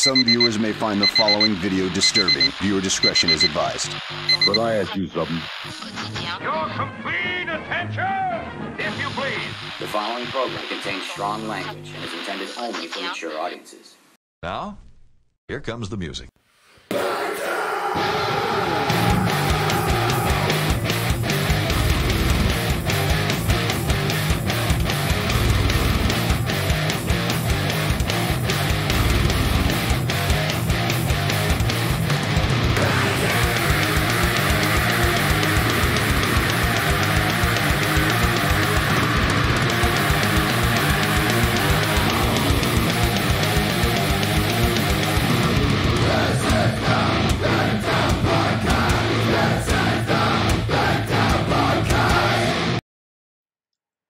Some viewers may find the following video disturbing. Viewer discretion is advised. But I ask you something. Your complete attention, if you please. The following program contains strong language and is intended only for mature audiences. Now, here comes the music.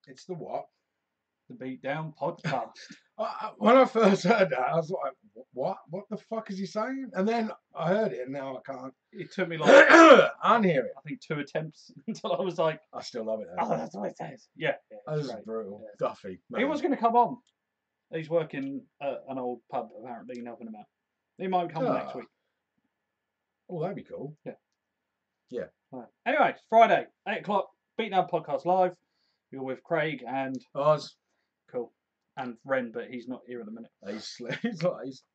It's the what? The Beatdown Podcast. When I first heard that, I was like, what? What the fuck is he saying? And then I heard it, and now I can't It took me like, unhear it. I think 2 attempts until I was like, I still love it, oh, though. that's what it says. Yeah. That was great. brutal. Yeah. Duffy. He was going to come on. He's working at an old pub, apparently, in Helping him out. He might come next week. Oh, that'd be cool. Yeah. Right. Anyway, Friday, 8 o'clock, Beatdown Podcast Live. You're with Craig and... Oz. Cool. And Ren, but he's not here at the minute. He's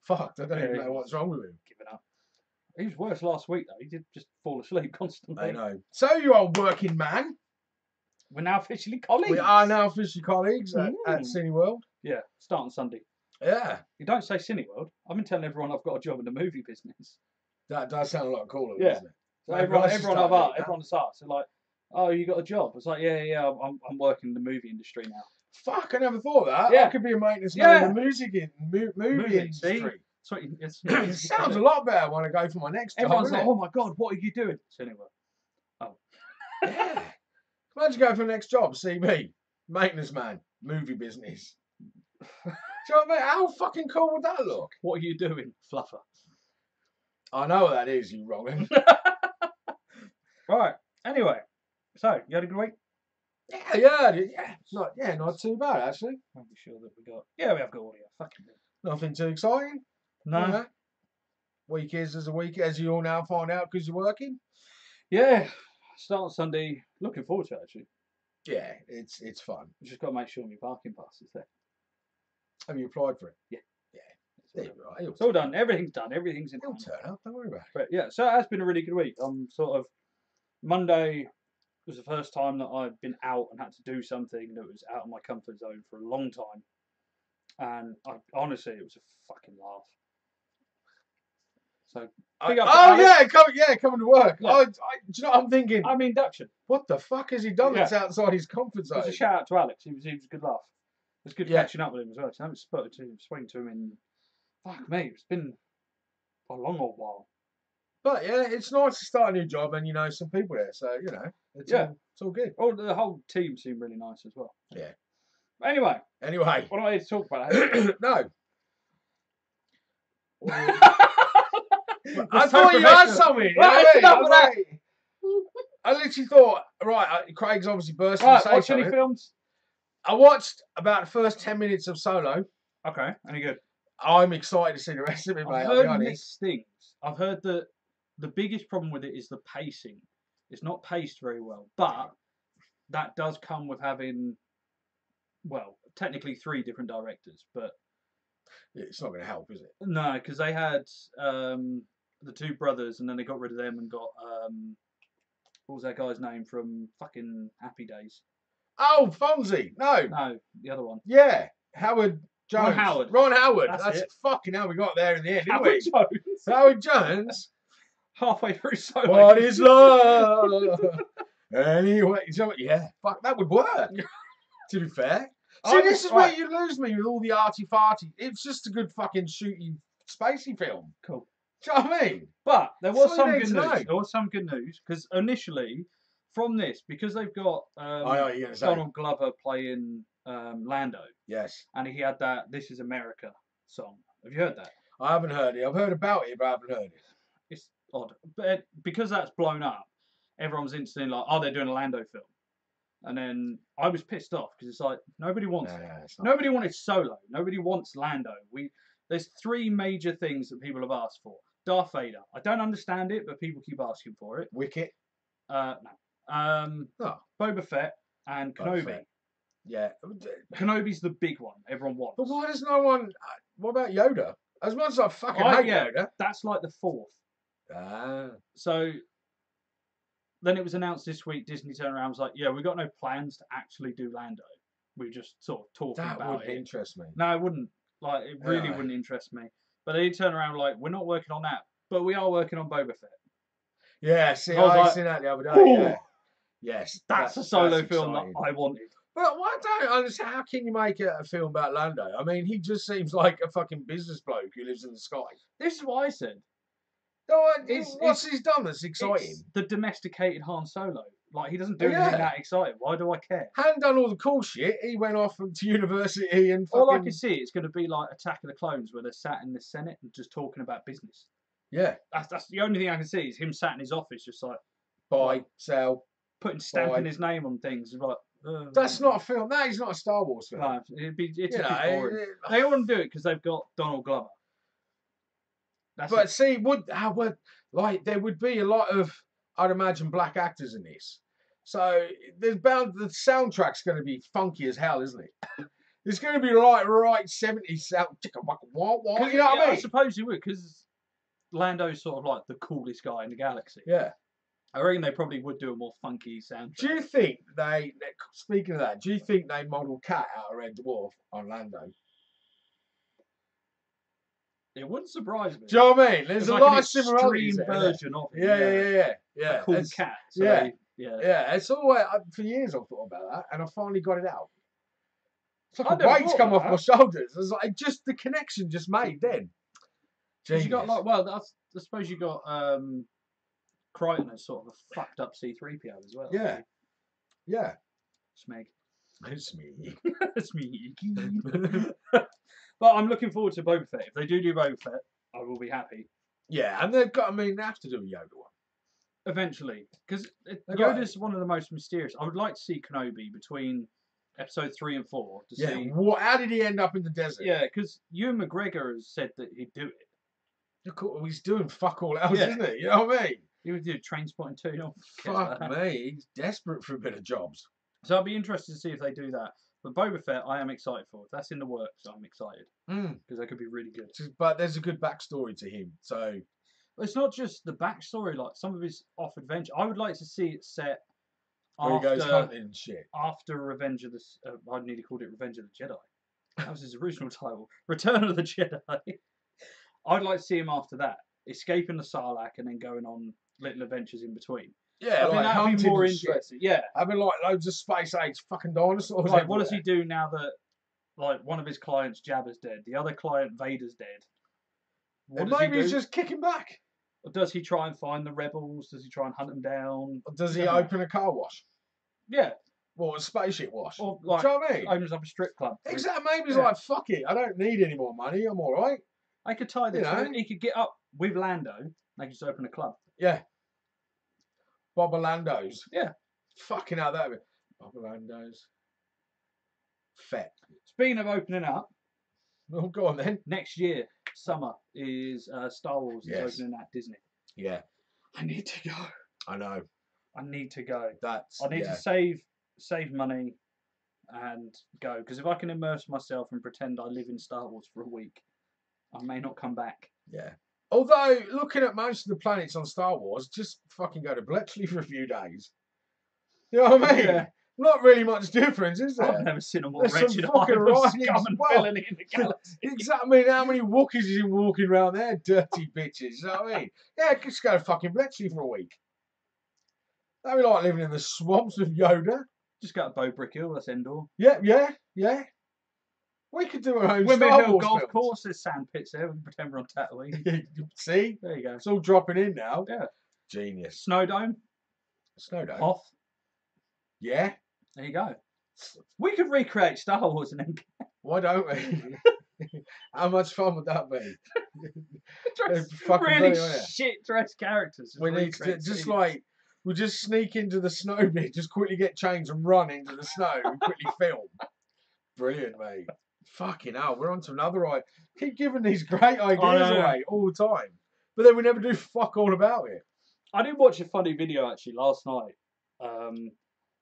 fucked. I don't even know what's wrong with him. Give it up. He was worse last week, though. He did just fall asleep constantly. I know. So, you old working man. We're now officially colleagues. We are now officially colleagues at Cineworld. Yeah, starting Sunday. Yeah. You don't say Cineworld. I've been telling everyone I've got a job in the movie business. That does sound a lot cooler, Yeah. doesn't it? So Maybe everyone I should start doing that. everyone's asked. They're like, oh, you got a job? It's like, yeah, I'm working in the movie industry now. Fuck, I never thought of that. Yeah. I could be a maintenance man in the movie Movie, industry. see? So it's It sounds a lot better when I go for my next job. Everyone's doesn't like, it? oh my God, what are you doing? Cineworld. Yeah. Imagine going for the next job, see me, maintenance man, movie business. Do you know what I mean? How fucking cool would that look? What are you doing? Fluffer. I know what that is, you wrong. Right. Anyway, so you had a good week? Not too bad actually. I'll be sure that we got. Yeah, we have got audio. Fucking good. Nothing too exciting. No. You know? Week is as a week, as you all now find out because you're working. Yeah. Start Sunday. Looking forward to it actually. Yeah, it's fun. We just got to make sure my parking pass is there. Have you applied for it? Yeah. There you are. It's all done. Everything's done. Everything's in. It'll turn up. Don't worry about it. But yeah, so it has been a really good week. Monday was the first time that I'd been out and had to do something that was out of my comfort zone for a long time. And honestly, it was a fucking laugh. So, coming to work. Yeah. Do you know what I'm thinking? I'm induction. What the fuck has he done that's outside his comfort It zone? was a shout out to Alex. He was a good laugh. It was good catching up with him as well. So I haven't spoken to him in, fuck me, it's been a long old while. But yeah, it's nice to start a new job and you know some people there, so you know it's all good. Oh, the whole team seemed really nice as well. Yeah. But anyway, what am I here to talk about? No. I thought you had something. I literally thought, right, Craig's obviously bursting to say watch something. any films? I watched about the first 10 minutes of Solo. Okay, any good? I'm excited to see the rest of it, mate. I've I'll heard be honest. mixed things. I've heard that the biggest problem with it is the pacing. It's not paced very well, but that does come with having, well, technically 3 different directors, but It's not going to help, is it? no, because they had the 2 brothers, and then they got rid of them and got what was that guy's name from fucking Happy Days? Oh, Fonzie. No, the other one. Yeah, Howard Jones. Ron Howard. That's it. Fucking hell, we got there in the end, didn't Howard we? Jones. Howard Jones. Halfway through Solo. What is love? Anyway, yeah, fuck, that would work. To be fair. See, this is where you lose me with all the arty-farty. It's just a good fucking shooty, spacey film. Cool. Do you know what I mean? But there was some good news. There was some good news because initially, from this, because they've got Donald Glover playing Lando. Yes. And he had that "This Is America" song. Have you heard that? I haven't heard it. I've heard about it, but I haven't heard it. It's odd, but because that's blown up, everyone's instantly like, "Oh, they're doing a Lando film." And then I was pissed off because it's like nobody wants it. Nobody wanted Solo. Nobody wants Lando. There's 3 major things that people have asked for. Darth Vader. I don't understand it, but people keep asking for it. Wicket. No. Oh, Boba Fett and Boba Kenobi. Fett. Yeah. Kenobi's the big one everyone wants. But why does no one... What about Yoda? As much as I fucking hate Yoda. That's like the 4th. Ah. So then it was announced this week, Disney turned around and was like, yeah, we've got no plans to actually do Lando. We're just sort of talking about it. That would interest me. No, it wouldn't. Like, it really wouldn't interest me. But they turned around like, we're not working on that, but we are working on Boba Fett. Yeah, see, I seen that the other day. Ooh, Yeah. Yes. That's a solo that's film exciting. that I wanted. But I don't understand. How can you make a film about Lando? I mean, he just seems like a fucking business bloke who lives in the sky. This is what I said. No, It's- what's he's done that's exciting? It's the domesticated Han Solo. Like, he doesn't do anything that exciting. Why do I care? Hadn't done all the cool shit. He went off to university and fucking... All I can see is going to be like Attack of the Clones, where they're sat in the Senate and just talking about business. Yeah. That's the only thing I can see is him sat in his office, just like Buy, sell. stamping his name on things. Like, That's not a film. That is not a Star Wars film. No, it's You a know, bit boring. They all want to do it because they've got Donald Glover. But see, there would be a lot of, I'd imagine, black actors in this. So the soundtrack's going to be funky as hell, isn't it? It's going to be right 70s sound. You know what I mean? I suppose you would, because Lando's sort of like the coolest guy in the galaxy. Yeah. I reckon they probably would do a more funky soundtrack. Do you think speaking of that, do you think they modelled Cat out of Red Dwarf on Lando? It wouldn't surprise me. Do you know what I mean? There's It's a like lot an of similarities extreme there, version of it. Yeah. A cool It's- cat. So yeah. yeah. It's always, for years I've thought about that, and I finally got it out. It's like I a never weight's thought come off about my shoulders. It's like just the connection just made then. You got Genius. I suppose you got Crichton as sort of a fucked up C-3PO as well. Yeah. Yeah. Smeg. It's me. It's me. But I'm looking forward to Boba Fett. If they do Boba Fett, I will be happy. Yeah, and they have to do a Yoda one. Eventually. Because got Yoda's one of the most mysterious. I would like to see Kenobi between episode 3 and 4 to Yeah. see. How did he end up in the desert? Yeah, because Ewan McGregor has said that he'd do it. Of course, he's doing fuck all else, Yeah. isn't he? You know what I mean? He would do Trainspotting 2. No one cares Fuck about that. me. He's desperate for a bit of jobs. So I'll be interested to see if they do that. But Boba Fett, I am excited for. If that's in the works, I'm excited. Because that could be really good. But there's a good backstory to him. So It's not just the backstory, like some of his off adventure. I would like to see it set where he goes hunting and shit. after Revenge of the. I nearly called it Revenge of the Jedi. That was his original title, Return of the Jedi. I'd like to see him after that, escaping the Sarlacc and then going on little adventures in between. Yeah, I think that'd hunting be more and shit. interesting. Yeah, Having like loads of space age fucking dinosaurs. like what does he everywhere. do now that, like, one of his clients Jabba's dead, the other client Vader's dead? What And does maybe he do? he's just kicking back. Or does he try and find the rebels? Does he try and hunt them down? Or does he Doesn't- open a car wash? Yeah, Or a spaceship wash? or Do like you know what I mean? opens up a strip club. Exactly. Maybe he's Yeah. like, fuck it. I don't need any more money. I'm all right. I could tie the You know? two. He could get up with Lando. They could just open a club. Yeah. Bob Lando's. Yeah. Fucking hell, that would Bob Lando's. Fett. Speaking of opening up, Well, go on then. next year summer is Star Wars is Yes. opening at Disney. Yeah. I need to go. I know. I need to go. That's. I need yeah. to save money and go, because if I can immerse myself and pretend I live in Star Wars for a week, I may not come back. Yeah. Although, looking at most of the planets on Star Wars, just fucking go to Bletchley for a few days. You know what I mean? Yeah. Not really much difference, is there? I've never seen a more There's some wretched fucking island of ridings scum as and well. villainy in the galaxy. Exactly. I mean, how many Wookiees is he walking around there? Dirty bitches. You know what I mean? Yeah, just go to fucking Bletchley for a week. That'd be like living in the swamps with Yoda. Just go to Bow Brick Hill, that's Endor. Yeah. We could do our own Women Star Hill Wars Golf films. Course, there's sand pits there. We can pretend we're on Tatooine. See? There you go. It's all dropping in now. Yeah. Genius. Snow Dome, Snowdome. Hoth. Yeah. There you go. We could recreate Star Wars and then Why don't we? How much fun would that be? dress Fucking really brilliant, wouldn't it? shit dressed characters. We need to just like we'll just sneak into the snow bit, just quickly get changed and run into the snow and quickly film. Brilliant, mate. Fucking hell, we're on to another idea. Keep giving these great ideas know. away all the time. But then we never do fuck all about it. I did watch a funny video actually last night.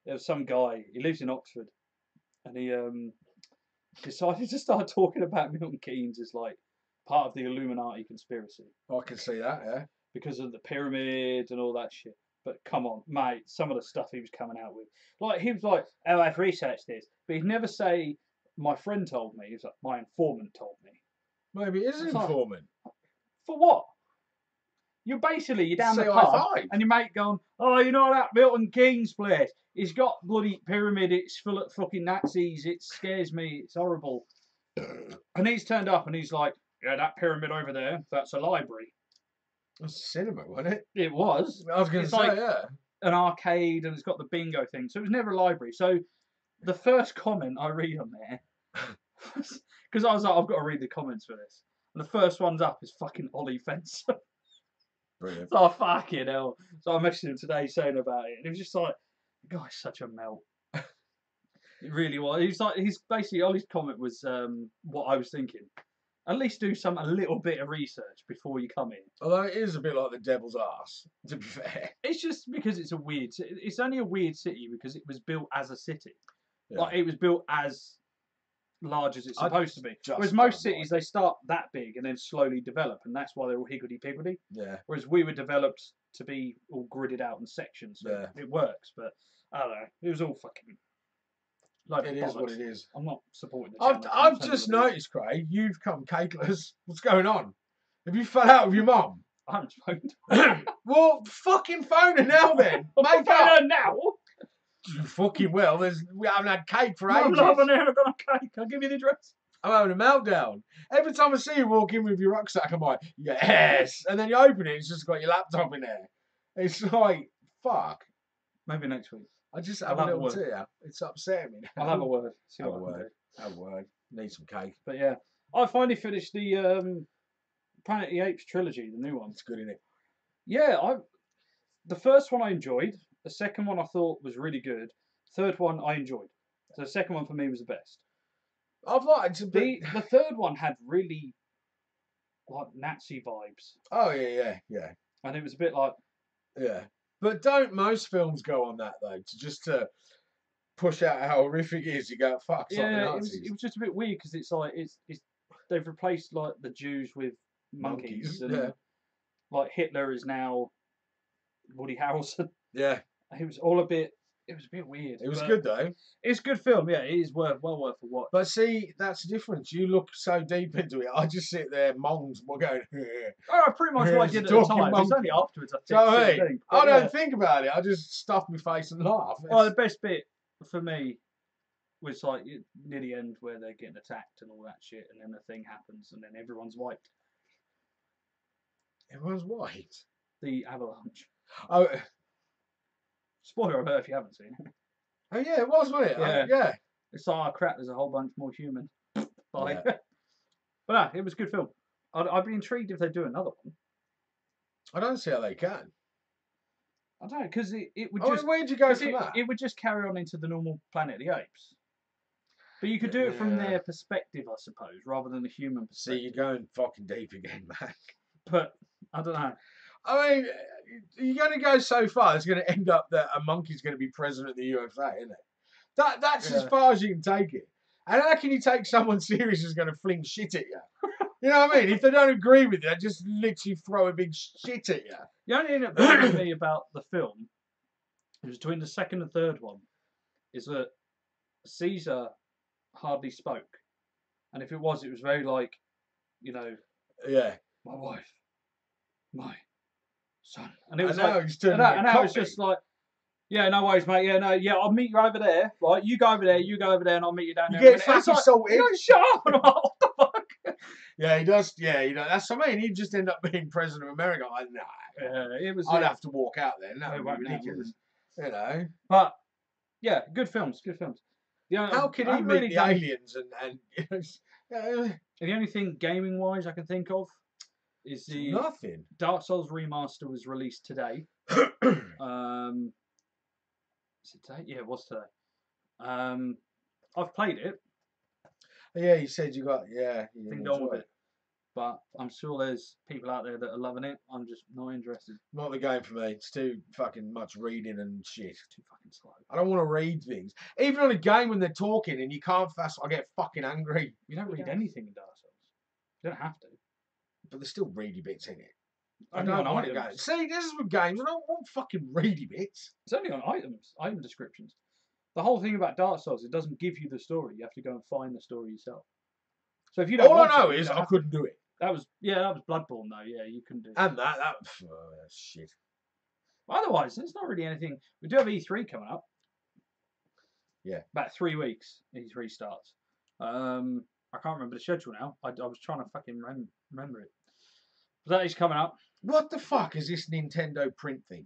There was some guy, he lives in Oxford, and he decided to start talking about Milton Keynes as like part of the Illuminati conspiracy I can see that, yeah. because of the pyramids and all that shit. But come on, mate, some of the stuff he was coming out with. Like, he was like, oh, I've researched this. But he'd never say, my friend told me. He was like, my informant told me. Maybe it is an It's like- informant. For what? You're down the pub CI5. and your mate going, oh, you know that Milton Keynes place? He's got bloody pyramid, it's full of fucking Nazis, it scares me, it's horrible. And he's turned up and he's like, yeah, that pyramid over there, that's a library. It was a cinema, wasn't it? It was. I was going to It's say, like- yeah. An arcade and it's got the bingo thing. So it was never a library. So the first comment I read on there, because I was like, I've got to read the comments for this. And the first one's up is fucking Ollie Fencer. Brilliant. Oh, fucking hell. So I messaged him today saying about it. And it was just like, the guy's such a melt. It really was. He's basically, Ollie's comment was what I was thinking. At least do a little bit of research before you come in. Although it is a bit like the devil's arse, to be fair. It's just because it's a weird city. It's only a weird city because it was built as a city. Yeah. Like, it was built as large as it's supposed to be. just Whereas most don't cities, like they start that big and then slowly develop, and that's why they're all higgledy-piggledy. Yeah. Whereas we were developed to be all gridded out in sections, so Yeah. it works. But I don't know. It was all fucking. Like, It is what it is. I'm not supporting the channel. I'm I've telling just you what it is. noticed, Craig, you've come cakeless. What's going on? Have you fell out with your mum? I haven't spoken to her. Well, fucking phone her now then. Make Phone up. her now. Fucking well. We haven't had cake for I'm ages. loving it. I've got a cake. I'll give you the address. I'm having a meltdown. Every time I see you walk in with your rucksack, I'm like, yes. And then you open it, it's just got your laptop in there. It's like, fuck. Maybe next week. I just I'll have a have a little word. tear. It's upsetting me now. I'll have a word. See Have a what I can do. word. Have a word. Need some cake. But yeah, I finally finished the Planet of the Apes trilogy, the new one. It's good, isn't it? Yeah, the first one I enjoyed. The second one I thought was really good. Third one I enjoyed. So the second one for me was the best. I've liked to be. The third one had really like Nazi vibes, Oh, yeah. and it was a bit like Yeah. But don't most films go on that, though? To push out how horrific it is. You go, fuck, it's like the yeah, Nazis. it was just a bit weird because it's like it's they've replaced like the Jews with monkeys, and yeah. like Hitler is now Woody Harrelson. Yeah. It was all a bit weird. It was but good, though. It's a good film, yeah. It is well worth a watch. But see, that's the difference. You look so deep into it. I just sit there, mongs, we're going, Oh, pretty much what I did at the Talking time. It's monkey. only afterwards I Do you know what I think. mean? But I don't yeah. think about it. I just stuff my face and laugh. Well, the best bit for me was like near the end where they're getting attacked and all that shit, and then the thing happens, and then everyone's wiped. Everyone's white. The avalanche. Oh, Spoiler alert if you haven't seen it. oh yeah, it was, wasn't it? Yeah. Yeah. It's like, oh crap, there's a whole bunch more human. Bye. Yeah. But no, it was a good film. I'd be intrigued if they do another one. I don't see how they can. I don't know, because it would Oh, just where'd you go 'cause from that? it would just carry on into the normal Planet of the Apes. But you could do it from Yeah. their perspective, I suppose, rather than the human See, perspective. you're going fucking deep again, man. But I don't know. I mean, you're going to go so far, it's going to end up that a monkey's going to be president of the USA, isn't it? That's as Yeah. far as you can take it. And how can you take someone serious who's going to fling shit at you? You know what I mean? If they don't agree with you, they just literally throw a big shit at you. The only thing that bothered me about the film, it was between the second and third one, is that Caesar hardly spoke. And if it was very like, you know, Yeah. my wife, my son. And it was And now like, he's turned and that, into and a now it's cockney. just like, yeah, no worries, mate. Yeah, no, yeah, I'll meet you over there. Right, you go over there, and I'll meet you down You there. get And it's fucking like, salted. you know, shut up. And I'm like, what the fuck? Yeah, he does. Yeah, that's what I mean. He'd just end up being president of America. Like, nah. It was. I'd have to walk out then. That It would won't be now, ridiculous. You know. But yeah, good films. How could he meet the aliens and The only thing gaming wise I can think of is the nothing? Dark Souls remaster was released today. Is it today? Yeah, it was today. I've played it. Yeah, you said you got, you Think on with enjoy it. But I'm sure there's people out there that are loving it. I'm just not interested. Not the game for me. It's too fucking much reading and shit. Too fucking slow. I don't want to read things. Even on a game when they're talking and you can't fast, I get fucking angry. You don't read anything in Dark Souls. You don't have to. But there's still ready bits in it. I Only don't on want to go. items. See, this is with games. I don't want fucking ready bits. It's only on items, item descriptions. The whole thing about Dark Souls, it doesn't give you the story. You have to go and find the story yourself. So if you don't All want I know to, you is don't I have to. couldn't do it. That was Bloodborne though. Yeah, you couldn't do it. And that shit. Otherwise, there's not really anything. We do have E3 coming up. Yeah. About 3 weeks, E3 starts. I can't remember the schedule now. I was trying to fucking remember it. But that is coming up. What the fuck is this Nintendo print thing?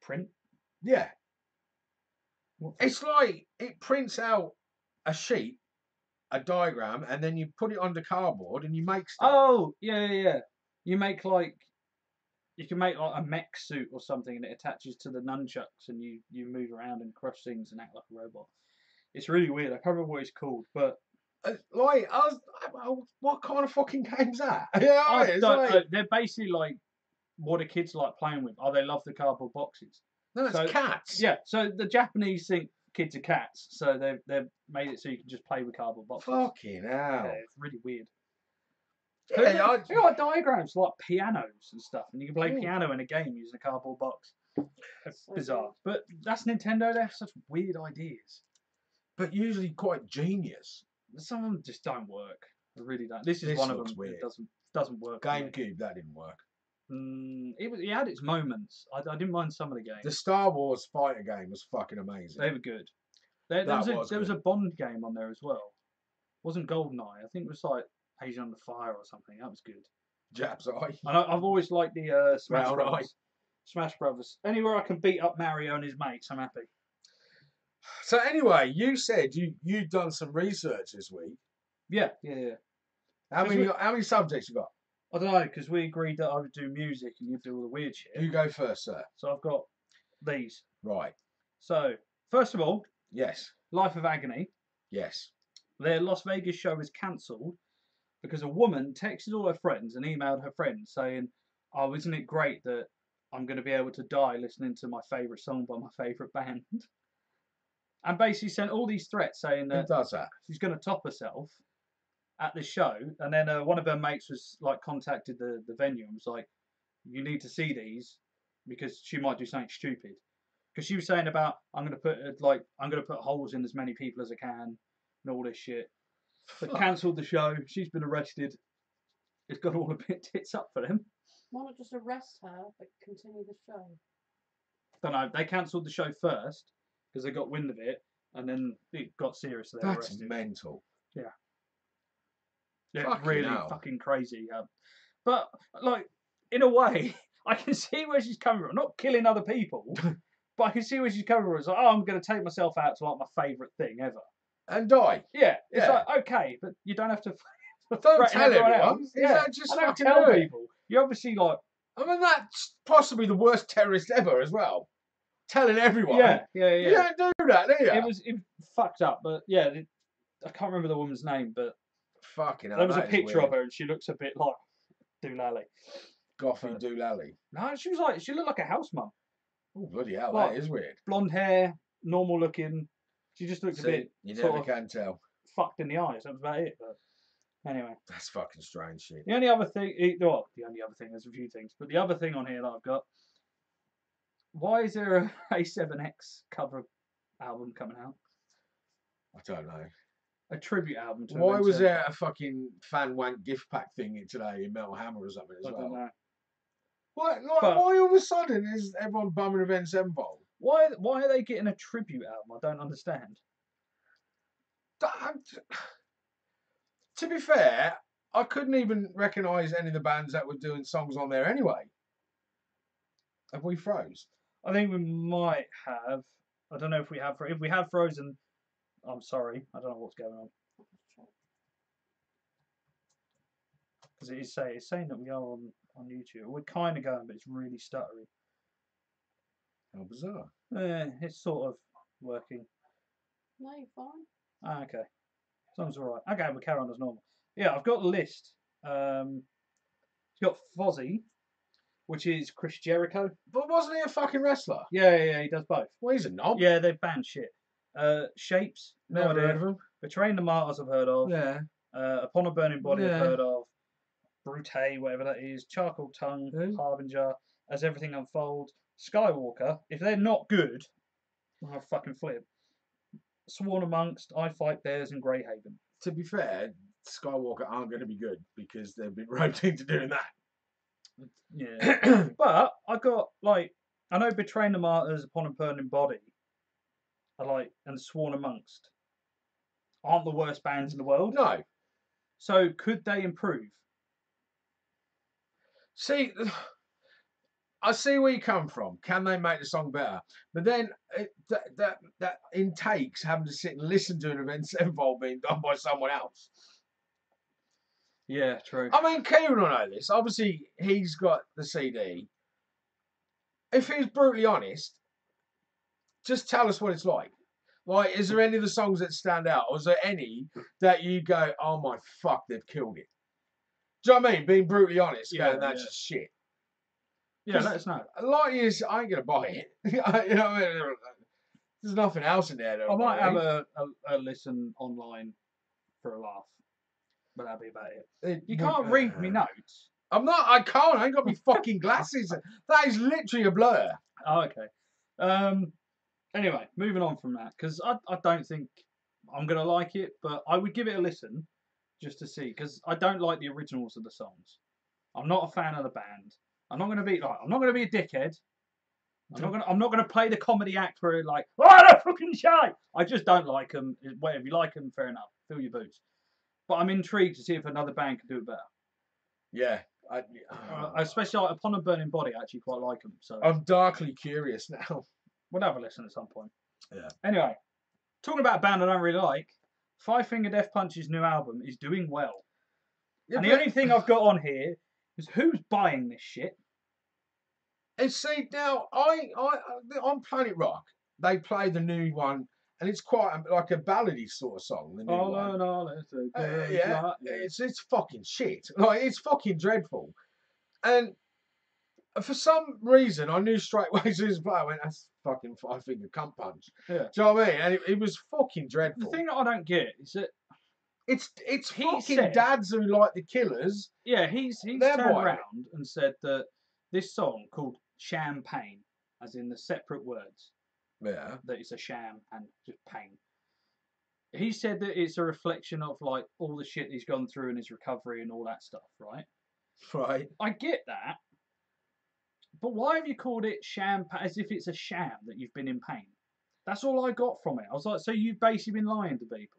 Print? Yeah. What? It's like it prints out a sheet, a diagram, and then you put it onto cardboard and you make stuff. Oh, yeah. You make you can make like a mech suit or something, and it attaches to the nunchucks, and you move around and crush things and act like a robot. It's really weird. I can't remember what it's called, but what kind of fucking game's that? Yeah, they're basically like what the kids like playing with. Oh, they love the cardboard boxes. no, it's cats. Yeah, so the Japanese think kids are cats, so they've made it so you can just play with cardboard boxes. Fucking hell. Yeah, it's really weird. Yeah, They got diagrams like pianos and stuff, and you can play piano in a game using a cardboard box. It's bizarre, but that's Nintendo. They have such weird ideas. but usually quite genius. Some of them just don't work. They really don't. This is This one of looks them weird. that doesn't work. for me. GameCube, that didn't work. It had its moments. I didn't mind some of the games. The Star Wars fighter game was fucking amazing. They were good. There was a Bond game on there as well. It wasn't GoldenEye. I think it was like Asian on the Fire or something. That was good. Japs eye. And I've always liked the Smash Round Brothers. Eye. Smash Brothers. Anywhere I can beat up Mario and his mates, I'm happy. So anyway, you said you'd done some research this week. Yeah. How many subjects you got? I don't know, because we agreed that I would do music and you'd do all the weird shit. You go first, sir. So I've got these. Right. So, first of all, Yes. Life of Agony. Yes. Their Las Vegas show was cancelled because a woman texted all her friends and emailed her friends saying, "Oh, isn't it great that I'm going to be able to die listening to my favourite song by my favourite band?" And basically sent all these threats saying Who that does that? she's going to top herself at this show. And then one of her mates was like contacted the venue and was like, "You need to see these because she might do something stupid." Because she was saying about I'm going to put holes in as many people as I can and all this shit. But cancelled the show. She's been arrested. It's got all a bit tits up for them. Why not just arrest her but continue the show? Don't know. They cancelled the show first because they got wind of it, and then it got serious. So they That's arrested. mental. Yeah, it's Fucking really hell. fucking crazy. But like, in a way, I can see where she's coming from. Not killing other people, but I can see where she's coming from. It's like, oh, I'm going to take myself out to like my favourite thing ever. And die. Yeah, it's Yeah. like okay, but you don't have to. Don't threaten tell everyone. else. Is Yeah, that just I don't fucking tell do it? people. You're obviously like, I mean, that's possibly the worst terrorist ever as well. Telling everyone. yeah. You don't do that, do you? It was fucked up, but yeah, I can't remember the woman's name, but fucking hell. there was a that is picture weird. of her, and she looks a bit like Doolally. Goffy Doolally. No, she looked like a house mum. Oh, bloody hell. Like, that is weird. Blonde hair, normal looking. She just looked a See, bit you sort never of can tell. fucked in the eyes. That was about it. But anyway, That's fucking strange shit. the only other thing, there's a few things, but the other thing on here that I've got. Why is there a A7X cover album coming out? I don't know. A tribute album to Why Avenged was there Sevenfold? a fucking fan wank gift pack thing today in Metal Hammer or something as I don't well? know. Why all of a sudden is everyone bumming Avenged Sevenfold? Why are they getting a tribute album? I don't understand. To be fair, I couldn't even recognise any of the bands that were doing songs on there anyway. Have we froze? I think we might have. I don't know if we have. If we have frozen, I'm sorry. I don't know what's going on. Because it's saying that we are on YouTube. We're kind of going, but it's really stuttery. How bizarre. It's sort of working. No, you're fine. Okay. Sounds all right. Okay, we'll carry on as normal. Yeah, I've got a list. It's got Fozzy, which is Chris Jericho. But wasn't he a fucking wrestler? Yeah, he does both. Well, he's a knob. Yeah, they've banned shit. Shapes, no Never idea. heard of him. Betraying the Martyrs, I've heard of. Yeah. Upon a Burning Body, I've Yeah. heard of. Brute, whatever that is. Charcoal Tongue, Who? Harbinger, As Everything Unfolds. Skywalker. If they're not good, I'll fucking flip. Sworn Amongst, I Fight Bears, and Greyhaven. To be fair, Skywalker aren't going to be good because they've been roped into doing that. Yeah. But I got, like, I know Betraying the Martyrs, Upon a Burning Body, and Sworn Amongst aren't the worst bands in the world. No. So could they improve? See, I see where you come from. Can they make the song better? But then that intakes having to sit and listen to an event sevenfold being done by someone else. Yeah, true. I mean, Kieran will know this. Obviously, he's got the CD. If he's brutally honest, just tell us what it's like. Like, is there any of the songs that stand out? Or is there any that you go, oh my fuck, they've killed it? Do you know what I mean? Being brutally honest, Yeah, going, that's yeah. just shit. Yeah, let us know. Like you, I ain't going to buy it. You know what I mean? There's nothing else in there. I might have a listen online for a laugh. But that'll be about it. You can't read me notes. I can't. I ain't got my fucking glasses. That is literally a blur. Oh, okay. Anyway, moving on from that, because I don't think I'm going to like it, but I would give it a listen just to see, because I don't like the originals of the songs. I'm not a fan of the band. I'm not going to be a dickhead. I'm not going to play the comedy act where like, oh, they're fucking shy. I just don't like them. Well, if you like them, fair enough. Fill your boots. But I'm intrigued to see if another band can do it better. Yeah. Especially like, Upon a Burning Body, I actually quite like them. So I'm darkly curious now. We'll have a listen at some point. Yeah. Anyway, talking about a band I don't really like, Five Finger Death Punch's new album is doing well. Yeah, and the only thing I've got on here is who's buying this shit? And see, now, on Planet Rock, they play the new one, and it's quite like a ballady sort of song. The new one. No, Yeah, it's fucking shit. Like, it's fucking dreadful. And for some reason, I knew straight away as soon as I played, I went, that's fucking Five Finger Cunt Punch. Yeah. Do you know what I mean? And it was fucking dreadful. The thing that I don't get is that it's he fucking said- dads who like the Killers. yeah, he's They're turned buying it. around and said that this song called Champagne, as in the separate words, Yeah. that it's a sham and just pain. He said that it's a reflection of like all the shit he's gone through in his recovery and all that stuff, right? Right. I get that, but why have you called it champagne as if it's a sham that you've been in pain? That's all I got from it. I was like, so you've basically been lying to people.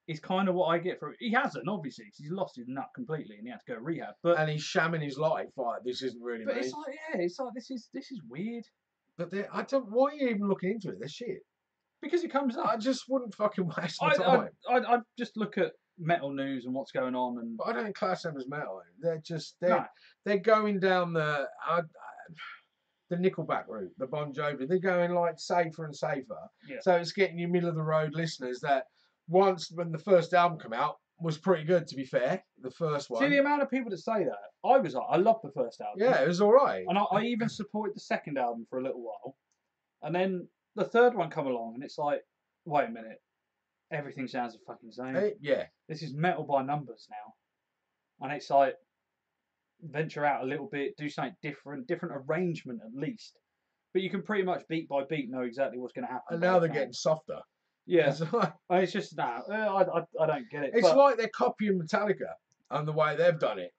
It's kind of what I get from it. He hasn't, obviously, because he's lost his nut completely and he had to go to rehab. But And he's shamming his life like this isn't really me. it's like, yeah, it's like this is weird But I don't. Why are you even looking into it? They're shit. because it comes I up. just wouldn't fucking waste my I time. just look at metal news and what's going on, and But I don't class them as metal. They're just No. they're going down the Nickelback route, the Bon Jovi. They're going like safer and safer. Yeah. So it's getting you middle of the road listeners that once when the first album came out was pretty good. To be fair, the first one. see the amount of people that say that. I was like, I love the first album. Yeah, it was all right. And I even supported the second album for a little while. And then the third one come along and it's like, wait a minute. Everything sounds the fucking same. Yeah. This is metal by numbers now. And it's like, venture out a little bit, do something different arrangement at least. But you can pretty much beat by beat know exactly what's going to happen. And by now the they're time. getting softer. Yeah. It's like, It's just, I don't get it. it's but, like they're copying Metallica and the way they've done it.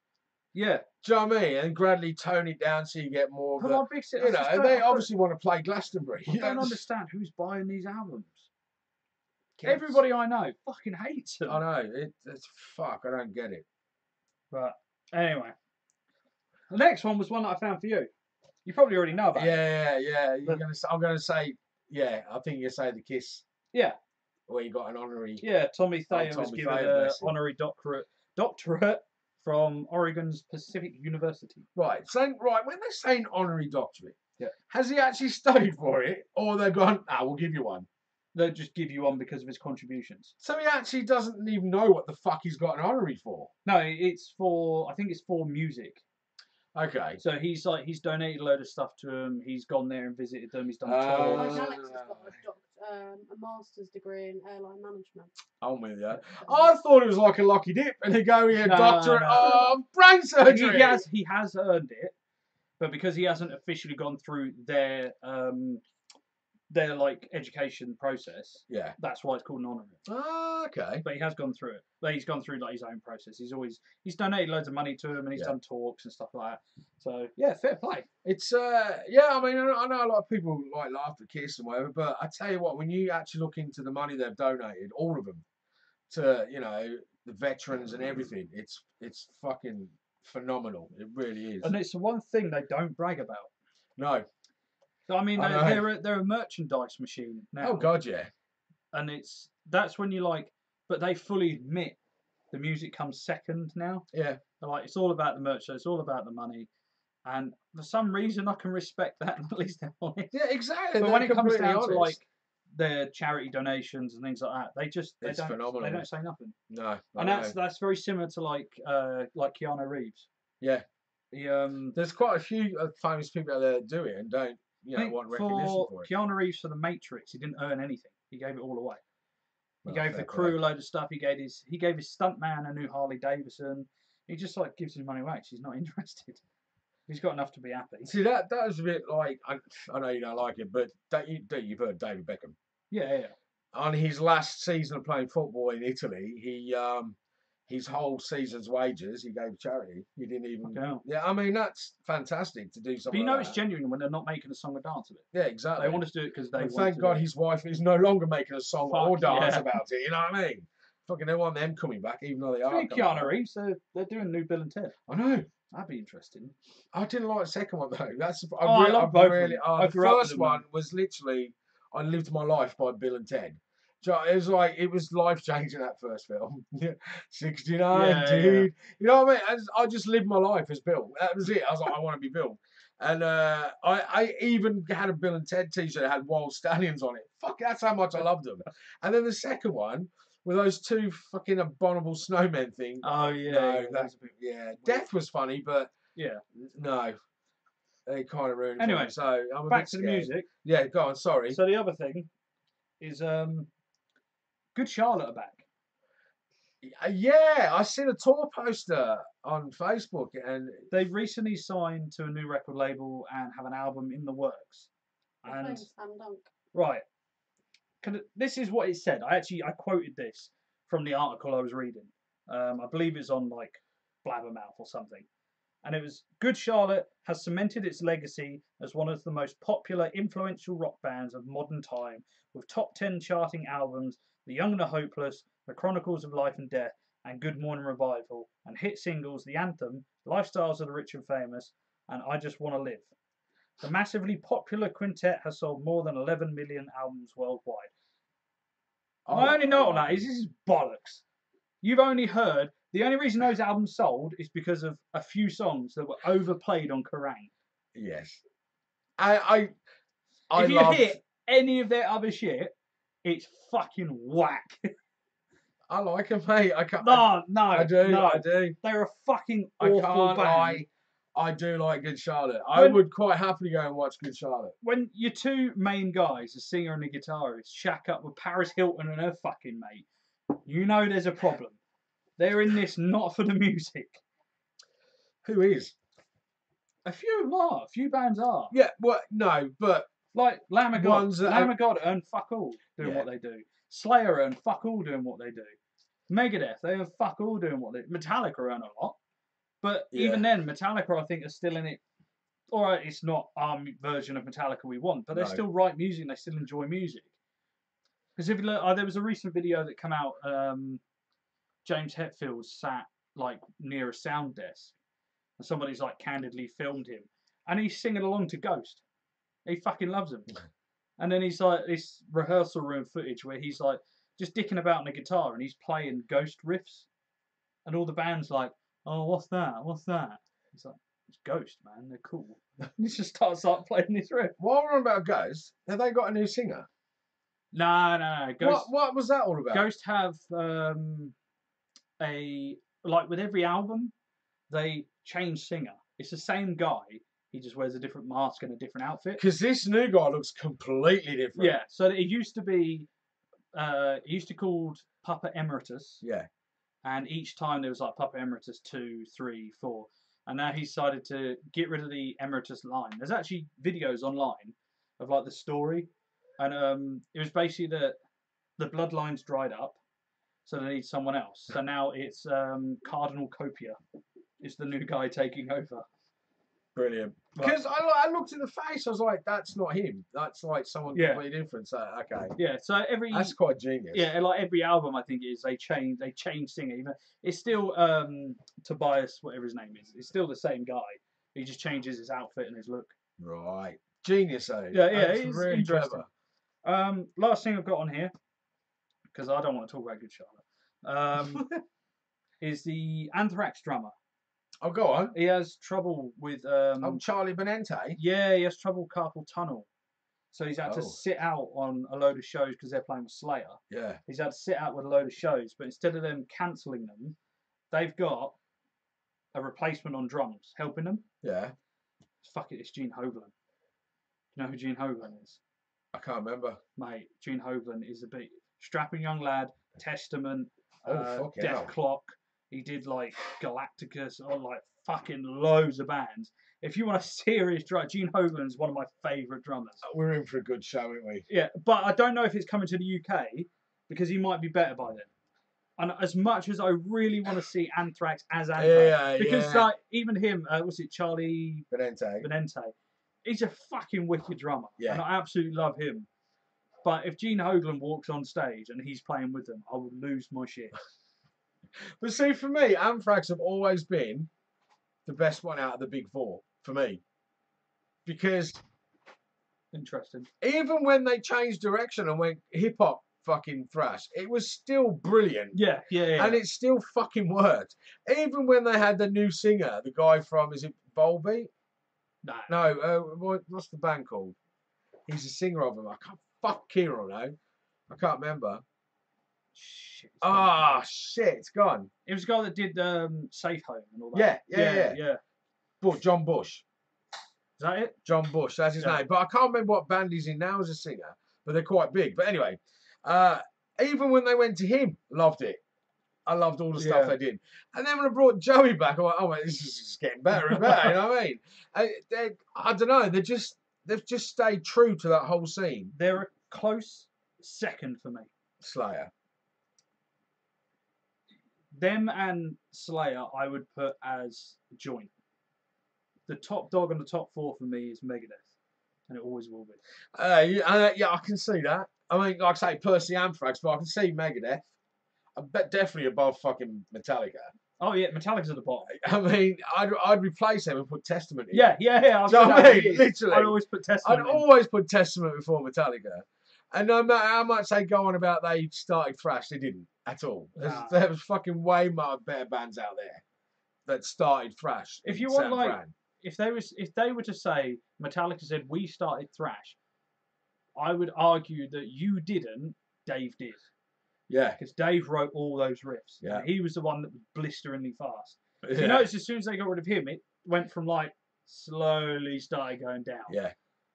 yeah. Do you know what I mean? And gradually tone it down so you get more of But the... my big You know, they obviously want to play Glastonbury. I don't understand who's buying these albums. Kids. Everybody I know fucking hates them. I know. It's fuck. I don't get it. But anyway, the next one was one that I found for you. You probably already know about it. Yeah. But- I'm gonna say. Yeah, I think you say the Kiss Yeah, where you got an honorary. yeah. Tommy Thayer was Tommy given Thayer, an bless him. honorary doctorate from Oregon's Pacific University. Right. So right when they're saying honorary doctorate, Yeah. has he actually studied for it, or they've gone? Ah, we'll give you one. They'll just give you one because of his contributions. So he actually doesn't even know what the fuck he's got an honorary for. No, it's for, I think it's for music. Okay. So he's donated a load of stuff to them. He's gone there and visited them. He's done Like tours. Alex has got a master's degree in airline management. I'm with you. I thought it was like a lucky dip, and they go here, doctorate of brain surgery. He has earned it, but because he hasn't officially gone through their like education process, Yeah. that's why it's called an honorary. Ah, okay. But he has gone through it. Like, he's gone through like his own process. He's donated loads of money to him, and he's done talks and stuff like that. So yeah, fair play. It's yeah. I mean, I know a lot of people like laugh at Kiss and whatever, but I tell you what, when you actually look into the money they've donated, all of them, to the veterans and everything, it's fucking phenomenal. It really is. And it's the one thing they don't brag about. No. So, I mean, I know. they're a merchandise machine now. Oh God, yeah. And that's when you like, but they fully admit the music comes second now. Yeah. They're like, it's all about the merch, so it's all about the money. And for some reason, I can respect that. At least they're honest. Yeah, exactly. But They're when it comes completely down to honest. like their charity donations and things like that, they It's don't phenomenal. they don't say nothing. No. And that's very similar to like Keanu Reeves. Yeah. He There's quite a few famous people out there that do it and don't I think want recognition for it. Keanu Reeves for The Matrix, he didn't earn anything. He gave it all away. He Well, gave fair the crew play. a load of stuff. He gave his stuntman a new Harley Davidson. He just like gives his money away 'cause he's not interested. He's got enough to be happy. See, that was a bit like, I know you don't like it, but you've heard David Beckham. Yeah. On his last season of playing football in Italy, he his whole season's wages he gave to charity. He didn't even. Okay. Yeah, I mean that's fantastic to do But something. you know like it's that. genuine when they're not making a song or dance of it. Yeah, exactly. They want us to do it because they And want thank to God do it. his wife is no longer making a song or Fuck, dance yeah. about it. You know what I mean? Fucking they want them coming back, even though they are. Speaking of Keanu Reeves, they're doing new Bill and Ted. I know. That'd be interesting. I didn't like the second one though. That's I love both of really. them. I The grew up with first them, one man. was literally I lived my life by Bill and Ted. It was life changing that first film. 69, Yeah, dude. You know what I mean? I just lived my life as Bill. That was it. I was like, I want to be Bill. And I even had a Bill and Ted t-shirt that had Wild Stallions on it. Fuck, that's how much I loved them. And then the second one with those two fucking abominable snowmen thing. Oh yeah. No, that's Death was funny, but Yeah. no, they kind of ruined it. Anyway, for me, so I'm a Back bit to the scared. music. Yeah, go on. Sorry. So the other thing is Good Charlotte are back. Yeah, I seen a tour poster on Facebook, and They've recently signed to a new record label and have an album in the works. They're And playing Slam Dunk. right, this is what it said. I quoted this from the article I was reading. I believe it's on like Blabbermouth or something. And it was, Good Charlotte has cemented its legacy as one of the most popular, influential rock bands of modern time, with top 10 charting albums, The Young and the Hopeless, The Chronicles of Life and Death, and Good Morning Revival, and hit singles The Anthem, Lifestyles of the Rich and Famous, and I Just Want to Live. The massively popular quintet has sold more than 11 million albums worldwide. My only note on that is this is bollocks. You've only heard, the only reason those albums sold is because of a few songs that were overplayed on Kerrang. yes, I If you love. hit any of their other shit, it's fucking whack. I like them, mate. I can't. No, I do. no. I do. They're a fucking I awful can't band. lie. I do like Good Charlotte. I When- would quite happily go and watch Good Charlotte. When your two main guys, the singer and the guitarist, shack up with Paris Hilton and her fucking mate, you know there's a problem. They're in this not for the music. Who is? A few of them are. A few bands are. Yeah. Well, no, but Like Lamb of God. Ones that Lamb are- of God earn fuck all doing Yeah. what they do. Slayer earn fuck all doing what they do. Megadeth, they earn fuck all doing what they do. Metallica earn a lot. But even then, Metallica, I think, are still in it. Alright, it's not our version of Metallica we want, but they No. still write music and they still enjoy music. Because if you look, there was a recent video that came out, James Hetfield sat like near a sound desk and somebody's like candidly filmed him and he's singing along to Ghost. He fucking loves him. And then he's like this rehearsal room footage where he's like just dicking about on the guitar and he's playing Ghost riffs and all the band's like, oh, what's that? What's that? He's like, it's Ghost, man. They're cool. And he just starts like playing this riff. while we're on about Ghost, have they got a new singer? No. Ghost, What was that all about? Ghost have with every album, they change singer. It's the same guy. He just wears a different mask and a different outfit. Because this new guy looks completely different. Yeah. So it used to be, called Papa Emeritus. Yeah. And each time there was like Papa Emeritus 2, 3, 4. And now he decided to get rid of the Emeritus line. There's actually videos online of like the story. And it was basically that the bloodlines dried up. So they need someone else. So now it's Cardinal Copia is the new guy taking over. Brilliant. Right. Because I looked at the face, I was like, that's not him. That's like someone completely different. So, okay. Yeah, so That's quite genius. Yeah, like every album, I think it is they change singer. Even it's still Tobias, whatever his name is. It's still the same guy. He just changes his outfit and his look. Right. Genius, eh? Yeah, That's it's really interesting. clever. Last thing I've got on here, because I don't want to talk about Good Charlotte, is the Anthrax drummer. Oh, go on. He has trouble with Charlie Benente. Yeah, he has trouble with carpal tunnel. So he's had to sit out on a load of shows because they're playing with Slayer. Yeah. He's had to sit out with a load of shows, but instead of them cancelling them, they've got a replacement on drums helping them. Yeah. Fuck it, it's Gene Hoglan. You know who Gene Hoglan is? I can't remember. Mate, Gene Hoglan is a bit strapping young lad, Testament, fucking Death hell. Clock. He did like Galacticus or like fucking loads of bands. If you want a serious drummer, Gene Hoglan is one of my favourite drummers. We're in for a good show, aren't we? Yeah, but I don't know if it's coming to the UK because he might be better by then. And as much as I really want to see Anthrax as Anthrax, because like even him, was it Charlie Benente? He's a fucking wicked drummer, and I absolutely love him. But if Gene Hoglan walks on stage and he's playing with them, I would lose my shit. But see, for me, Anthrax have always been the best one out of the big four, for me. Because... Interesting. Even when they changed direction and went hip-hop fucking thrash, it was still brilliant. Yeah. And it still fucking worked. Even when they had the new singer, the guy from, is it Volbeat? Nah. No, what's the band called? He's a singer of them. I can't fuck Kieran, no. I can't remember. Shit. Shit, it's gone. It was the guy that did Safe Home and all that. Yeah. But John Bush. Is that it? John Bush, that's his name. But I can't remember what band he's in now as a singer. But they're quite big. But anyway, even when they went to him, loved it. I loved all the stuff they did. And then when I brought Joey back, I'm like, oh, mate, this is just getting better and better. You know what I mean? I don't know. They've just stayed true to that whole scene. They're a close second for me. Slayer. Them and Slayer, I would put as joint. The top dog on the top four for me is Megadeth, and it always will be. Yeah, I can see that. I mean, like I say, Percy Anthrax, but I can see Megadeth. I bet definitely above fucking Metallica. Oh yeah, Metallica's at the bottom. I mean, I'd replace them and put Testament in. Yeah. Do you know what I mean? Literally, I'd always put Testament. I'd always put Testament before Metallica. And no matter how much they go on about they started thrash, they didn't at all. Nah. There was fucking way more better bands out there that started thrash. If you want, like, if they were to say Metallica said we started thrash, I would argue that you didn't, Dave did. Yeah. Because Dave wrote all those riffs. Yeah. And he was the one that was blisteringly fast. Yeah. So you notice as soon as they got rid of him, it went from like slowly started going down. Yeah.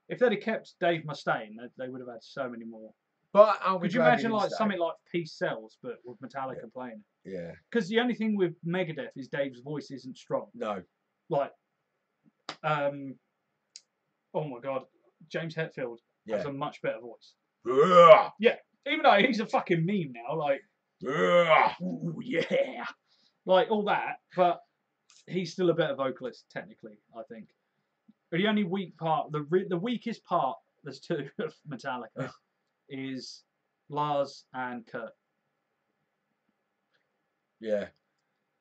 If they'd have kept Dave Mustaine, they would have had so many more. But could you imagine like something like Peace Sells, but with Metallica playing it? Yeah. Because the only thing with Megadeth is Dave's voice isn't strong. No. Like, oh my God, James Hetfield has a much better voice. Yeah. Even though he's a fucking meme now, like, ooh, yeah, like all that, but he's still a better vocalist technically, I think. But the only weak part, the weakest part, there's two of Metallica, is Lars and Kurt. Yeah.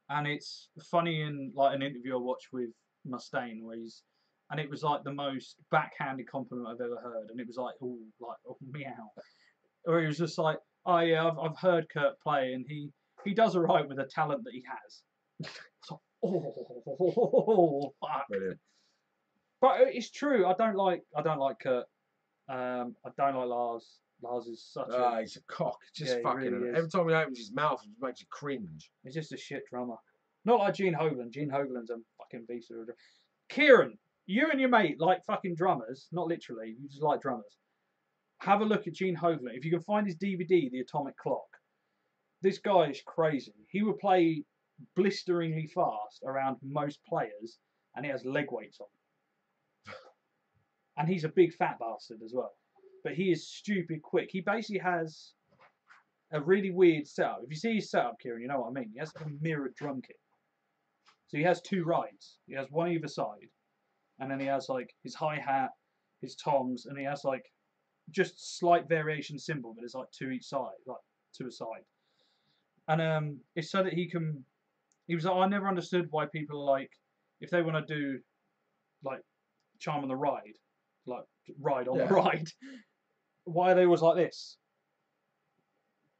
And it's funny in like an interview I watched with Mustaine where and it was like the most backhanded compliment I've ever heard, and it was like, oh meow. Or he was just like, oh yeah, I've heard Kurt play, and he does alright with the talent that he has. So, oh fuck. Brilliant. But it's true. I don't like Kurt. I don't like Lars. Lars is such He's a cock. Just Yeah, he fucking. really is. Every time he opens his mouth, it makes you cringe. He's just a shit drummer. Not like Gene Hoglan. Gene Hoglan's a fucking beast of a drummer. Kieran, you and your mate like fucking drummers. Not literally. You just like drummers. Have a look at Gene Hoglan. If you can find his DVD, The Atomic Clock. This guy is crazy. He would play blisteringly fast around most players, and he has leg weights on. And he's a big fat bastard as well. But he is stupid quick. He basically has a really weird setup. If you see his setup, Kieran, you know what I mean. He has a mirrored drum kit. So he has two rides. He has one either side. And then he has like his hi-hat, his toms, and he has like just slight variation cymbal, but it's like two each side, like to a side. And it's so that he can. He was like, I never understood why people are like, if they want to do like Charm on the Ride, like ride on the ride, why are they always like this?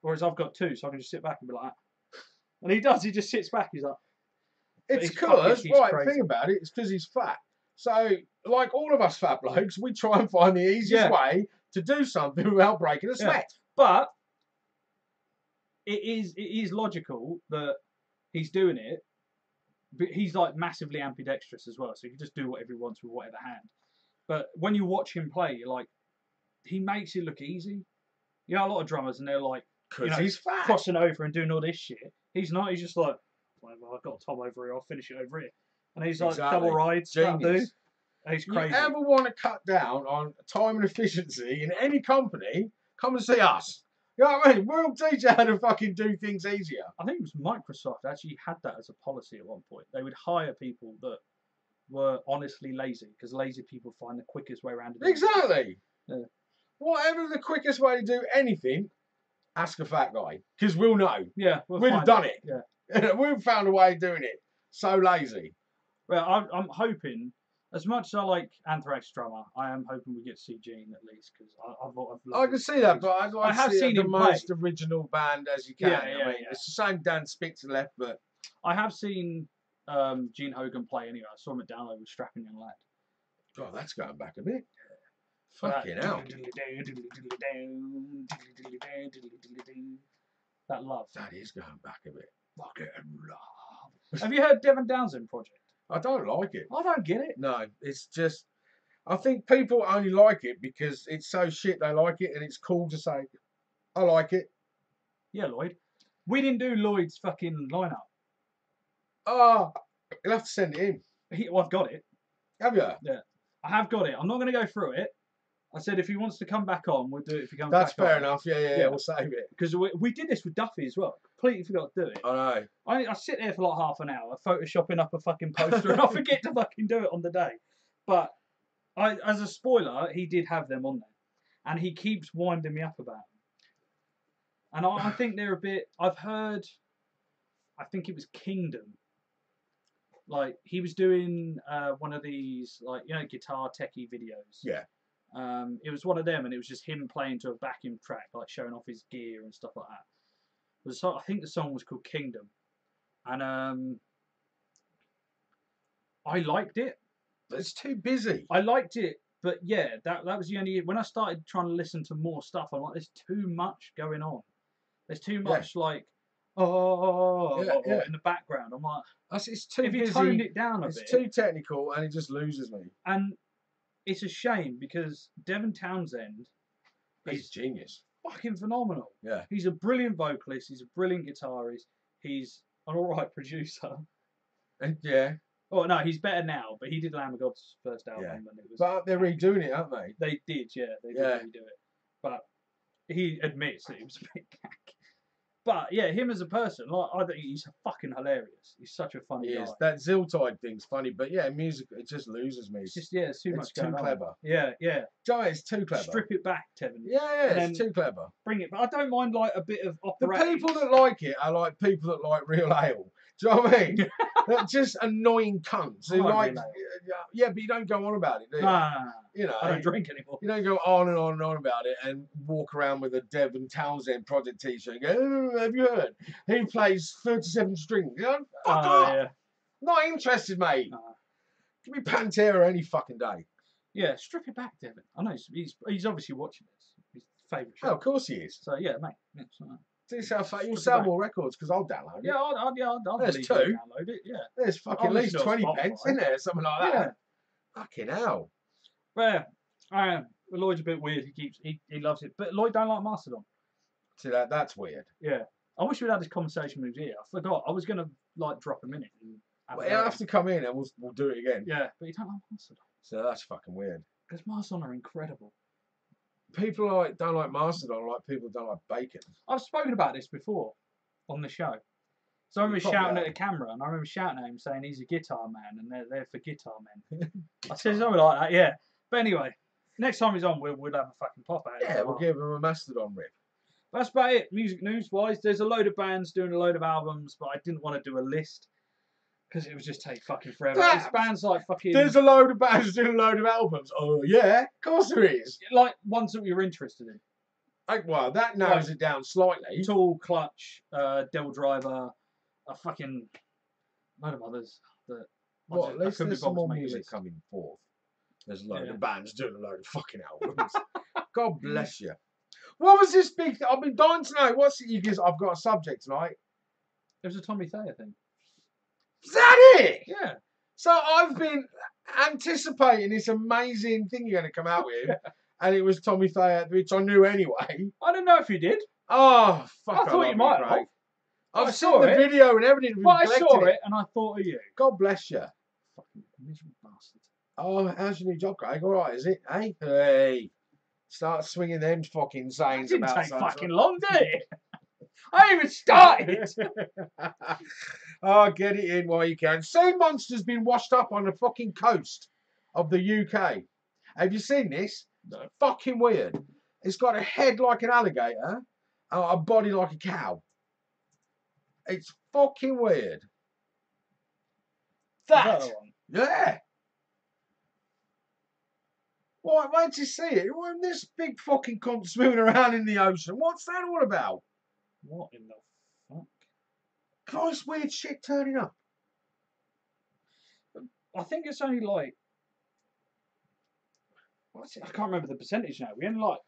Whereas I've got two, so I can just sit back and be like that. And he does. He just sits back. He's like, it's because think about it. It's because he's fat. So, like all of us fat blokes, we try and find the easiest way to do something without breaking a sweat. But it is logical that he's doing it. But he's like massively ambidextrous as well, so he can just do whatever he wants with whatever hand. But when you watch him play, you're like, he makes it look easy. You know, a lot of drummers, and they're like, he's fat, crossing over and doing all this shit. He's not. He's just like, whatever, I've got a tom over here, I'll finish it over here. And he's like, double rides, that'll do. He's crazy. If you ever want to cut down on time and efficiency in any company, come and see us. You know what I mean? We'll teach you how to fucking do things easier. I think it was Microsoft actually had that as a policy at one point. They would hire people that were honestly lazy, because lazy people find the quickest way around it. Exactly. Yeah. Whatever the quickest way to do anything, ask a fat guy, because we'll know. Yeah, we'd have done it. Yeah, we've found a way of doing it. So lazy. Well, I'm hoping, as much as I like Anthrax drummer, I am hoping we get to see Gene at least, because I can see that, but I'd like I have to see seen the him most play. original band as you can. Yeah, I mean, it's the same Dan Spitz left, but I have seen Gene Hogan play anyway. I saw him at Download with Strapping Young Lad. God, that's going back a bit. Fucking hell. That love. That is going back a bit. Fucking love. Have you heard Devin Townsend Project? I don't like it. I don't get it. No, it's just, I think people only like it because it's so shit they like it, and it's cool to say, I like it. Yeah, Lloyd. We didn't do Lloyd's fucking lineup. Oh, you'll have to send it in. I've got it. Have you? Yeah. I have got it. I'm not going to go through it. I said if he wants to come back on, we'll do it if he comes That's back on. fair enough. Yeah, we'll save it. Because we did this with Duffy as well. Completely forgot to do it. I know. I sit there for like half an hour photoshopping up a fucking poster and I forget to fucking do it on the day. But as a spoiler, he did have them on there. And he keeps winding me up about them. And I think they're a bit... I've heard... I think it was Kingdom. Like, he was doing one of these, like, you know, guitar techie videos. Yeah. It was one of them, and it was just him playing to a backing track, like showing off his gear and stuff like that. I think the song was called Kingdom. And I liked it. It's too busy. I liked it, but yeah, that was the only... When I started trying to listen to more stuff, I'm like, there's too much going on. There's too much, like... in the background. I'm like, it's too if busy. you toned it down a bit, it's too technical, and it just loses me. And it's a shame because Devin Townsend is genius, fucking phenomenal. Yeah, he's a brilliant vocalist. He's a brilliant guitarist. He's an all right producer. And yeah. Oh no, he's better now. But he did Lamb of God's first album, and it was. But they're redoing it, aren't they? They did, yeah. They did redo it. But he admits that it was a bit cack. But yeah, him as a person, like I think he's fucking hilarious. He's such a funny guy. That Ziltide thing's funny, but yeah, music it just loses me. It's just it's too much going on. It's too clever. Yeah, yeah. Joe, it's too clever. Strip it back, Tevin. Yeah, it's too clever. Bring it, but I don't mind like a bit of operatic. The people that like it are like people that like real ale. Do you know what I mean? They're just annoying cunts who like. Yeah, but you don't go on about it, do you? Nah. You know, I don't drink anymore. You don't go on and on and on about it and walk around with a Devin Townsend Project t-shirt and go, oh, have you heard? He plays 37 strings. You know, fuck off. Yeah. Not interested, mate. Give me Pantera any fucking day. Yeah, strip it back, Devin. I know he's obviously watching this. He's favourite Oh, show. of course he is. So yeah, mate. Yeah, so, You'll sell more records because I'll download it. yeah, I'll There's believe two. you download it. Yeah. There's fucking I'll at least listen to it 20 on pence Spotify. in there, something like that. Yeah. Fucking hell. Well, Lloyd's a bit weird. He loves it, but Lloyd don't like Mastodon. See, that's weird. Yeah. I wish we'd had this conversation with you. I forgot. I was gonna drop him in it. Well, he'll have to come in and we'll do it again. Yeah, but he don't like Mastodon. So that's fucking weird. Because Mastodon are incredible. People don't like Mastodon like people don't like bacon. I've spoken about this before on the show. So I remember probably shouting have. at the camera, and I remember shouting at him saying he's a guitar man, and they're there for guitar men. I said something like that, yeah. But anyway, next time he's on, we'll have a fucking pop out. Yeah, we'll give him a Mastodon rip. That's about it. Music news wise, there's a load of bands doing a load of albums, but I didn't want to do a list because it would just take fucking forever. That- It's bands like fucking There's a load of bands doing a load of albums. Oh, yeah, of course there is. like ones that you're interested in. Well, that narrows it down slightly. Tool, Clutch, Devil Driver, a fucking load of others that Well, at least couldn't be there's some bothered more to make a music list. coming forth. There's a load Yeah. of bands doing a load of fucking albums. God bless you. What was this big thing? I've been dying to know. What's it? Because I've got a subject tonight. It was a Tommy Thayer thing. Is that it? Yeah. So I've been anticipating this amazing thing you're going to come out with, and it was Tommy Thayer, which I knew anyway. I don't know if you did. Oh, fuck! I thought love you might have. Craig. I've I seen saw the it. video and everything. We've But I collected saw it and I thought of you. God bless you. Fucking miserable bastard. Oh, how's your new job, Craig? All right, is it? Hey, hey. Start swinging them fucking It sayings didn't about take some fucking sort. long, did it? I ain't even started. Oh, get it in while you can. Sea monster's been washed up on the fucking coast of the UK. Have you seen this? It's fucking weird. It's got a head like an alligator and a body like a cow. It's fucking weird. Is that That, the one? yeah. Why, where'd you see it? Why this big fucking cunt swimming around in the ocean? What's that all about? What in the fuck? Christ, weird shit turning up. I think it's only like What's it? I can't remember the percentage now. We only like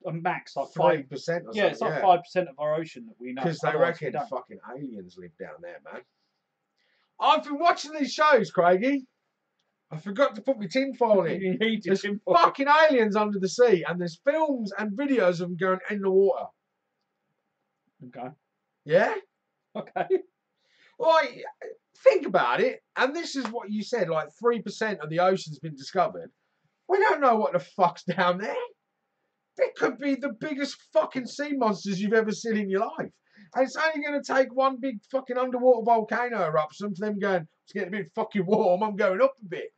a max like 5% 5%. or something. Yeah, it's like 5% of our ocean that we know. Because they Otherwise we reckon don't. fucking aliens live down there, man. I've been watching these shows, Craigie. I forgot to put my tinfoil in. You need to There's import- fucking aliens under the sea, and there's films and videos of them going in the water. Okay. Yeah? Okay. Like, think about it, and this is what you said, like 3% of the ocean's been discovered. We don't know what the fuck's down there. It could be the biggest fucking sea monsters you've ever seen in your life. And it's only going to take one big fucking underwater volcano eruption for them going, it's getting a bit fucking warm, I'm going up a bit.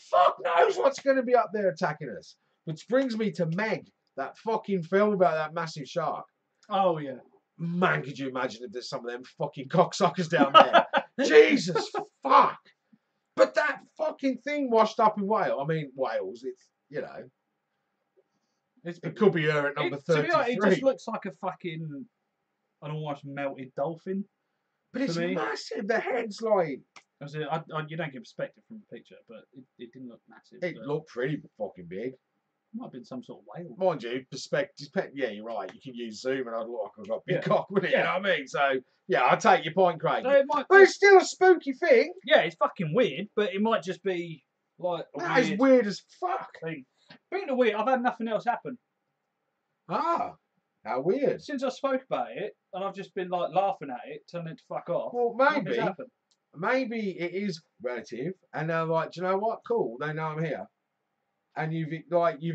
Fuck knows what's going to be up there attacking us. Which brings me to Meg, that fucking film about that massive shark. Oh yeah. Man, could you imagine if there's some of them fucking cocksuckers down there? Jesus, fuck. But that fucking thing washed up in Wales. I mean, Wales, it's, you know. It could be her at number To be 33. honest, it just looks like a fucking an almost melted dolphin. But it's to me. massive. The head's like, You don't get perspective from the picture, but it didn't look massive. it but looked pretty fucking big. might have been some sort of whale. Mind you, perspective, yeah, you're right. You can use zoom and I'd look like I've got a big Yeah. cock with it, Yeah. you know what I mean? So, yeah, I take your point, Craig. So it might, But it's still a spooky thing. yeah, it's fucking weird, but it might just be like a That is weird weird as fuck. thing. Speaking of weird, I've had nothing else happen Ah, how weird. since I spoke about it, and I've just been like laughing at it, telling it to fuck off. Well, Nothing's happened. maybe it is relative, and they're like, do you know what? Cool, they know I'm here, and you've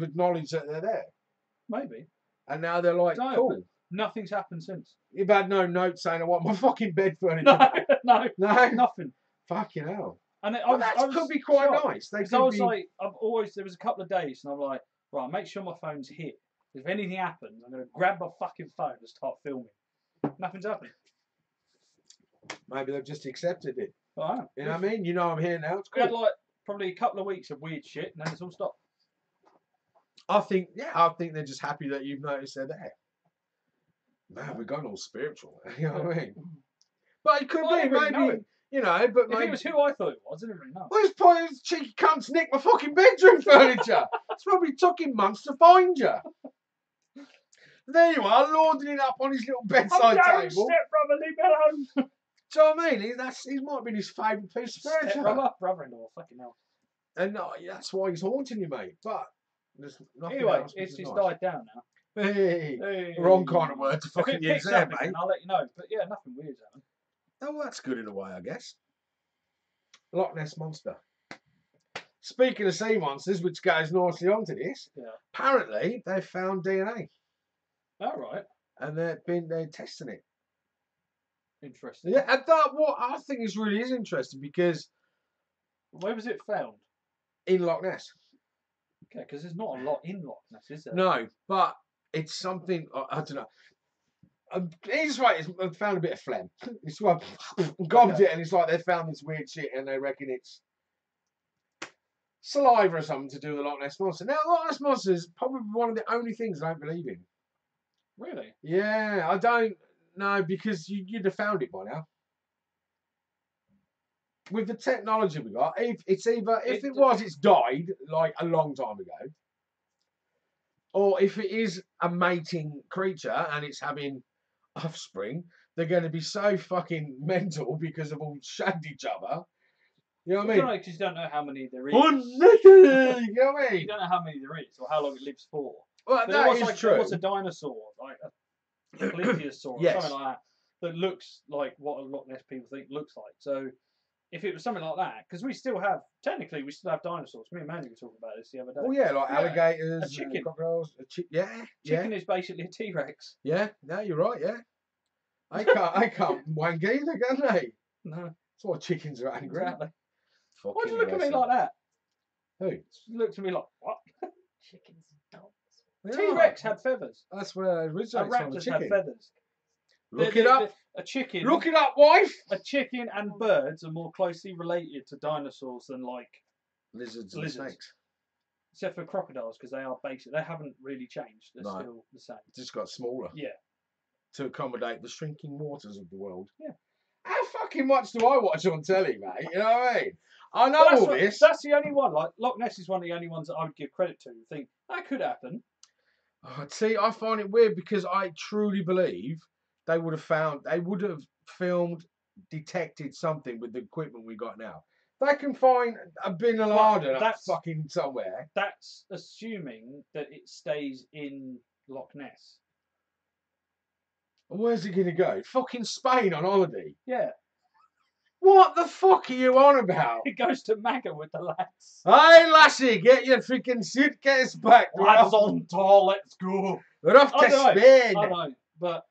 acknowledged that they're there, Maybe and now they're like, No, cool. nothing's happened since. You've had no note saying I want my fucking bed furniture. No, back. no, No, nothing. fucking hell. And Well, that could be quite shocked. nice. They Because I could was be. like, there was a couple of days, and I'm like, right, make sure my phone's hit. If anything happens, I'm going to grab my fucking phone and start filming. Nothing's happened. Maybe they've just accepted it. All right. You know what I mean? You know I'm here now. It's We had cool. like probably a couple of weeks of weird shit, and then it's all stopped. I think they're just happy that you've noticed they're there. Man, we've gone all spiritual. You know what I mean? But it could Well, I be, didn't really know maybe, it. you know, but If maybe. it was who I thought it was, I didn't really know. Well, this point is cheeky cunts nick my fucking bedroom furniture. It's probably took him months to find you. There you are, lording it up on his little bedside table. Step-brother, leave me alone. Do you know what I mean? He might have been his favourite piece of furniture. Step-brother, brother-in-law, fucking hell. And that's why he's haunting you, mate. But there's nothing Anyway, else which it's is nice. died down now. Hey, wrong kind of word to If fucking it use picks there, up again, mate. I'll let you know. But yeah, nothing weird's happened. Oh, well, that's good in a way, I guess. Loch Ness Monster. Speaking of sea monsters, which goes nicely onto this, apparently they found DNA. All right. And they're testing it. Interesting. Yeah, and that what I think really is interesting because Where was it found? in Loch Ness. Okay, because there's not a lot in Loch Ness, is there? No, but it's something I don't know. Easiest way is I found a bit of phlegm. It's like gobbed it, and it's like they found this weird shit, and they reckon it's saliva or something to do with the Loch Ness monster. Now, Loch Ness monster is probably one of the only things I don't believe in. Really? Yeah, I don't know because you'd have found it by now. With the technology we got, if it's died like a long time ago, or if it is a mating creature and it's having offspring, they're going to be so fucking mental because of all shagged each other. You know what I mean? Because you don't know how many there is. You know what I mean? You don't know how many there is or how long it lives for. Well, But that is true. There was a dinosaur, like a plesiosaur or Yes. something like that looks like what a Loch Ness people think looks like. So if it was something like that, because we still have dinosaurs. Me and Mandy were talking about this the other day. Oh yeah, like alligators, a chicken. crocodiles, Chicken is basically a T-Rex. Yeah, no, you're right. Yeah, I can't wank either, can they? No, That's why chickens are angry. exactly. Fucking Why'd you look at me bless like that? them. You looked at me like, what? Chickens and dogs. Who? T-Rex had feathers. That's where it A originates from. The raptors had chicken. feathers. Look it up. A chicken. Look it up, wife. A chicken and birds are more closely related to dinosaurs than like Lizards and Lizards. snakes. except for crocodiles because they are basic. They haven't really changed. They're No. still the same. Just got smaller. Yeah. To accommodate the shrinking waters of the world. Yeah. How fucking much do I watch on telly, mate? You know what I mean? I know But that's all what- this. That's the only one. Like Loch Ness is one of the only ones that I would give credit to. Think that could happen. Oh, see, I find it weird because I truly believe they would have filmed, detected something with the equipment we got now. They can find a bin Laden up that's- fucking somewhere. That's assuming that it stays in Loch Ness. Where's it gonna go? Fucking Spain on holiday. Yeah, What the fuck are you on about? it goes to Maga with the lads. Hey lassie, get your freaking suitcase back. Lads on tour, let's go. We're off to I know, Spain. I know, but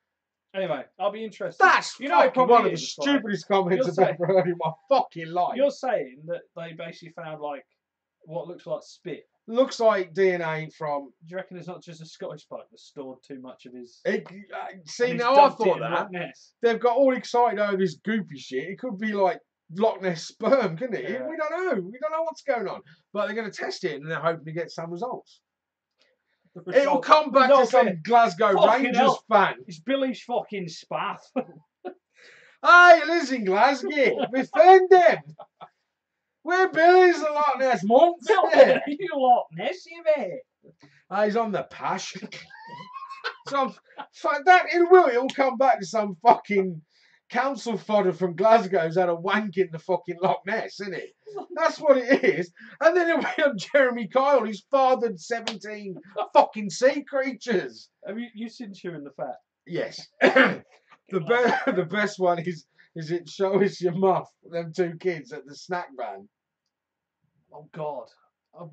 anyway, I'll be interested. That's it fucking one of the is, right? stupidest comments You're I've saying- ever heard in my fucking life. You're saying that they basically found like what looks like spit. Looks like DNA from. Do you reckon it's not just a Scottish bloke that stored too much of his? See, and he's now I dumped it thought in that. Loch Ness? They've got all excited over this goopy shit. It could be like Loch Ness sperm, couldn't it? Yeah. We don't know. We don't know what's going on. But they're going to test it and they're hoping to get some results. The It'll result- come back to result some is- Glasgow Fucking Rangers hell. fan. It's Billy's fucking spath. Hey, listen, Glasgow, we found them. We're Billy's the Loch Ness monster. You Loch Ness, you mate. He's on the pash. Some it'll come back to some fucking council fodder from Glasgow who's had a wank in the fucking Loch Ness, isn't it? That's what it is. And then it'll be on Jeremy Kyle, who's fathered 17 fucking sea creatures. Have you seen Chewing the Fat? Yes. the best one is it show us your muff, them two kids at the snack van. Oh God.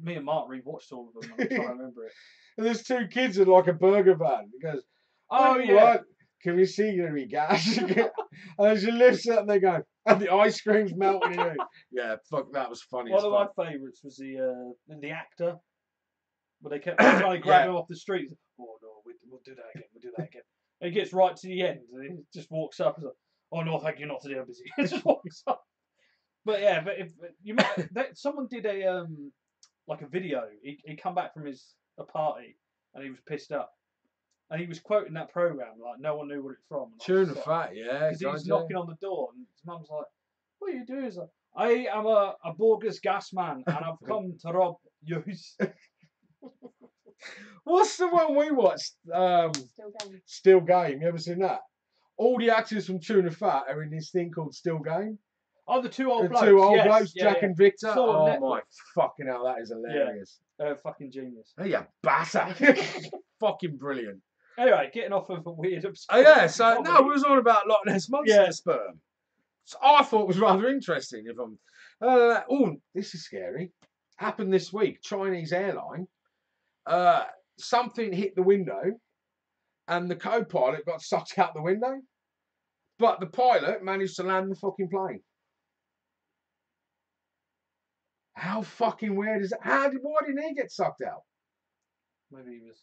Me and Mark rewatched all of them. I'm trying to remember it. And there's two kids in like a burger van. He goes, Oh, "Hey, yeah. what? Can we see your gas?" And she lifts it and they go, and the ice cream's melting in it. Yeah, fuck, that was funny. One as of fuck. my favourites was the actor, but they kept trying to grab him off the street. Oh no, we'll do that again. We'll do that again. And he gets right to the end and he just walks up and like, "Oh no, thank you, not today. I'm busy." He just walks up. But yeah, but if you might, someone did a like a video. He come back from a party and he was pissed up. And he was quoting that program like no one knew what it's from. Chewing the fat, yeah. Because he was knocking on the door and his mum's like, "What are you doing?" He's like, "I am a bogus gas man and I've come to rob yous." What's the one we watched? Still going. Still Game. You ever seen that? All the actors from Tuna Fat are in this thing called Still Game. Oh, the two old The blokes. two old yes. blokes, Yeah, Jack yeah. and Victor. Saw it on Oh my Netflix. fucking hell, that is hilarious. Fucking genius. Oh yeah, bastard. Fucking brilliant. Anyway, getting off of a weird. Oh yeah, so no, we was on about Loch Ness Monster sperm. So I thought it was rather interesting. If I'm, oh, this is scary. Happened this week. Chinese airline. Something hit the window, and the co-pilot got sucked out the window. But the pilot managed to land the fucking plane. How fucking weird is that? Why didn't he get sucked out? Maybe he was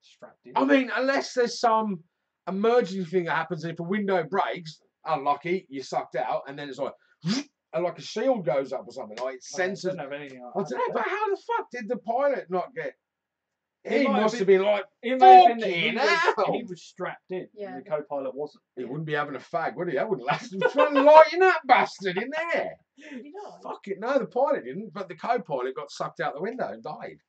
strapped in. I mean, unless there's some emergency thing that happens, if a window breaks, unlucky, you're sucked out, and then it's like, and like a shield goes up or something. Like it senses. I don't have anything like I that. don't know, but how the fuck did the pilot not get? It He might must have have been like, It may have been that fucking he hell. was strapped in. Yeah. And the co-pilot wasn't. He wouldn't be having a fag, would he? That wouldn't last. He was trying to lighten that bastard in there. Did he die? Fuck it. No, the pilot didn't, but the co-pilot got sucked out the window and died.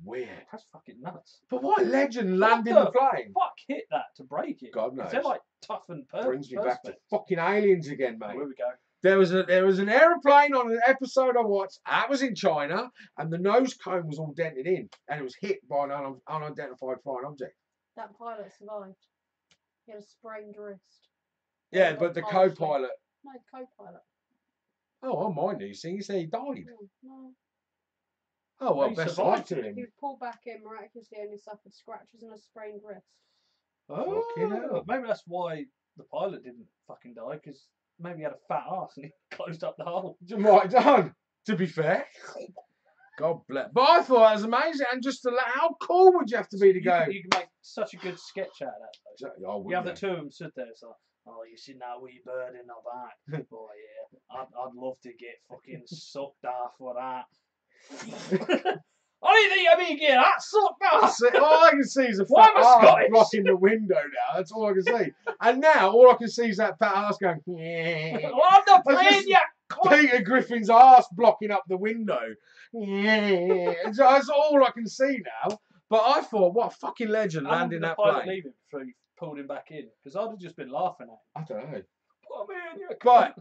Weird. That's fucking nuts. But what legend What landing the the plane? Fuck hit that to break it. God knows. They're like tough and Brings me back to fucking aliens again, mate. Here we go. There was an aeroplane on an episode I watched. That was in China, and the nose cone was all dented in, and it was hit by an unidentified flying object. That pilot survived. He had a sprained wrist. Yeah, Not but the partially. co-pilot. No, co-pilot. Oh, I mind you. See, he said he died. No. Oh well, He best of survived luck to it. him. He was pulled back in miraculously, only suffered scratches and a sprained wrist. Oh, Fucking hell. maybe that's why the pilot didn't fucking die, because maybe he had a fat ass and he closed up the hole. Right done. To be fair. God bless. But I thought that was amazing, and just how cool would you have to be to go? You can make such a good sketch out of that. Though. Oh, You have the wouldn't two of them stood there, it's like, oh, you seen that wee bird in the back? Oh, yeah. I'd love to get fucking sucked off for that. I didn't think I'd be getting that sucked off. you? All I can see is a Why fat am I ass Scottish? blocking the window now. That's all I can see. And now all I can see is that fat ass going. Well, I'm not I playing just- yet. Peter Griffin's ass blocking up the window. So that's all I can see now. But I thought, what a fucking legend landing the that pilot plane. leaving before he pulled him back in, because I'd have just been laughing at him. I don't know. Oh, man, you're a But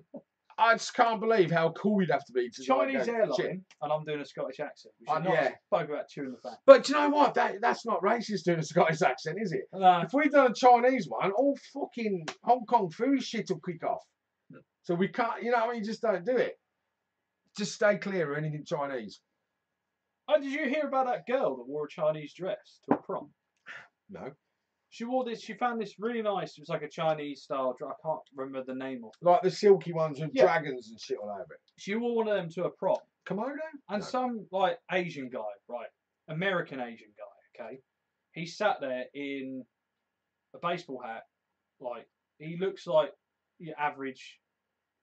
I just can't believe how cool you'd have to be to Chinese like, airline, shit. and I'm doing a Scottish accent. We should not yeah. spoke about chewing the fat. But do you know what? That's not racist doing a Scottish accent, is it? No, If we'd done a Chinese one, all fucking Hong Kong food shit will kick off. So we can't, you know what I mean? Just don't do it. Just stay clear of anything Chinese. oh, did you hear about that girl that wore a Chinese dress to a prom? No. She wore this. She found this really nice. It was like a Chinese style dress. I can't remember the name of it. Like the silky ones with Yeah. dragons and shit all over it. She wore one of them to a prom, Komodo? and No. some like Asian guy, right, American Asian guy. Okay, he sat there in a baseball hat. Like he looks like your average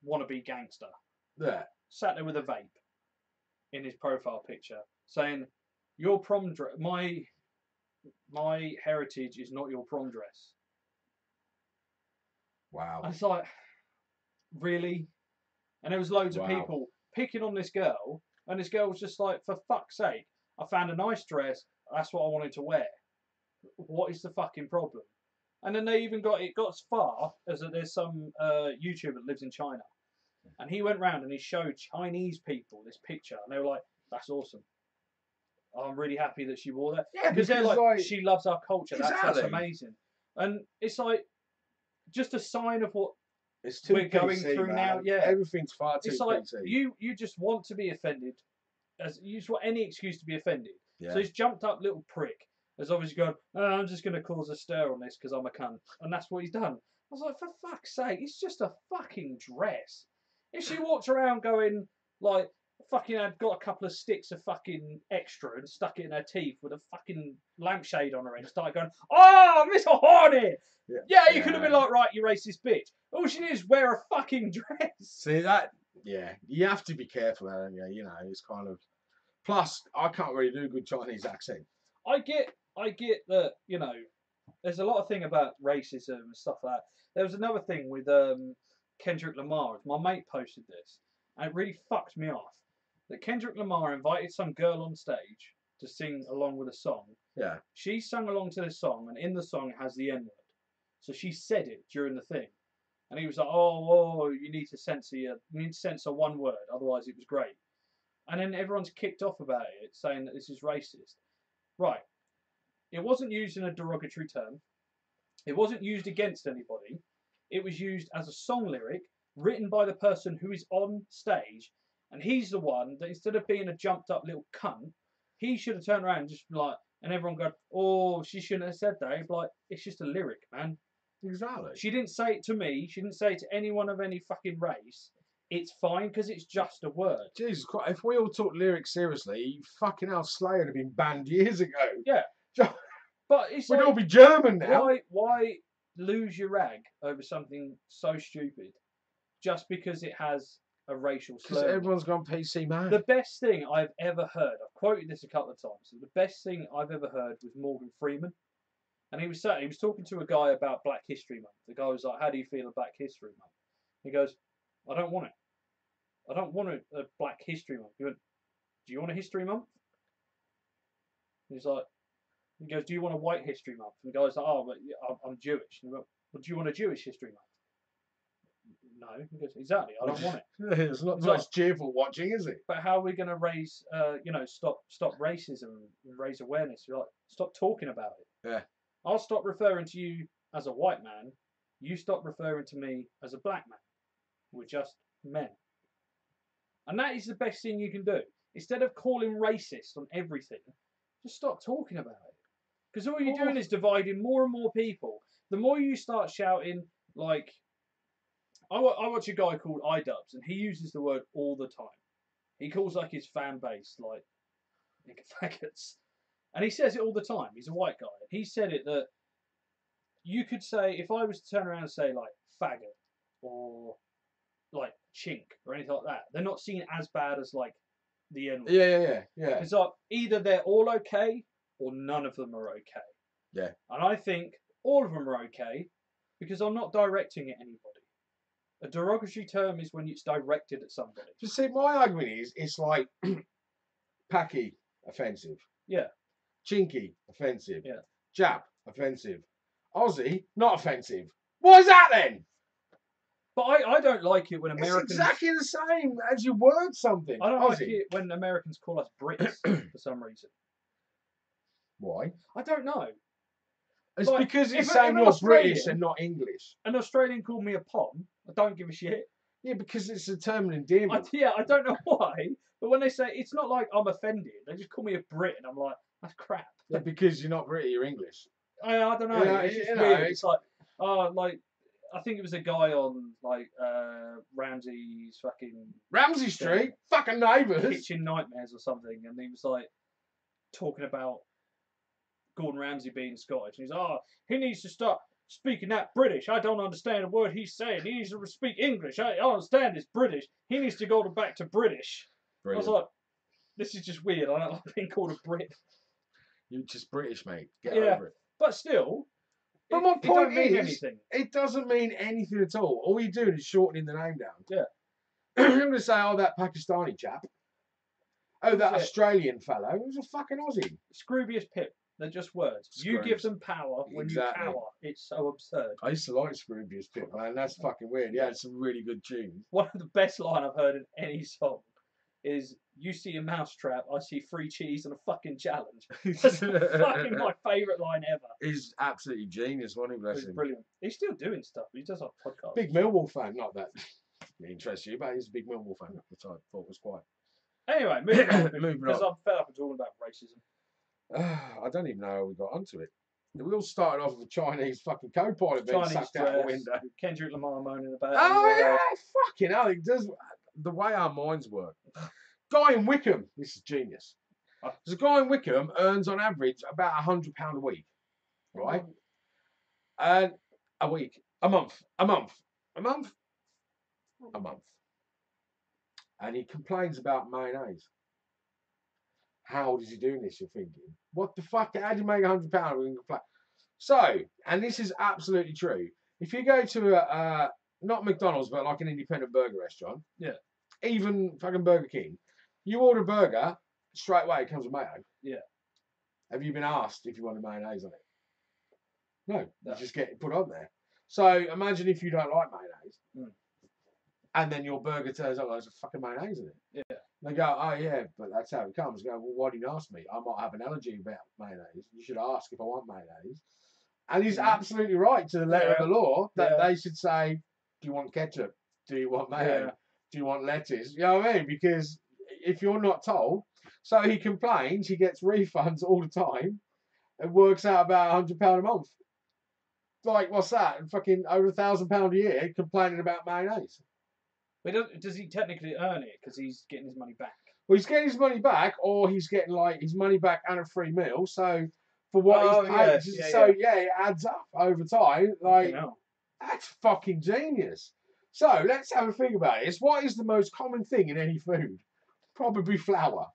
wannabe gangster. Yeah. Sat there with a vape in his profile picture, saying, "Your prom dress, my heritage is not your prom dress." Wow. And it's like, really? And there was loads of Wow. people picking on this girl, and this girl was just like, "For fuck's sake, I found a nice dress. That's what I wanted to wear. What is the fucking problem?" And then they even got as far as that there's some YouTuber that lives in China, and he went round and he showed Chinese people this picture, and they were like, "That's awesome. I'm really happy that she wore that." Yeah, because they're because, like, like, she loves our culture. That's exactly. amazing. And it's like just a sign of what It's too we're going PC, through man. now. Yeah, Everything's far too it's like PC. you just want to be offended, as you just want any excuse to be offended. Yeah. So this jumped up little prick has obviously gone, "Oh, I'm just going to cause a stir on this because I'm a cunt," and that's what he's done. I was like, for fuck's sake, it's just a fucking dress. If she walked around going like fucking had got a couple of sticks of fucking extra and stuck it in her teeth with a fucking lampshade on her head and started going, "Oh, Mr. Horny!" Yeah, you could have been like, "Right, you racist bitch." All she did is wear a fucking dress. See that? Yeah, you have to be careful, don't you? You know, it's kind of. Plus, I can't really do a good Chinese accent. I get that, you know, there's a lot of thing about racism and stuff like that. There was another thing with Kendrick Lamar. My mate posted this, and it really fucked me off. That Kendrick Lamar invited some girl on stage, to sing along with a song. Yeah. She sung along to this song, and in the song it has the N-word. So she said it during the thing. And he was like, oh, you need to censor one word, otherwise it was great. And then everyone's kicked off about it, saying that this is racist. Right. It wasn't used in a derogatory term. It wasn't used against anybody. It was used as a song lyric written by the person who is on stage. And he's the one that, instead of being a jumped up little cunt, he should have turned around and just like, and everyone go, oh, she shouldn't have said that. He'd be like, it's just a lyric, man. Exactly. She didn't say it to me. She didn't say it to anyone of any fucking race. It's fine because it's just a word. Jesus Christ, if we all took lyrics seriously, fucking hell, Slayer would have been banned years ago. Yeah. But it's We'd like, all be German now. Why lose your rag over something so stupid just because it has a racial slur? Because everyone's gone PC man. The best thing I've ever heard, I've quoted this a couple of times, the best thing I've ever heard was Morgan Freeman. And he was talking to a guy about Black History Month. The guy was like, how do you feel about Black History Month? He goes, I don't want it. I don't want a Black History Month. He went, do you want a History Month? He goes, do you want a White History Month? And the guy's like, oh, but I'm Jewish. And he went, well, do you want a Jewish History Month? No. He goes, exactly, I don't want it. It's not much cheerful watching, is it? But how are we going to raise, stop racism and raise awareness? You're like, stop talking about it. Yeah. I'll stop referring to you as a white man. You stop referring to me as a black man. We're just men. And that is the best thing you can do. Instead of calling racist on everything, just stop talking about it. Because all you're doing is dividing more and more people. The more you start shouting, like, I watch a guy called iDubbbz, and he uses the word all the time. He calls like his fan base like faggots. And he says it all the time. He's a white guy. He said it that you could say, if I was to turn around and say like faggot or like chink or anything like that, they're not seen as bad as like the N-word. Yeah. It's like either they're all okay or none of them are okay. Yeah. And I think all of them are okay because I'm not directing at anybody. A derogatory term is when it's directed at somebody. Just see, my argument is, it's like Packy, offensive. Yeah. Chinky, offensive. Yeah. Jap, offensive. Aussie, not offensive. What is that then? But I don't like it when Americans... It's exactly the same as you word something. I don't Aussie. like it when Americans call us Brits for some reason. Why? I don't know. It's Like, because it's if saying an you're British Australian- and not English. An Australian called me a pom. I don't give a shit. Yeah, because it's a term of endearment. I don't know why. But when they say, it's not like I'm offended. They just call me a Brit and I'm like, that's crap. Yeah, because you're not British, you're English. I don't know. Yeah, it's just you know, weird. it's- It's like, I think it was a guy on like Ramsey's fucking Ramsey Street, fucking neighbours. Kitchen Nightmares or something, and he was like talking about Gordon Ramsay being Scottish. And he's like, oh, he needs to stop speaking that British. I don't understand a word he's saying. He needs to speak English. I understand it's British. He needs to go back to British. Brilliant. I was like, this is just weird. I don't like being called a Brit. You're just British, mate. Get Yeah. over it. But still, But my it point don't mean is, anything. it doesn't mean anything at all. All you're doing is shortening the name down. Yeah. I'm going to say, oh, that Pakistani chap. Oh, that Yeah. Australian fellow. He was a fucking Aussie. Scroobius Pip. They're just words. You give Scrooge. them power when Exactly. you cower. It's so absurd. I used to like Scroobius Pip, man. That's fucking weird. He had some really good tunes. One of the best line I've heard in any song is, you see a mousetrap, I see free cheese and a fucking challenge. That's fucking my favourite line ever. He's absolutely genius, wasn't he? Bless It's him. brilliant. He's still doing stuff. He does like podcasts. Big Millwall fan. Not that it interests you, but he's a big Millwall fan, which I thought was quite. Anyway, moving on. Moving because on. I'm fed up of talking about racism. I don't even know how we got onto it. We all started off with a Chinese fucking co-pilot being Chinese sucked out the dress, window. Kendrick Lamar moaning about it. Oh yeah, fucking hell! It does the way our minds work. Guy in Wickham, this is genius. There's a guy in Wickham earns on average about £100 a week, right? And a week, a month, and he complains about mayonnaise. How is he doing this? You're thinking, what the fuck? How do you make £100? So, and this is absolutely true. If you go to a not McDonald's, but like an independent burger restaurant, yeah, even fucking Burger King, you order a burger, straight away it comes with mayo. Yeah. Have you been asked if you want a mayonnaise on it? No, No. you just get it put on there. So imagine if you don't like mayonnaise, and then your burger turns up, there's a fucking mayonnaise in it. Yeah. They go, oh yeah, but that's how it comes. Go, well, why didn't you ask me? I might have an allergy about mayonnaise. You should ask if I want mayonnaise. And he's absolutely right to the letter of the law that they should say, do you want ketchup? Do you want mayo? Yeah. Do you want lettuce? You know what I mean? Because if you're not told, so he complains, he gets refunds all the time. It works out about £100 a month. Like, what's that? Fucking over £1,000 a year complaining about mayonnaise. But does he technically earn it because he's getting his money back? Well, he's getting his money back, or he's getting like his money back and a free meal. So for what he's paid, it adds up over time. Like, that's fucking genius. So let's have a think about this. What is the most common thing in any food? Probably flour.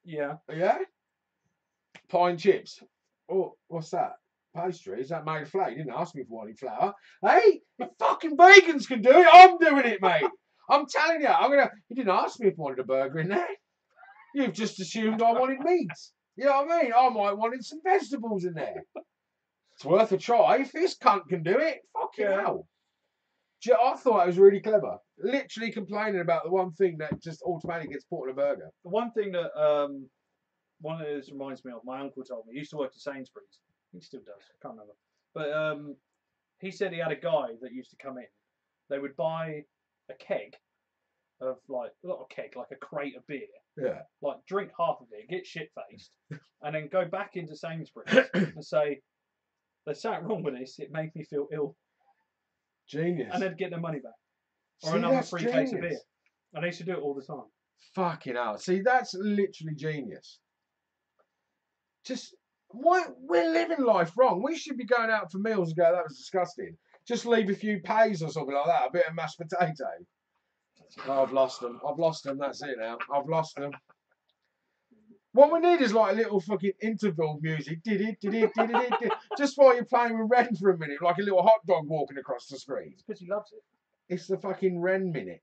Yeah. Yeah? Pie and chips. Oh, what's that? Pastry? Is that made of flour? You didn't ask me for any flour. Hey, if fucking vegans can do it, I'm doing it, mate. I'm telling you, you didn't ask me if I wanted a burger in there. You've just assumed I wanted meat. You know what I mean? I might wanted some vegetables in there. It's worth a try. If this cunt can do it, fucking hell. I thought it was really clever. Literally complaining about the one thing that just automatically gets put on a burger. The one thing that one of those reminds me of, my uncle told me. He used to work at Sainsbury's. He still does. I can't remember. But he said he had a guy that used to come in. They would buy a keg of like a crate of beer. Yeah. Like drink half of it, get shit faced, and then go back into Sainsbury's and say, "There's something wrong with this. It made me feel ill." Genius. And they'd get their money back, or another free case of beer. And they used to do it all the time. Fucking hell. See, that's literally genius. Just, we're living life wrong. We should be going out for meals and go, that was disgusting. Just leave a few pays or something like that, a bit of mashed potato. Oh, I've lost them. That's it now. I've lost them. What we need is like a little fucking interval music. Just while you're playing with Ren for a minute, like a little hot dog walking across the screen. It's because he loves it. It's the fucking Ren minute.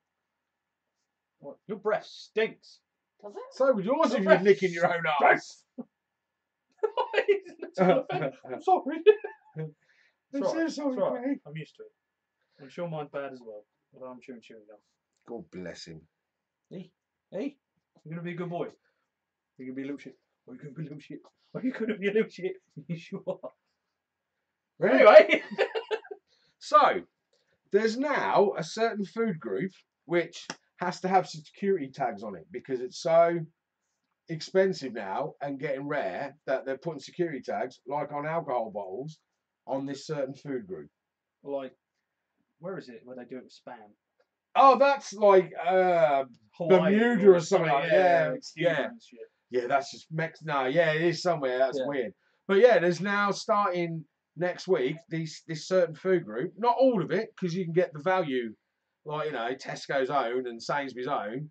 What? Your breath stinks. Does it? So would yours if you're licking your own arse. I'm sorry. I'm so sorry, Craig. I'm used to it. I'm sure mine's bad as well. Although I'm chewing gum. God bless him. Hey, you're gonna be a good boy. You're gonna be a little shit. Or you're gonna be a little shit. Or you're gonna be a little shit. You sure are. Right. Anyway. So, there's now a certain food group which has to have security tags on it because it's so expensive now and getting rare that they're putting security tags, like on alcohol bottles, on this certain food group. Like, where is it where they do it with Spam? Oh, that's like Bermuda or something. Yeah, that's just No, yeah, it is somewhere. That's weird. But yeah, there's now starting next week this certain food group. Not all of it, because you can get the value, like Tesco's own and Sainsbury's own.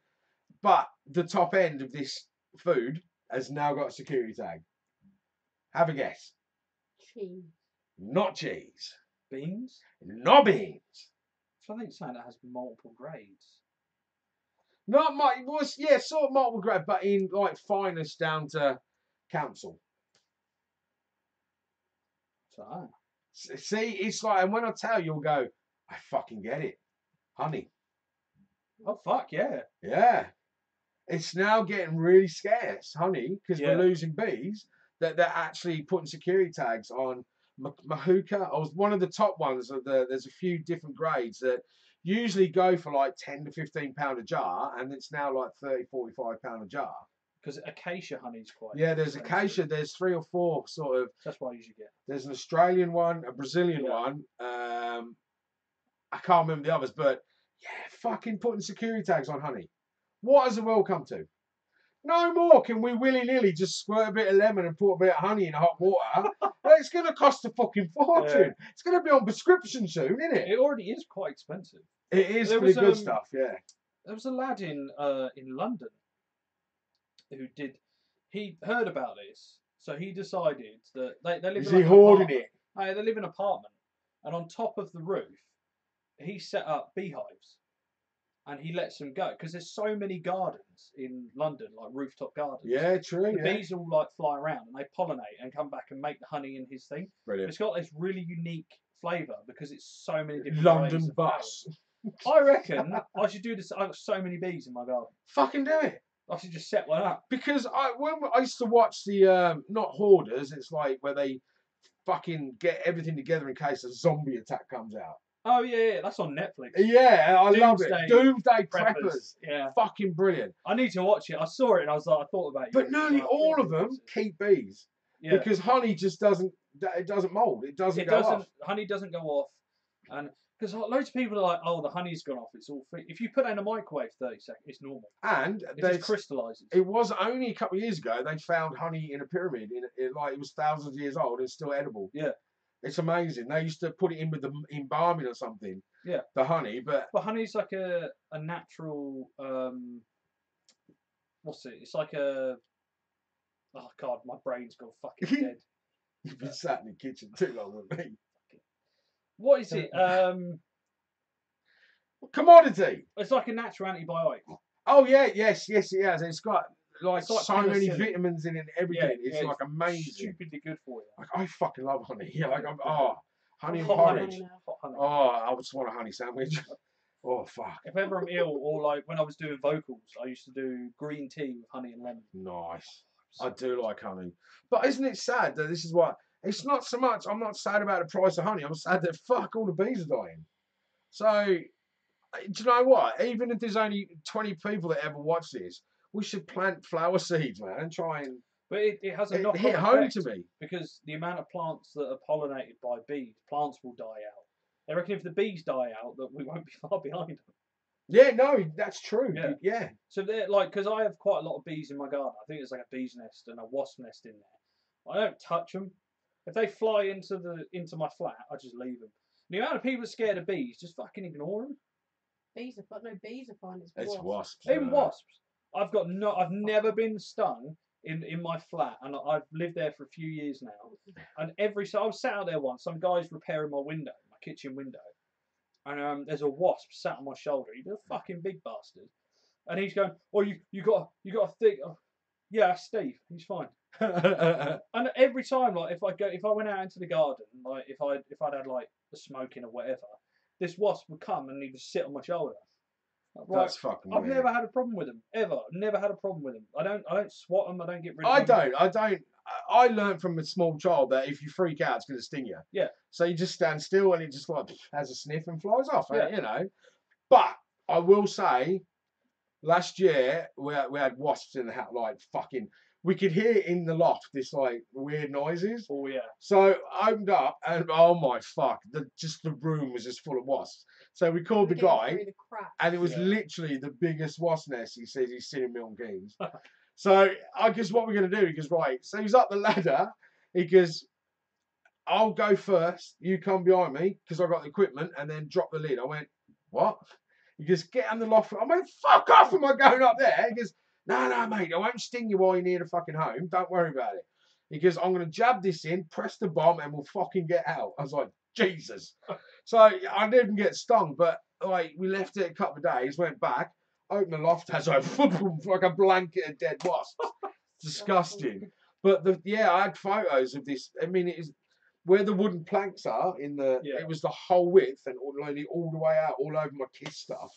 But the top end of this food has now got a security tag. Have a guess. Cheese. Not cheese. Beans? Not beans. So I think it's saying that has multiple grades. Not much. It was, sort of multiple grade, but in like finest down to council. So, see, it's like, and when I tell you, you'll go, I fucking get it. Honey. oh fuck yeah. Yeah. It's now getting really scarce, honey, because we're losing bees, that they're actually putting security tags on Mahuka. I was one of the top ones. There's a few different grades that usually go for like £10 to £15 a jar, and it's now like £30-45 a jar. Because acacia honey's quite there's expensive. acacia. There's 3 or 4 sort of. That's what I usually get. There's an Australian one, a Brazilian one. I can't remember the others, but fucking putting security tags on honey. What has the world come to? No more can we willy-nilly just squirt a bit of lemon and put a bit of honey in hot water. It's going to cost a fucking fortune. It's going to be on prescription soon, isn't it? It already is quite expensive. It is pretty good stuff, yeah. There was a lad in London who he heard about this, so he decided that they live Is in he hoarding it? They live in an apartment, and on top of the roof, he set up beehives. and he lets them go because there's so many gardens in London, like rooftop gardens. Yeah, true. The bees all like fly around and they pollinate and come back and make the honey in his thing. Brilliant. It's got this really unique flavour because it's so many different London ways of bus. flavours. I reckon I should do this. I've got so many bees in my garden. Fucking do it. I should just set one up. Because when I used to watch the not hoarders, it's like where they fucking get everything together in case a zombie attack comes out. Oh yeah, that's on Netflix. Yeah, I love it. Doomsday Doomsday Preppers. Preppers. Yeah, Fucking brilliant. I need to watch it. I saw it and I was like, I thought about it. But nearly all of them keep bees Yeah. because honey just doesn't. It doesn't mold. It doesn't go off. Honey doesn't go off, and because loads of people are like, oh, the honey's gone off. It's all free. If you put it in a microwave 30 seconds, it's normal. And It just crystallizes. it was only a couple of years ago they found honey in a pyramid. Like it was thousands of years old and still edible. Yeah. It's amazing. They used to put it in with the embalming or something. Yeah. The honey, but honey's like a natural. What's it? It's like a. Oh God, my brain's gone fucking dead. You've been sat in the kitchen too long with me. What is it? Commodity. It's like a natural antibiotic. Oh yeah, yes, it has. It's got like It's like so many penicillin. vitamins in it and everything. Yeah, it's like it's amazing. Stupidly good for you. Like, I fucking love honey. Yeah, like honey and Hot porridge. honey. Hot honey. Oh, I would just want a honey sandwich. Oh fuck. If ever I'm ill, or like when I was doing vocals, I used to do green tea with honey and lemon. Nice. I do like honey. But isn't it sad that this is what it's not so much I'm not sad about the price of honey, I'm sad that fuck all the bees are dying. So do you know what? Even if there's only 20 people that ever watch this, we should plant flower seeds, man, and try and But it has a knock-on hit home effect to me. because the amount of plants that are pollinated by bees, plants will die out. They reckon if the bees die out, that we won't be far behind them. Yeah, no, that's true. Yeah. Yeah. So they're like, because I have quite a lot of bees in my garden. I think there's like a bee's nest and a wasp nest in there. I don't touch them. If they fly into my flat, I just leave them. The amount of people scared of bees, just fucking ignore them. Bees are bees are fine. It's It's wasps. wasps. Even wasps. I've never been stung in my flat, and I've lived there for a few years now. And so I was sat out there once. Some guy's repairing my window, my kitchen window, and there's a wasp sat on my shoulder. He's a fucking big bastard, and he's going, "Oh, you got a thick." Oh, yeah, Steve, he's fine. And every time, like if I went out into the garden, like if I'd had like a smoking or whatever, this wasp would come and he would sit on my shoulder. Right. That's fucking I've weird. never had a problem with them ever. Never had a problem with them. I don't swat them. I don't get rid of them. I don't. I learned from a small child that if you freak out, it's going to sting you. Yeah. So you just stand still and it just like has a sniff and flies off. Yeah. You know. But I will say, last year we had wasps in the house. Like fucking, we could hear in the loft this like weird noises. Oh yeah. So I opened up and oh my fuck, the room was just full of wasps. So we called the Getting guy. through the cracks. And it was literally the biggest wasp nest he says he's seen in Milton Keynes. So I guess what we're going to do, he goes, right. So he's up the ladder. He goes, I'll go first. You come behind me because I've got the equipment and then drop the lid. I went, what? He goes, get on the loft. I went, fuck off. Am I going up there? He goes, no, mate. I won't sting you while you're near the fucking home. Don't worry about it. He goes, I'm going to jab this in, press the bomb, and we'll fucking get out. I was like, Jesus. So I didn't get stung, but like we left it a couple of days, went back, opened the loft, has like a blanket of dead wasps. Disgusting. But I had photos of this. I mean, it is where the wooden planks are in the. Yeah. It was the whole width and all the way out, all over my kids' stuff.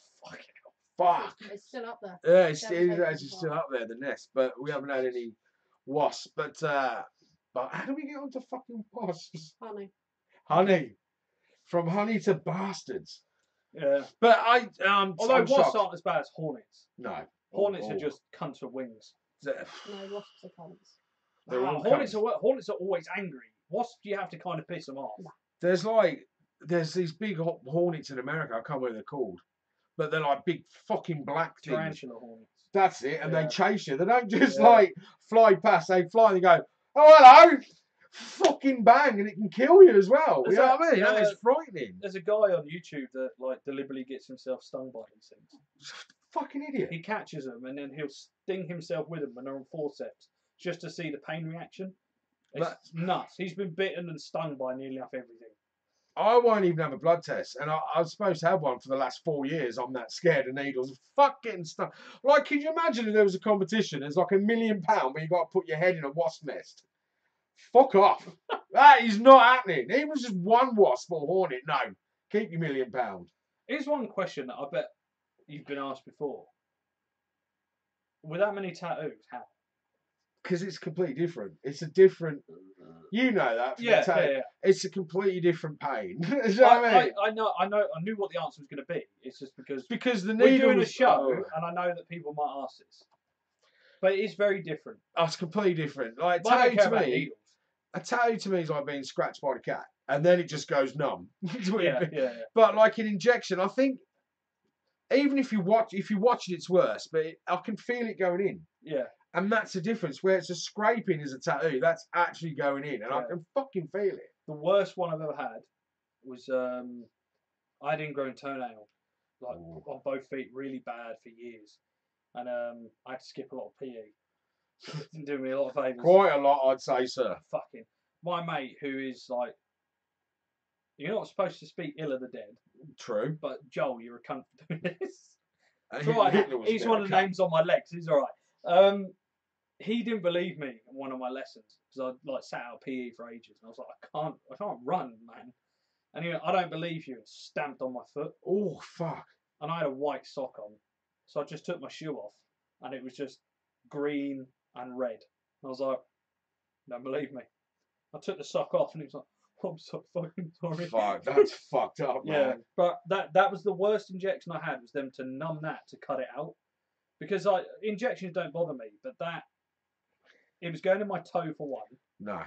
Fuck. It's still up there. Yeah, it's Devastating actually still up there, the nest, but we haven't had any wasps. But how do we get onto fucking wasps? Honey. From honey to bastards. Yeah. But Although I'm wasps shocked. aren't as bad as hornets. No. Hornets are just cunts with wings. No, wasps are cunts. They're all Hornets cunts. are always angry. Wasps, you have to kind of piss them off. There's these big hornets in America. I can't remember what they're called, but they're like big fucking black things. Tarantula hornets. That's it, and Yeah. they chase you. They don't just Yeah. like fly past. They fly and they go, "Oh, hello!" Fucking bang, and it can kill you as well. You know what I mean? That is frightening. There's a guy on YouTube that like deliberately gets himself stung by these things. Fucking idiot. He catches them and then he'll sting himself with them when they're on forceps just to see the pain reaction. It's nuts. He's been bitten and stung by nearly enough everything. I won't even have a blood test, and I was supposed to have one for the last 4 years. I'm that scared of needles. Fuck getting stuck. Like, can you imagine if there was a competition? There's like £1 million, but you got to put your head in a wasp nest. Fuck off. That is not happening. Even just one wasp or hornet, no. Keep your £1 million. Here's one question that I bet you've been asked before. With that many tattoos, how? Because it's completely different. It's a different. You know that. From Yeah, the tattoo. yeah. It's a completely different pain. You know what I mean? I knew what the answer was going to be. It's just because the we're needles, doing a show, and I know that people might ask this, but it is very different. Oh, it's completely different. Like But I don't care tattoo about to me, needles. a tattoo to me is like being scratched by the cat, and then it just goes numb. Yeah. But like an injection, I think even if you watch it, it's worse. But I can feel it going in. Yeah. And that's the difference. Where it's a scraping is a tattoo, that's actually going in, and I can fucking feel it. The worst one I've ever had was I had ingrown toenail, like on both feet, really bad for years, and I had to skip a lot of PE. It didn't do me a lot of favours. Quite a lot, I'd say, sir. Fucking my mate, who is like, you're not supposed to speak ill of the dead. True. But Joel, you're a cunt for doing this. And It's all right. Hitler was a He's bit one of of a the cunt. names on my legs. He's all right. He didn't believe me in one of my lessons because I like sat out PE for ages, and I was like, I can't run, man. And he went, I don't believe you, and stamped on my foot. Oh fuck! And I had a white sock on, so I just took my shoe off, and it was just green and red. And I was like, don't believe me. I took the sock off, and he was like, I'm so fucking sorry. Fuck, that's fucked up, man. Yeah, but that was the worst injection I had, was them to numb that, to cut it out. Because injections don't bother me, but it was going in my toe for one. No.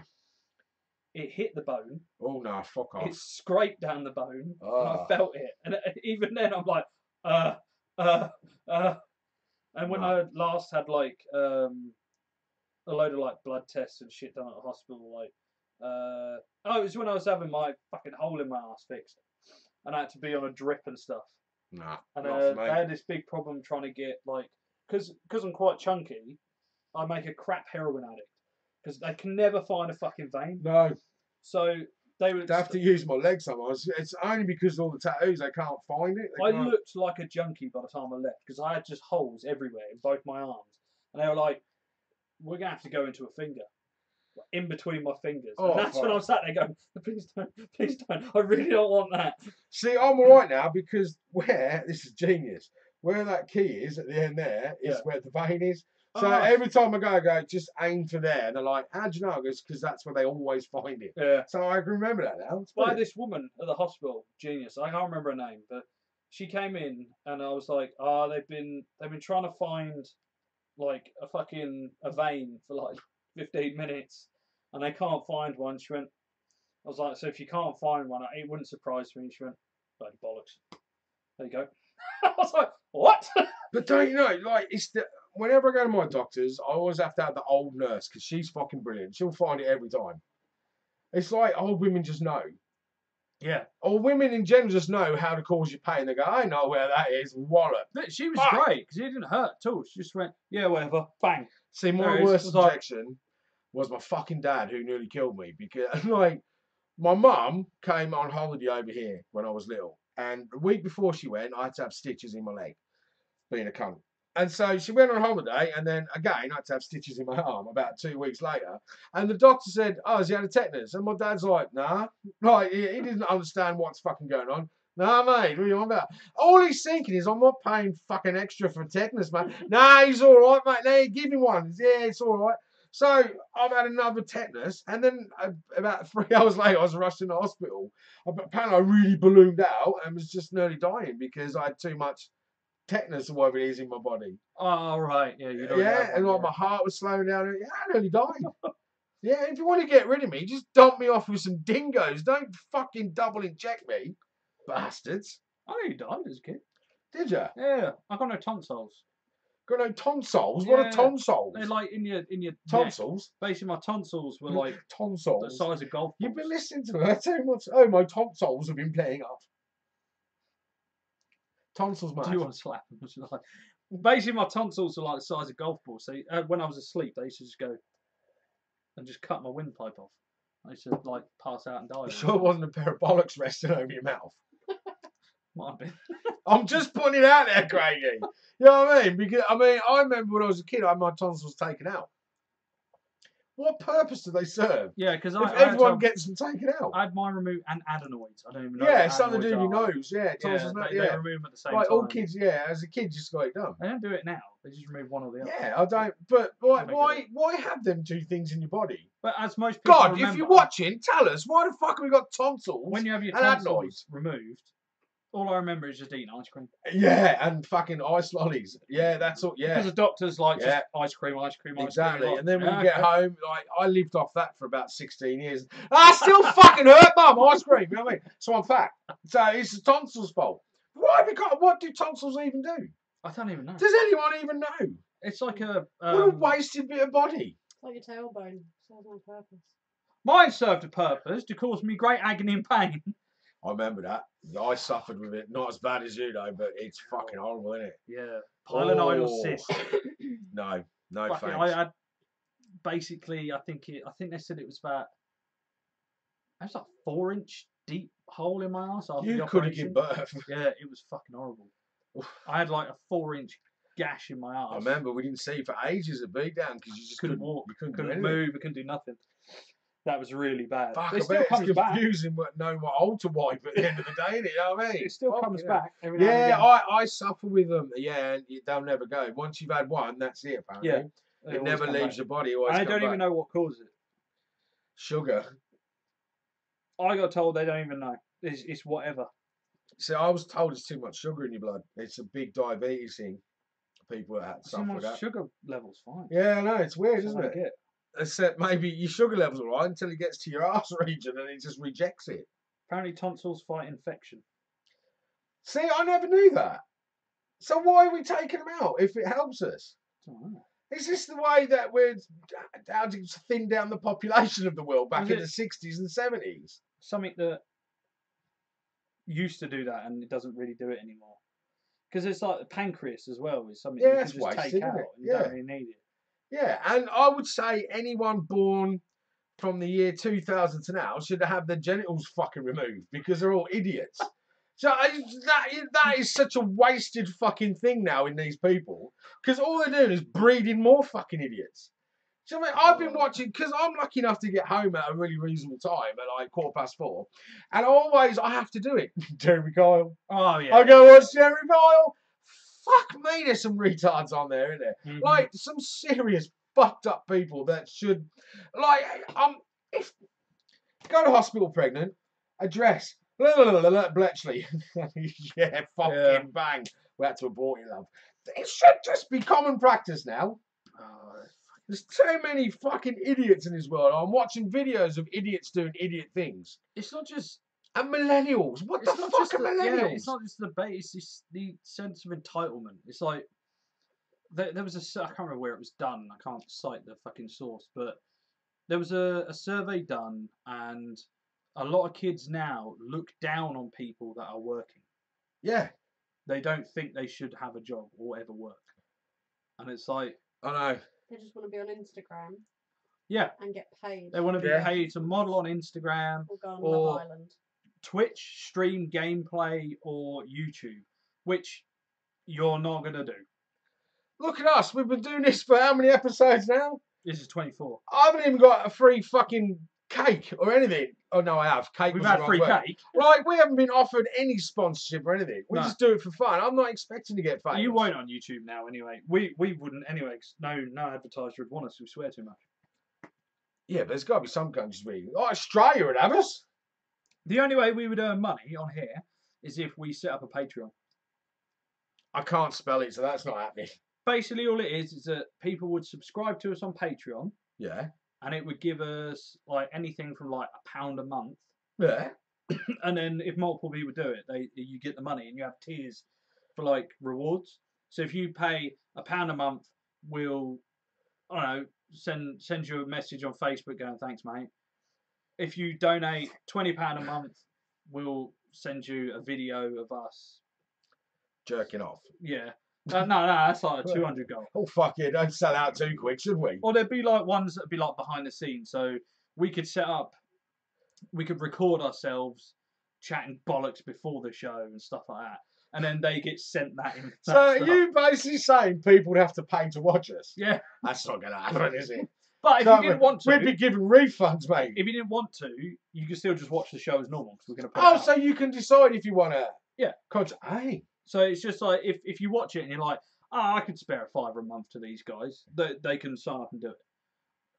It hit the bone. Oh no, fuck off. It scraped down the bone, and I Oh. felt it. And even then, I'm like, And when I last had like a load of like blood tests and shit done at the hospital, like it was when I was having my fucking hole in my ass fixed, and I had to be on a drip and stuff. Nah, And not for me. I had this big problem trying to get like, because I'm quite chunky, I make a crap heroin addict because they can never find a fucking vein. No. So they would have to use my legs sometimes. It's only because of all the tattoos they can't find it. I looked like a junkie by the time I left because I had just holes everywhere in both my arms, and they were like, "We're gonna have to go into a finger, in between my fingers." Oh, and that's when I'm sat there going, please don't. I really don't want that." See, I'm alright now because this is genius. Where that key is at the end there is where the vein is. So every time I go, just aim for there. And they're like, how'd you know? Because that's where they always find it. Yeah. So I can remember that now. I had this woman at the hospital, genius. I can't remember her name, but she came in and I was like, they've been trying to find like a vein for like 15 minutes and they can't find one. She went, I was like, so if you can't find one, it wouldn't surprise me. She went, bloody bollocks. There you go. I was like, what? But don't you know, like, whenever I go to my doctors, I always have to have the old nurse because she's fucking brilliant. She'll find it every time. It's like old women just know. Yeah. Old women in general just know how to cause you pain. They go, I know where that is. Wallop. She was great because it didn't hurt at all. She just went, yeah, whatever. Bang. See, my worst injection was my fucking dad who nearly killed me because, like, my mum came on holiday over here when I was little. And the week before she went, I had to have stitches in my leg, being a cunt. And so she went on holiday, and then again, I had to have stitches in my arm about 2 weeks later. And the doctor said, has he had a tetanus? And my dad's like, nah. Like, he didn't understand what's fucking going on. Nah, mate, what are you on about? All he's thinking is, I'm not paying fucking extra for tetanus, mate. Nah, he's all right, mate. No, give him one. Yeah, it's all right. So I've had another tetanus, and then about 3 hours later, I was rushed in the hospital. Apparently, I really ballooned out and was just nearly dying because I had too much tetanus or whatever it is in my body. Oh, right. Yeah, you don't and like my heart was slowing down. Yeah, I nearly died. Yeah, if you want to get rid of me, just dump me off with some dingoes. Don't fucking double inject me, bastards. I know you died as a kid. Did you? Yeah, I got no tonsils. Got no tonsils? What are tonsils? They're like in your tonsils. Neck. Basically, my tonsils were like tonsils, the size of golf balls. You've been listening to her too much. Oh, my tonsils have been playing up. Tonsils, man. Do you want to slap them? Basically, my tonsils are like the size of golf balls. So when I was asleep, they used to just go and just cut my windpipe off. I used to like pass out and die. Sure, it wasn't a pair of bollocks resting over your mouth. Might have been. I'm just putting it out there, Craigie. You know what I mean? Because I remember when I was a kid, I had my tonsils taken out. What purpose do they serve? Yeah, because If everyone gets them taken out. I had mine removed and adenoids. I don't even know. Yeah, what something to do with adenoids your nose. Yeah, tonsils. they Yeah, remove them at the same like time. all kids. Yeah, as a kid, just got it done. They don't do it now. They just remove one or the other. Yeah, I don't. But Don't make why have them two things in your body? But as most people God, remember, if you're watching, tell us why the fuck have we got tonsils? when you have your and tonsils removed, all I remember is just eating ice cream. Yeah, and fucking ice lollies. Yeah, that's all. Yeah, Because the doctors like Yeah. just ice cream. exactly. Like, And then when yeah, you get okay. home, like I lived off that for about 16 years. I still fucking hurt, mum. Ice cream. You know what I mean? So I'm fat. So it's the tonsils' fault. Why have we got? What do tonsils even do? I don't even know. Does anyone even know? It's like a. What a wasted bit of body. It's like your tailbone. Serves no purpose. Mine served a purpose to cause me great agony and pain. I remember that. I suffered with it. Not as bad as you, though, but it's fucking horrible, isn't it? Yeah. Pilonidal Oh. cyst. No, no Fucking, thanks. I had basically, I think they said it was about. It was like 4-inch deep hole in my ass after You the could have operation. given birth. Yeah, it was fucking horrible. I had like a 4-inch gash in my ass. I remember we didn't see you for ages at Beatdown because you just Couldn't walk. You couldn't, Couldn't do anything. move. I couldn't do nothing. That was really bad. Fuck, But it I still bet comes it's back. confusing knowing what hole to wipe at the end of the day, innit? You know what I mean? It still Fuck, comes yeah. back every now and Yeah, again. I suffer with them. Yeah, and they'll never go. Once you've had one, that's it, apparently. Yeah, It always never come leaves back. your body. Always And I come don't back. even know what causes it. Sugar. I got told they don't even know. It's whatever. See, I was told it's too much sugar in your blood. It's a big diabetes thing. People that So suffer my with that. sugar level's fine. Yeah, I know. It's weird, That's isn't what I it? get. Except maybe your sugar level's all right until it gets to your arse region and it just rejects it. Apparently tonsils fight infection. See, I never knew that. So why are we taking them out if it helps us? I don't know. Is this the way that we're how to thin down the population of the world back Is in it- the 60s and 70s? Something that used to do that and it doesn't really do it anymore. Because it's like the pancreas as well is something Yeah, you can it's just wasted, take isn't out it? and you Yeah. don't really need it. Yeah, and I would say anyone born from the year 2000 to now should have their genitals fucking removed because they're all idiots. So that is such a wasted fucking thing now in these people because all they're doing is breeding more fucking idiots. So I mean, I've been watching because I'm lucky enough to get home at a really reasonable time at like 4:15, and I have to do it. Jeremy Kyle. Oh yeah. I go watch Jeremy Kyle. Fuck me, there's some retards on there, isn't there? Mhm. Like some serious fucked up people that should, like, if go to hospital pregnant, address Bletchley, yeah, fucking Yeah. bang, we had to abort you, love. It should just be common practice now. There's too many fucking idiots in this world. I'm watching videos of idiots doing idiot things. It's not just And millennials, what the it's not fuck just are the, millennials? yeah, it's not just the debate, it's just the sense of entitlement. It's like there was I can't remember where it was done. I can't cite the fucking source, but there was a survey done, and a lot of kids now look down on people that are working. Yeah, They don't think they should have a job or ever work, and it's like, I know. They just want to be on Instagram yeah, and get paid. they want to be Yeah. paid to model on Instagram, Or go on or- Love Island. Twitch, stream gameplay, or YouTube, which you're not gonna do. Look at us. We've been doing this for how many episodes now? This is 24. I haven't even got a free fucking cake or anything. Oh, no, I have. Cake We've was the had wrong free word. cake. Like, we haven't been offered any sponsorship or anything. We No. just do it for fun. I'm not expecting to get famous. You won't on YouTube now, anyway. We wouldn't anyway. 'Cause no advertiser would want us. We swear too much. Yeah, but there's got to be some countries where Australia would have us. The only way we would earn money on here is if we set up a Patreon. I can't spell it, so that's not happening. Basically, all it is that people would subscribe to us on Patreon, Yeah. and it would give us like anything from like £1 a month. Yeah. And then if multiple people do it, you get the money, and you have tiers for like rewards. So if you pay £1 a month, we'll I don't know send you a message on Facebook going thanks, mate. If you donate £20 a month, we'll send you a video of us. Jerking off. Yeah. No, that's like a 200 goal. Oh, fuck it. Don't sell out too quick, should we? Or there'd be like ones that'd be like behind the scenes. So we could set up we could record ourselves chatting bollocks before the show and stuff like that, and then they get sent that in. So are you basically saying people would have to pay to watch us? Yeah, That's not going to happen, is it? but if you didn't want to, we'd be giving refunds, mate. if you didn't want to, you can still just watch the show as normal because we're going to. Oh, so you can decide if you want to. Yeah. Hey. So it's just like if you watch it and you're like, I could spare a $5 a month to these guys, they can sign up and do it.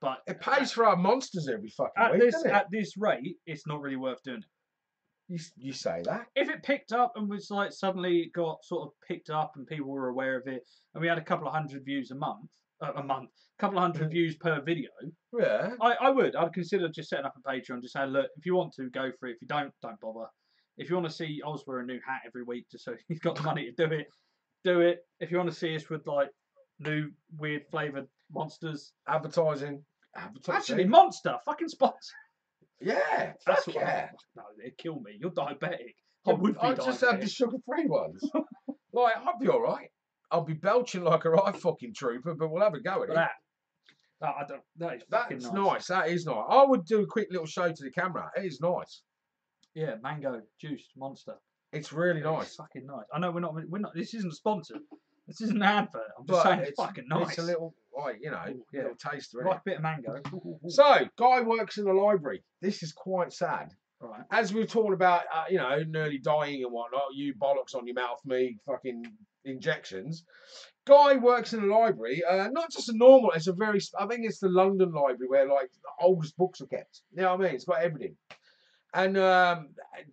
But it pays for our monsters every fucking week, doesn't it? At this rate, it's not really worth doing it. You say that? If it picked up and was like suddenly it got sort of picked up and people were aware of it, and we had a couple of hundred views a couple of hundred views per video, yeah, I'd consider just setting up a Patreon, just saying, look, if you want to, go for it. If you don't bother. If you want to see Oz wear a new hat every week just so he's got the money to do it. If you want to see us with like new weird flavoured monsters, advertising. Actually, Monster, fucking sponsor. Yeah, that's what. Yeah. No, it'd kill me. You're diabetic. I just have the sugar-free ones. Like, I'll be all right. I'll be belching like a right fucking trooper, but we'll have a go at it. That is fucking That's nice. nice. That is nice. I would do a quick little show to the camera. It is nice. Yeah, mango juiced Monster. It's really It's nice. fucking nice. I know we're not. This isn't a sponsor. This isn't an advert. I'm just saying it's fucking nice. It's a little, like, little taster. Like a bit of mango. So, guy works in a library. This is quite sad. Right. As we were talking about, nearly dying and whatnot, you bollocks on your mouth, me fucking injections. Guy works in a library, not just a normal, I think it's the London library where, like, the oldest books are kept. You know what I mean? It's got everything. And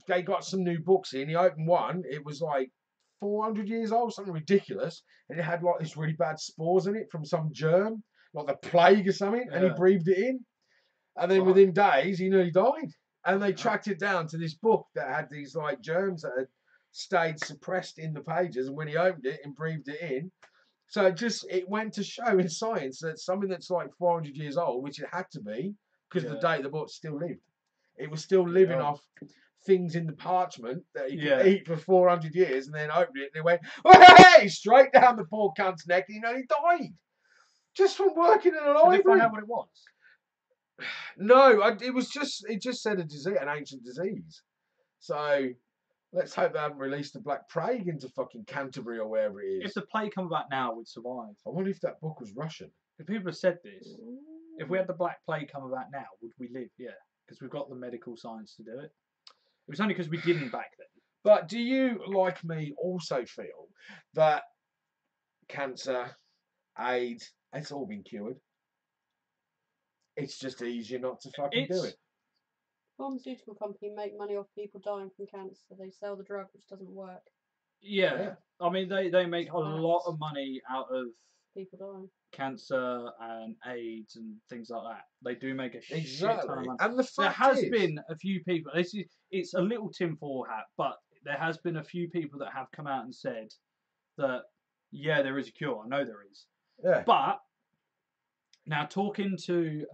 they got some new books in. He opened one. It was like 400 years old, something ridiculous. And it had like this really bad spores in it from some germ, like the plague or something. Yeah. And he breathed it in. And then within days, he nearly died. And they tracked it down to this book that had these like germs that had stayed suppressed in the pages. And when he opened it and breathed it in, so it went to show in science that something that's like 400 years old, which it had to be, because the day the book still lived. It was still living off things in the parchment that he could eat for 400 years, and then opened it and it went, hey, straight down the poor cunt's neck, and he died. Just from working in a library. Did they find out what it was? No, it just said an ancient disease. So let's hope they haven't released the Black Plague into fucking Canterbury or wherever it is. If the plague come back now, we'd survive. I wonder if that book was Russian. If people have said this, if we had the Black Plague come about now, would we live? Yeah. Because we've got the medical science to do it. It was only because we didn't back then. But do you, like me, also feel that cancer, AIDS, it's all been cured? It's just easier not to fucking do it. Pharmaceutical company make money off people dying from cancer. They sell the drug which doesn't work. Yeah. I mean, they make a lot of money out of people dying. Cancer and AIDS and things like that. They do make a shit ton of money. And the fact there has been a few people. It's a little tinfoil hat, but there has been a few people that have come out and said that there is a cure. I know there is. Yeah. But now talking to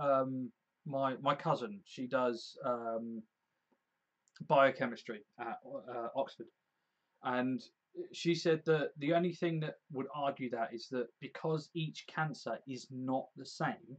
my cousin, she does biochemistry at Oxford, and she said that the only thing that would argue that is that because each cancer is not the same,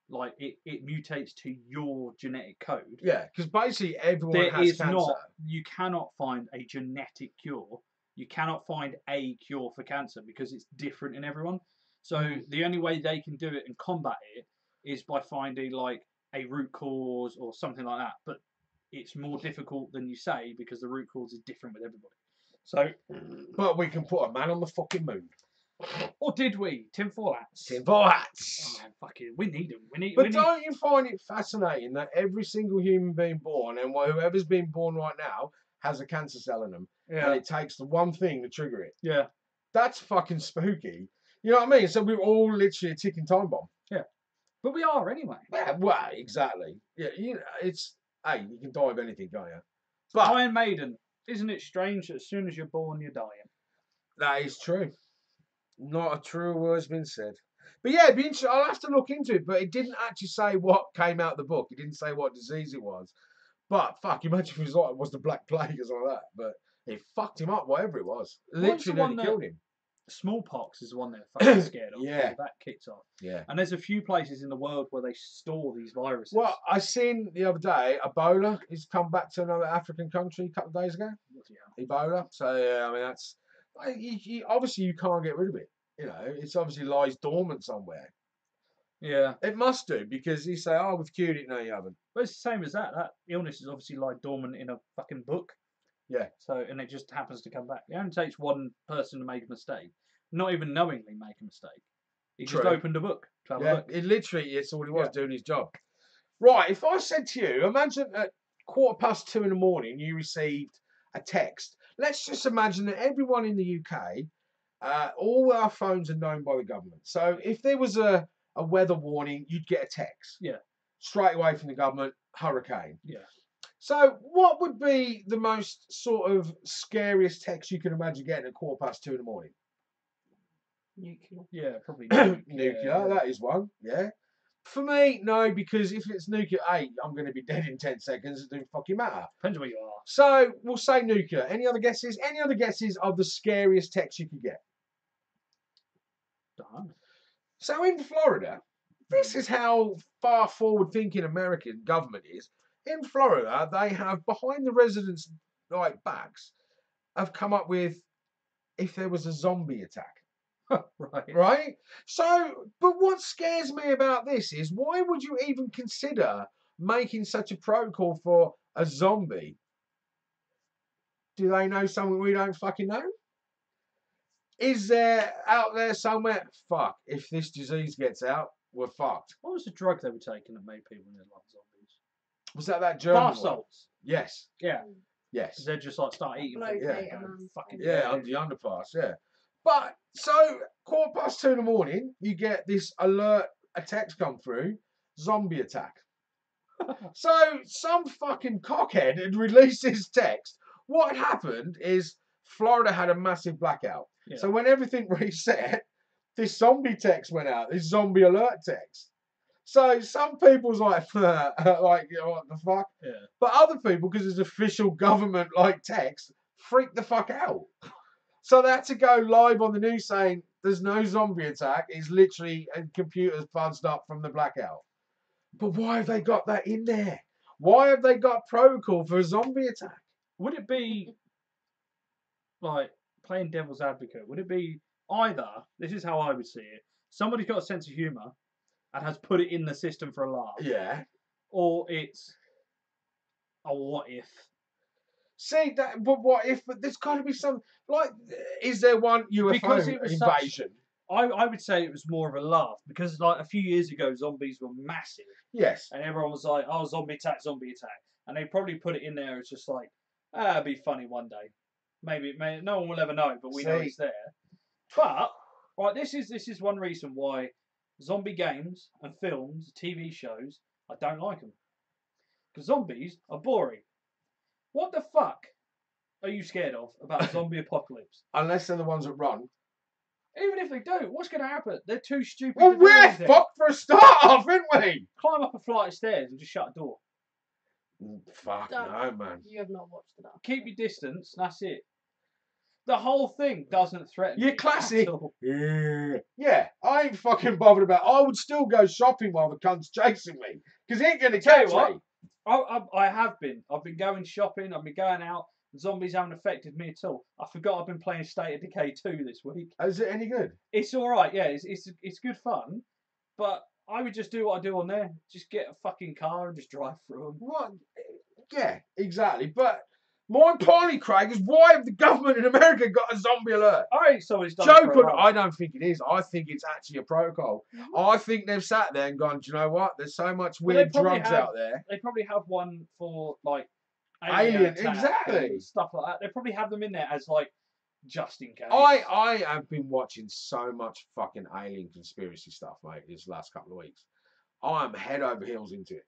like it mutates to your genetic code. Yeah, because basically everyone has cancer. You cannot find a genetic cure. You cannot find a cure for cancer because it's different in everyone. So the only way they can do it and combat it is by finding like a root cause or something like that. But it's more difficult than you say because the root cause is different with everybody. So, but we can put a man on the fucking moon. Or did we? Tinfoil hats. Tinfoil hats. Oh, man, fuck it. We need them. But don't you find it fascinating that every single human being born, and whoever's been born right now, has a cancer cell in them, and it takes the one thing to trigger it? Yeah. That's fucking spooky. You know what I mean? So we're all literally a ticking time bomb. Yeah. But we are anyway. Yeah, well, exactly. Yeah, you can die of anything, can't you? But Iron Maiden. Isn't it strange that as soon as you're born, you're dying? That is true. Not a true word's been said. But yeah, it'd be interesting. I'll have to look into it. But it didn't actually say what came out of the book. It didn't say what disease it was. But fuck, imagine if it was the Black Plague or something like that. But it fucked him up, whatever it was. Literally killed him. smallpox is the one they're fucking scared of. Yeah. That kicks off. Yeah. And there's a few places in the world where they store these viruses. Well, I seen the other day Ebola has come back to another African country a couple of days ago. Ebola. So yeah, I mean that's obviously you can't get rid of it. You know, it's obviously lies dormant somewhere. Yeah. It must do because you say, "Oh, we've cured it." No, you haven't. But it's the same as that. That illness is obviously lie dormant in a fucking book. Yeah. So, and it just happens to come back. It only takes one person to make a mistake, not even knowingly make a mistake. He just True. opened a book to have a look. It literally, it's all he was doing his job. Right. If I said to you, imagine at 2:15 in the morning, you received a text. Let's just imagine that everyone in the UK, all our phones are known by the government. So if there was a weather warning, you'd get a text. Yeah. Straight away from the government, hurricane. Yeah. So what would be the most sort of scariest text you can imagine getting at 2:15 in the morning? Nuclear. Yeah, probably Nuclear, that is one, yeah. For me, no, because if it's nuclear, I'm going to be dead in 10 seconds. It doesn't fucking matter. Depends where you are. So we'll say nuclear. Any other guesses? Any other guesses of the scariest text you could get? Done. So in Florida, this is how far forward thinking American government is. In Florida, they have behind the residents' backs have come up with if there was a zombie attack. Right? So, but what scares me about this is why would you even consider making such a protocol for a zombie? Do they know something we don't fucking know? Is there out there somewhere? Fuck, if this disease gets out, we're fucked. What was the drug they were taking that made people near like zombies? Was that German Bath one? salts. Yes. Yeah. Yes. They're just like start eating. Bloke people. ate a Yeah. man's Fucking face. Yeah, under the underpass, yeah. But, so, 2:15 in the morning, you get this alert, a text come through, zombie attack. So, some fucking cockhead had released this text. What happened is Florida had a massive blackout. Yeah. So when everything reset, this zombie text went out, this zombie alert text. So some people's like, you know, what the fuck? Yeah. But other people, because it's official government text, freak the fuck out. So they had to go live on the news saying there's no zombie attack. It's literally computers buzzed up from the blackout. But why have they got that in there? Why have they got protocol for a zombie attack? Would it be like playing devil's advocate? Would it be either, this is how I would see it, somebody's got a sense of humour and has put it in the system for a laugh. Yeah. Or it's a what if. See that, but what if? But there's got to be some is there one UFO Because it was invasion? I would say it was more of a laugh because like a few years ago zombies were massive Yes. and everyone was like, oh, zombie attack, and they probably put it in there as just like, it'd be funny one day. Maybe no one will ever know, but we know it's there. But right, this is one reason why zombie games and films, TV shows, I don't like them because zombies are boring. What the fuck are you scared of about a zombie apocalypse? Unless they're the ones that run. Even if they do, what's going to happen? They're too stupid. Well, to do we're anything. fucked for a start off, aren't we? Climb up a flight of stairs and just shut a door. Fuck Don't- no, man. You have not watched enough. Keep your distance. That's it. The whole thing doesn't threaten You're me classic. at all. Yeah, I ain't fucking bothered about. I would still go shopping while the cunt's chasing me because he ain't gonna Tell you catch what, me. I have been. I've been going shopping. I've been going out. Zombies haven't affected me at all. I forgot I've been playing State of Decay 2 this week. Is it any good? It's all right. Yeah, it's good fun. But I would just do what I do on there. Just get a fucking car and just drive through them. What? Yeah, exactly. But more importantly, Craig, is why have the government in America got a zombie alert? I think somebody's done it for a Joke, while. I don't think it is. I think it's actually a protocol. I think they've sat there and gone, do you know what? There's so much Well, weird they probably drugs have- out there. They probably have one for like Alien, attack exactly. and stuff like that. They probably have them in there as like just in case. I have been watching so much fucking alien conspiracy stuff, mate, this last couple of weeks. I'm head over heels into it.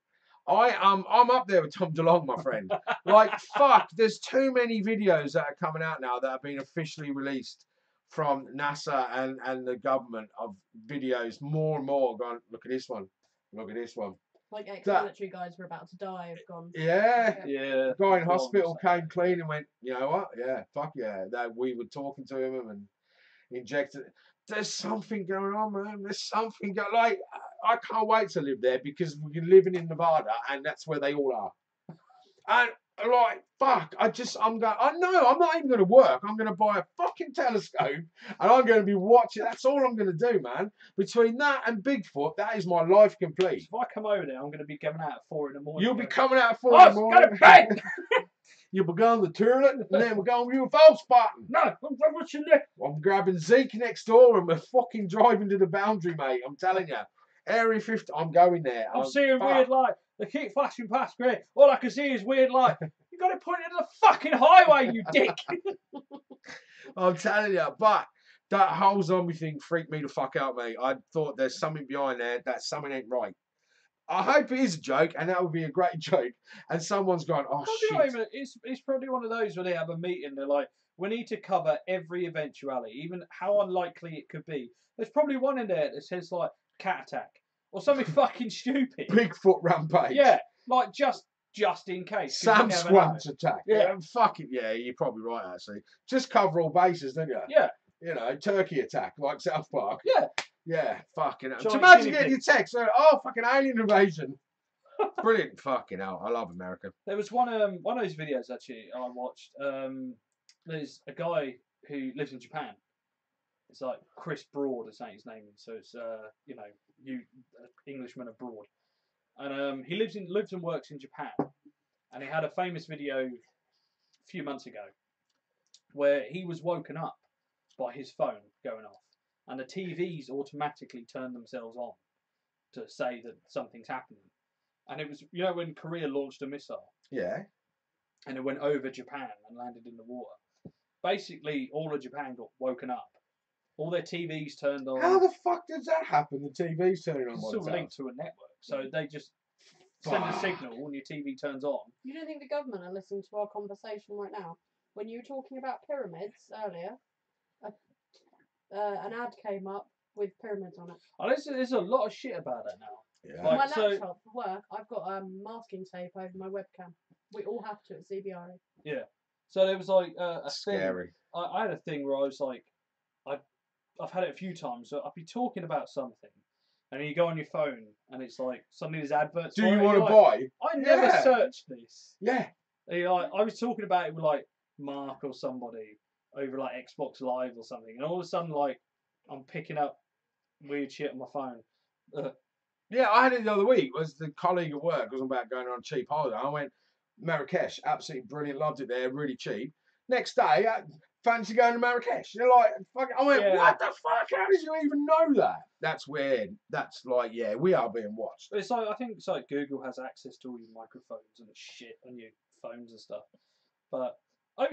I'm up there with Tom DeLonge, my friend. Fuck, there's too many videos that are coming out now that have been officially released from NASA and the government of videos more and more going, look at this one. Look at this one. Like ex-military guys who are about to die have gone. Yeah. Yeah. The guy in hospital came clean and went, you know what? Yeah, fuck yeah. That we were talking to him and injected. There's something going on, man. There's something going. Like I can't wait to live there because we're living in Nevada, and that's where they all are. And like, fuck, I'm going. I know I'm not even going to work. I'm going to buy a fucking telescope, and I'm going to be watching. That's all I'm going to do, man. Between that and Bigfoot, that is my life complete. If I come over there, I'm going to be coming out at 4 in the morning. You'll be coming out at 4 in the morning. Go to bed. You'll be going to the toilet, and then we're going UFO spotting. No, I'm watching there. I'm grabbing Zeke next door, and we're fucking driving to the boundary, mate. I'm telling you. Area 50, I'm going there. I'm seeing weird light. They keep flashing past me. All I can see is weird light. You got it pointed at the fucking highway, you dick. I'm telling you, but that whole zombie thing freaked me the fuck out, mate. I thought there's something behind there, that something ain't right. I hope it is a joke, and that would be a great joke. And someone's going, oh, shit. It's probably one of those where they have a meeting. They're like, we need to cover every eventuality, even how unlikely it could be. There's probably one in there that says, like, cat attack. Or something fucking stupid. Bigfoot rampage. Yeah, like just in case. Sam Squam's attack. Yeah. Fuck it. Yeah, you're probably right, actually. Just cover all bases, don't you? Yeah. You know, turkey attack, like South Park. Yeah. Yeah, fucking hell. So Just imagine getting your text, fucking alien invasion. Brilliant. Fucking hell. I love America. There was one of those videos, actually, I watched. There's a guy who lives in Japan. It's like Chris Broad, is saying his name. So it's Englishman abroad, and he lives and works in Japan. And he had a famous video a few months ago where he was woken up by his phone going off, and the TVs automatically turned themselves on to say that something's happening. And it was, when Korea launched a missile. Yeah. And it went over Japan and landed in the water. Basically, all of Japan got woken up. All their TVs turned on. How the fuck does that happen? The TV's turning on. It's all linked to a network. So they just send a signal and your TV turns on. You don't think the government are listening to our conversation right now? When you were talking about pyramids earlier, an ad came up with pyramids on it. Oh, there's a lot of shit about that now. Yeah. On my laptop for work, I've got masking tape over my webcam. We all have to at CBRE. Yeah. So there was like a Scary. thing. I had a thing where I was like, I've had it a few times. So I'd be talking about something, and then you go on your phone, and it's like suddenly there's adverts. Do you want to buy? I never searched this. Yeah. And you're like, I was talking about it with like Mark or somebody over like Xbox Live or something, and all of a sudden like I'm picking up weird shit on my phone. Yeah, I had it the other week. Was the colleague at work was about going on a cheap holiday. I went Marrakesh, absolutely brilliant, loved it there, really cheap. Next day, fancy going to Marrakesh. You're like, fuck. I went, what the fuck? How did you even know that? That's weird. That's like, yeah, we are being watched. It's like, I think it's like Google has access to all your microphones and shit on your phones and stuff. But have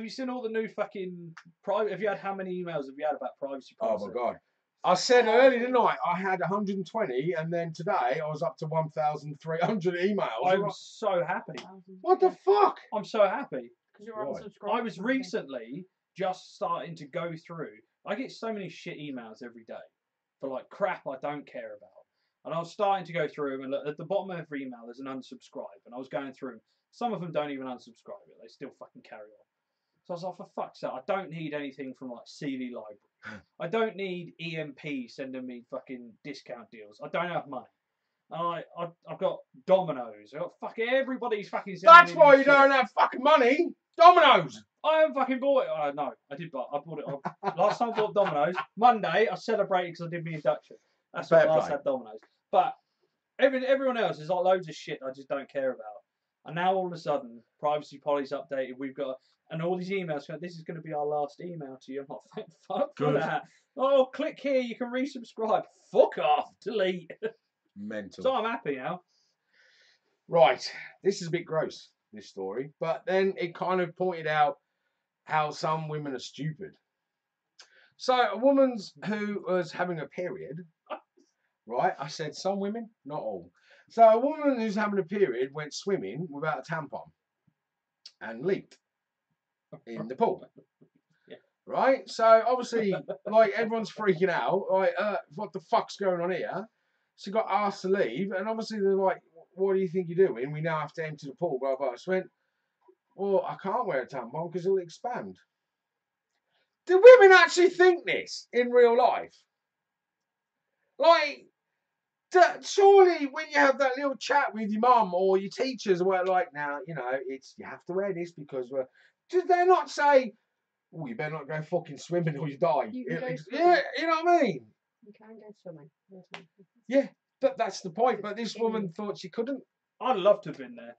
you seen all the new fucking private? Have you had how many emails have you had about privacy policy? Oh my god. I said earlier tonight I had 120, and then today I was up to 1,300 emails. I was so happy. What the fuck? I'm so happy. Because you're unsubscribed. I was recently just starting to go through. I get so many shit emails every day for like crap I don't care about. And I was starting to go through them, and look, at the bottom of every email there's an unsubscribe. And I was going through them. Some of them don't even unsubscribe it. They still fucking carry on. So I was like, for fuck's sake, I don't need anything from like CV Library. I don't need EMP sending me fucking discount deals. I don't have money. I've got Domino's. I've got fucking everybody's fucking sending That's me why you shit. don't have fucking money. Domino's. I haven't fucking bought it. No, I did buy. I bought it. Last time I bought Domino's. Monday, I celebrated because I did my induction. That's Fair when I last play. had Domino's. But everyone else is like loads of shit I just don't care about. And now all of a sudden, privacy policy's updated. We've got, and all these emails going, this is going to be our last email to you. I'm like, thank fuck for that. Oh, click here, you can resubscribe. Fuck off, delete. Mental. So I'm happy now. Right. This is a bit gross, this story. But then it kind of pointed out how some women are stupid. So a woman who was having a period, right? I said some women, not all. So a woman who's having a period went swimming without a tampon and leaked in the pool. Yeah. Right? So obviously, like, everyone's freaking out. Like, what the fuck's going on here? She got asked to leave, and obviously they're like, what do you think you're doing? We now have to empty the pool, blah, blah. She went, well, I can't wear a tampon because it'll expand. Do women actually think this in real life? Like, surely when you have that little chat with your mum or your teachers, where like, now, you know, it's you have to wear this because we're. Did they not say, oh, you better not go fucking swimming or you die? You can go Yeah, swimming. you know what I mean? You can go swimming. Yeah, that's the point. But this woman thought she couldn't. I'd love to have been there.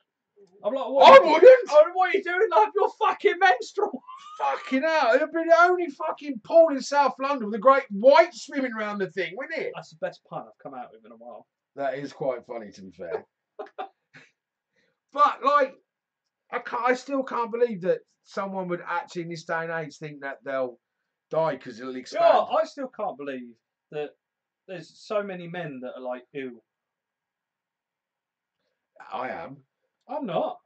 I'm like, I what? wouldn't. What are you doing? Like, you're fucking menstrual. Fucking hell. It'd be the only fucking pool in South London with a great white swimming around the thing, wouldn't it? That's the best pun I've come out with in a while. That is quite funny, to be fair. But, like, I still can't believe that someone would actually, in this day and age, think that they'll die because it'll expand. Yeah, I still can't believe that there's so many men that are like, ew. I am. I'm not.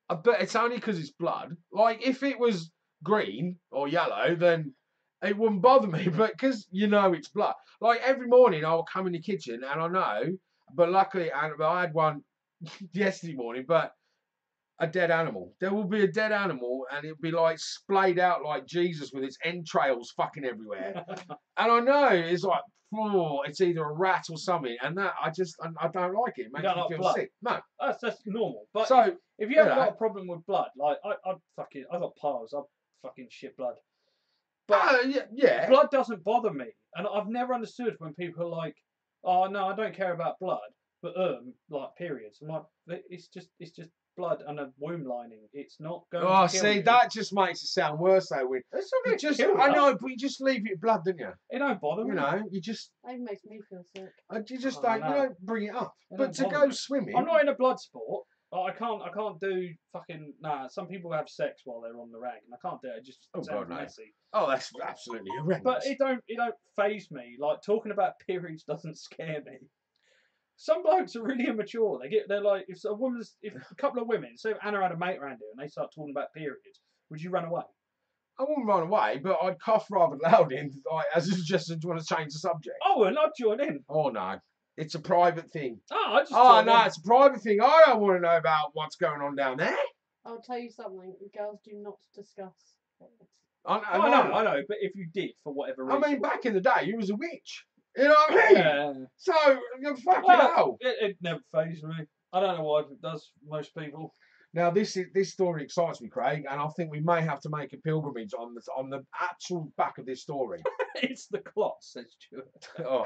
But it's only because it's blood. Like, if it was green or yellow, then it wouldn't bother me. But because you know it's blood. Like, every morning I will come in the kitchen and I know, but luckily I had one yesterday morning, but a dead animal. There will be a dead animal and it'll be like splayed out like Jesus with its entrails fucking everywhere. And I know it's like, oh, it's either a rat or something. And that, I don't like it. It makes me feel sick. No. That's normal. But So, if you haven't got a problem with blood, like, I got piles. I fucking shit blood. But yeah. blood doesn't bother me. And I've never understood when people are like, oh, no, I don't care about blood. But, like, periods. I'm like, it's just blood and a womb lining. It's not going to kill see, you. that just makes it sound worse though. It's not going to just, kill I you. know, but you just leave it blood, don't you? It don't bother me. You know, you just, That makes me feel sick. you just Oh, don't, no. you don't bring it up. It But to don't go bother me. swimming, I'm not in a blood sport. I can't do fucking Some people have sex while they're on the rag, and I can't do it. It just Oh, sounds God, no. messy. Oh, that's absolutely horrendous. But it don't faze me. Like, talking about periods doesn't scare me. Some blokes are really immature. They're like, if a couple of women, say if Anna had a mate around here and they start talking about periods, would you run away? I wouldn't run away, but I'd cough rather loudly and, like, as a suggestion, do you want to change the subject? Oh, and I'd join in. Oh, no. It's a private thing. I just Oh, join no, in. it's a private thing. I don't want to know about what's going on down there. I'll tell you something. Girls do not discuss. I know, but if you did, for whatever reason. I mean, back in the day, you was a witch. You know what I mean? Yeah. So, you're fucking hell. It never fazed me. I don't know why it does most people. Now, this story excites me, Craig, and I think we may have to make a pilgrimage on the actual back of this story. It's the clot, says Stuart. Oh,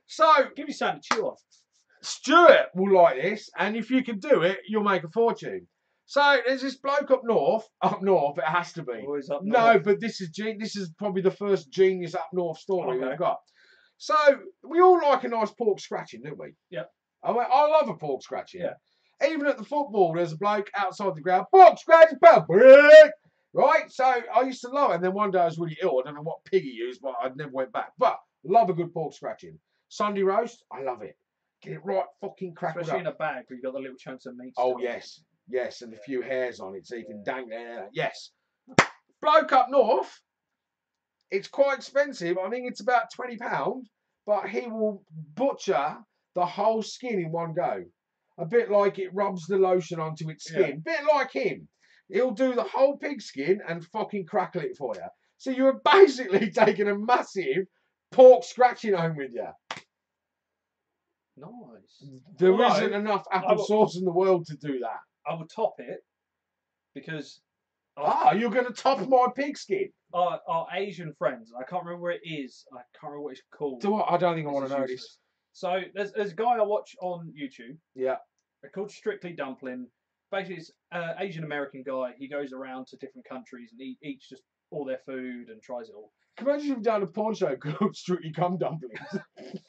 so, Give you something to chew on. Stuart will like this, and if you can do it, you'll make a fortune. So there's this bloke up north, it has to be. Always up No, north. but this is probably the first genius up north story Okay. we've got. So we all like a nice pork scratching, don't we? Yep. I love a pork scratching. Yeah. Even at the football, there's a bloke outside the ground, pork scratching, public. Right? So I used to love it. And then one day I was really ill. I don't know what pig he used, but I never went back. But love a good pork scratching. Sunday roast, I love it. Get it right fucking crackled Especially up. in a bag where you've got the little chunks of meat. Oh, still. yes, and a few hairs on it so you can dangle it. Yes. Bloke up north, it's quite expensive. I think it's about £20, but he will butcher the whole skin in one go. A bit like it rubs the lotion onto its skin. Yeah. Bit like him. He'll do the whole pig skin and fucking crackle it for you. So you're basically taking a massive pork scratching home with you. Nice. There Although, isn't enough applesauce in the world to do that. I will top it because You're going to top my pig skin. our Asian friends, I can't remember where it is. I can't remember what it's called. I don't think I want This to know is this. useless. So there's a guy I watch on YouTube. Yeah. They're called Strictly Dumpling. Basically, it's an Asian American guy. He goes around to different countries and he eats just all their food and tries it all. Can you imagine if you've done a porn show called Strictly Cum Dumplings?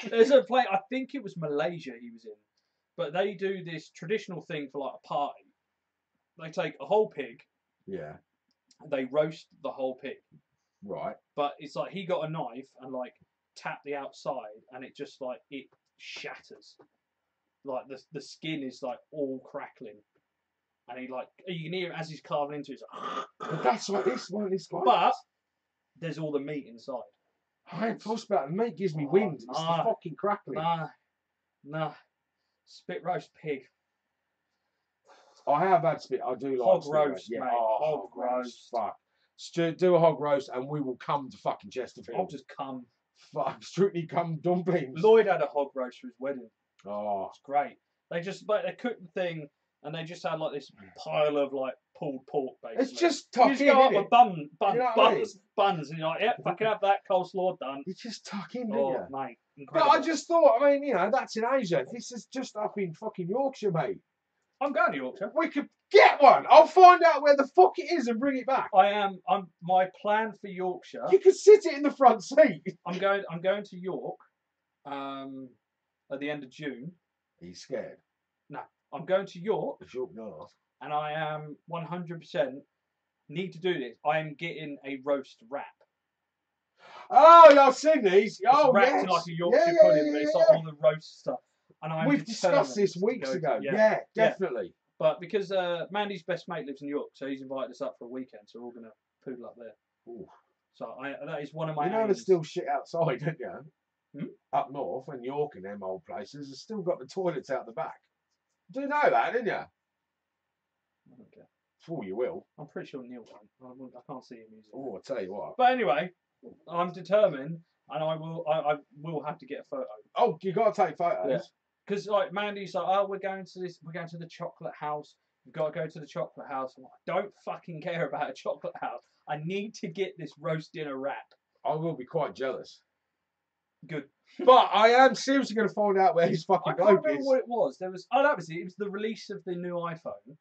There's a place, I think it was Malaysia he was in, but they do this traditional thing for like a party. They take a whole pig, Yeah. they roast the whole pig, Right. but it's like he got a knife and like tapped the outside and it just like it shatters. Like the skin is like all crackling. And he like you can hear it as he's carving into it. But that's what this one is like. But there's all the meat inside. I ain't fussed about it. The meat gives me wind. It's the nah. fucking crackling. Nah. Spit roast pig. I have had spit. I do like Hog spit roast, Yeah. mate. Oh, Hog roast. Fuck. do a hog roast, and we will come to fucking Chesterfield. I'll just come. Strictly come dumplings. Lloyd had a hog roast for his wedding. Oh, It's great. They cooked the thing, and they just had like this pile of like pulled pork, basically. it's just You tuck just in, go up innit? with buns, You know what I mean? buns, and you're like, yep, fucking have that coleslaw done. You just tuck in, don't Oh, you? mate, But incredible. I just thought, I mean, you know, that's in Asia. This is just up in fucking Yorkshire, mate. I'm going to Yorkshire. We could get one. I'll find out where the fuck it is and bring it back. I'm my plan for Yorkshire. You could sit it in the front seat. I'm going to York, at the end of June. He's scared. I'm going to York, It's York North. and I am 100% need to do this. I am getting a roast wrap. Oh, yeah, I've seen these. It's Oh, wrapped yes. in like a Yorkshire Yeah, pudding, but it's like all the roast stuff. And I'm We've discussed this determined weeks to go ago. to- Yeah, definitely. But because Mandy's best mate lives in York, so he's invited us up for a weekend, so we're all going to poodle up there. Ooh. So that is one of my You know, aims. there's still shit outside, don't you? Hmm? Up north and York and them old places, they've still got the toilets out the back. Do you know that, didn't you? I don't care. Oh, you will. I'm pretty sure Neil won't. I can't see him using it. Oh, I tell you what. But anyway, I'm determined, and I will have to get a photo. Oh, you got to take photos. Yeah. Because like Mandy's like, oh, we're going to the chocolate house. We've got to go to the chocolate house. I'm like, I don't fucking care about a chocolate house. I need to get this roast dinner wrap. I will be quite jealous. Good. But I am seriously going to find out where his I fucking can't bloke remember is. what it was. That was it. It was the release of the new iPhone.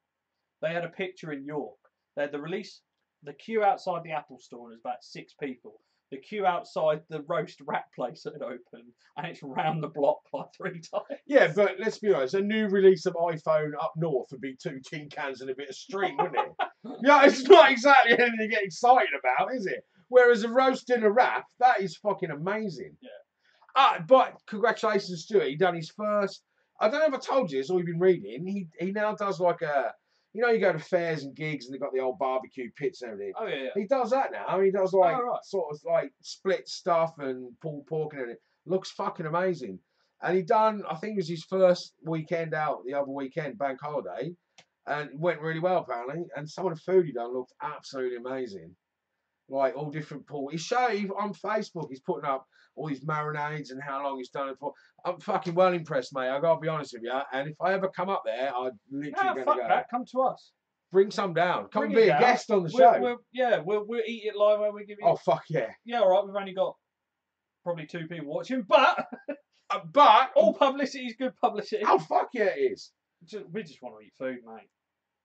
They had a picture in York. They had the release, the queue outside the Apple store, and there's about 6 people. The queue outside the roast wrap place that had opened, and it's round the block like 3 times. Yeah, but let's be honest, a new release of iPhone up north would be 2 tin cans and a bit of string, wouldn't it? Yeah, it's not exactly anything to get excited about, is it? Whereas a roast dinner wrap, that is fucking amazing. Yeah. But congratulations, Stuart. He done his first. I don't know if I told you this or you've been reading. He now does like a, you know, you go to fairs and gigs and they've got the old barbecue pits and everything. Oh yeah. He does that now. He does like right. sort of like split stuff and pulled pork and everything. Looks fucking amazing. And he done, I think it was his first weekend out the other weekend, bank holiday, and it went really well apparently. And some of the food he done looked absolutely amazing. Like all different pork. He showed on Facebook. He's putting up all these marinades and how long he's done it for. I'm fucking well impressed, mate. I gotta be honest with you. And if I ever come up there, I'd literally gonna Fuck go. that. Come to us. Bring some down. Come Bring and be it a down. guest on the show. We'll eat it live when we give you. Oh fuck yeah! Yeah, all right. We've only got probably 2 people watching, but But all publicity is good publicity. oh fuck yeah, it is. We just want to eat food, mate.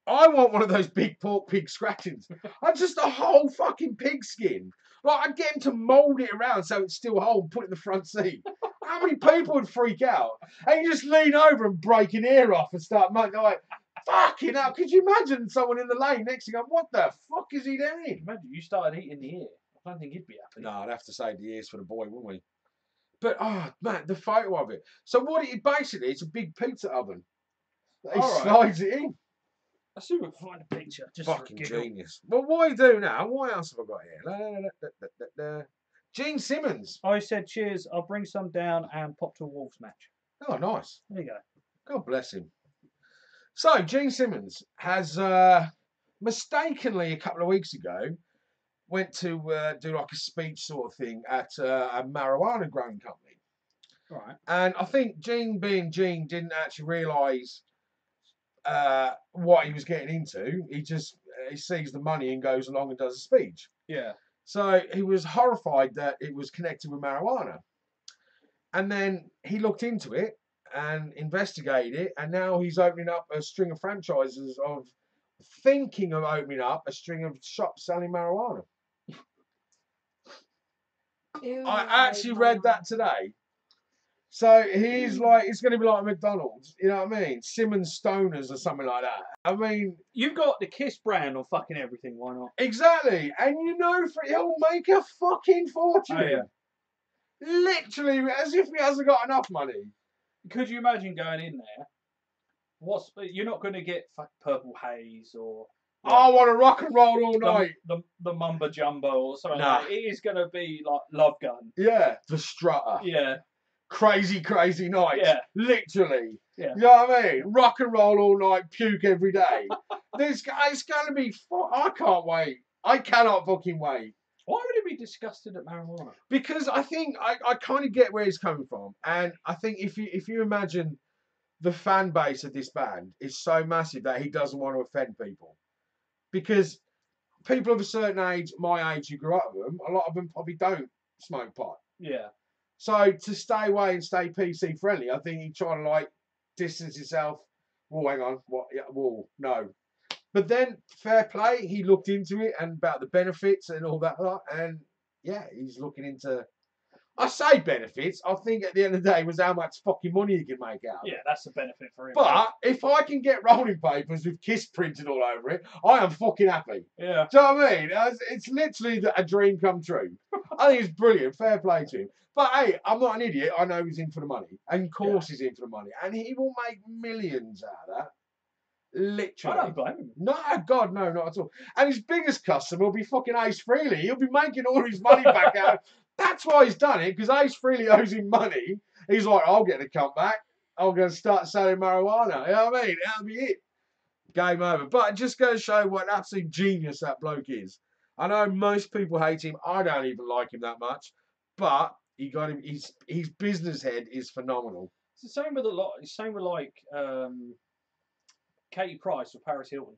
I want one of those big pork pig scratchings. I'm just a whole fucking pig skin. Like I'd get him to mould it around so it's still whole, put it in the front seat. How many people would freak out? And you just lean over and break an ear off and start like, fucking hell. Could you imagine someone in the lane next to you going, what the fuck is he doing? Imagine you started eating the ear. I don't think he'd be happy. No, I'd have to save the ears for the boy, wouldn't we? But oh man, the photo of it. So what it basically, it's a big pizza oven. He All right. slides it in. I see if we can find a picture. Just Fucking for a giggle. genius. Well, what do you do now? What else have I got here? Gene Simmons. I said, cheers, I'll bring some down and pop to a Wolves match. Oh, nice. There you go. God bless him. So, Gene Simmons has mistakenly a couple of weeks ago went to do like a speech sort of thing at a marijuana growing company. All right. And I think Gene, being Gene, didn't actually realise what he was getting into. He sees the money and goes along and does a speech. Yeah. So he was horrified that it was connected with marijuana. And then he looked into it and investigated it, and now he's opening up a string of franchises of thinking of opening up a string of shops selling marijuana. Ew, I actually read that today. So he's like, it's going to be like McDonald's, you know what I mean? Simmons Stoners or something like that. I mean, You've got the Kiss brand on fucking everything, why not? exactly. And you know, he'll make a fucking fortune. Oh, yeah. Literally, as if he hasn't got enough money. Could you imagine going in there? You're not going to get Purple Haze or I want to rock and roll all night. the Mumba Jumbo or something Nah. like that. It is going to be like Love Gun. Yeah, the strutter. Yeah. Crazy, crazy night. Yeah. Literally. Yeah. You know what I mean? Rock and roll all night, puke every day. It's going to be I can't wait. I cannot fucking wait. Why would he be disgusted at marijuana? Because I think I kind of get where he's coming from. And I think if you imagine the fan base of this band is so massive that he doesn't want to offend people. Because people of a certain age, my age, who grew up with them, a lot of them probably don't smoke pot. Yeah. So to stay away and stay PC friendly, I think he tried to like distance himself. Well, hang on, what? Yeah, well, no. But then, fair play, he looked into it and about the benefits and all that lot, and yeah, he's looking into. I say benefits. I think at the end of the day was how much fucking money he can make out of it. Yeah, that's the benefit for him. But if I can get rolling papers with Kiss printed all over it, I am fucking happy. Yeah. Do you know what I mean? It's literally a dream come true. I think it's brilliant. Fair play to him. But hey, I'm not an idiot. I know he's in for the money. And of course he's in for the money. And he will make millions out of that. Literally. I don't blame him. No, God, no, not at all. And his biggest customer will be fucking Ace Frehley. He'll be making all his money back out. That's why he's done it, because Ace Frehley owes him money. He's like, I'll get the cut back. I'm going to start selling marijuana. You know what I mean? That'll be it. Game over. But it just goes to show what an absolute genius that bloke is. I know most people hate him. I don't even like him that much. But he got him. His business head is phenomenal. It's the same with a lot. It's the same with like Katie Price or Paris Hilton.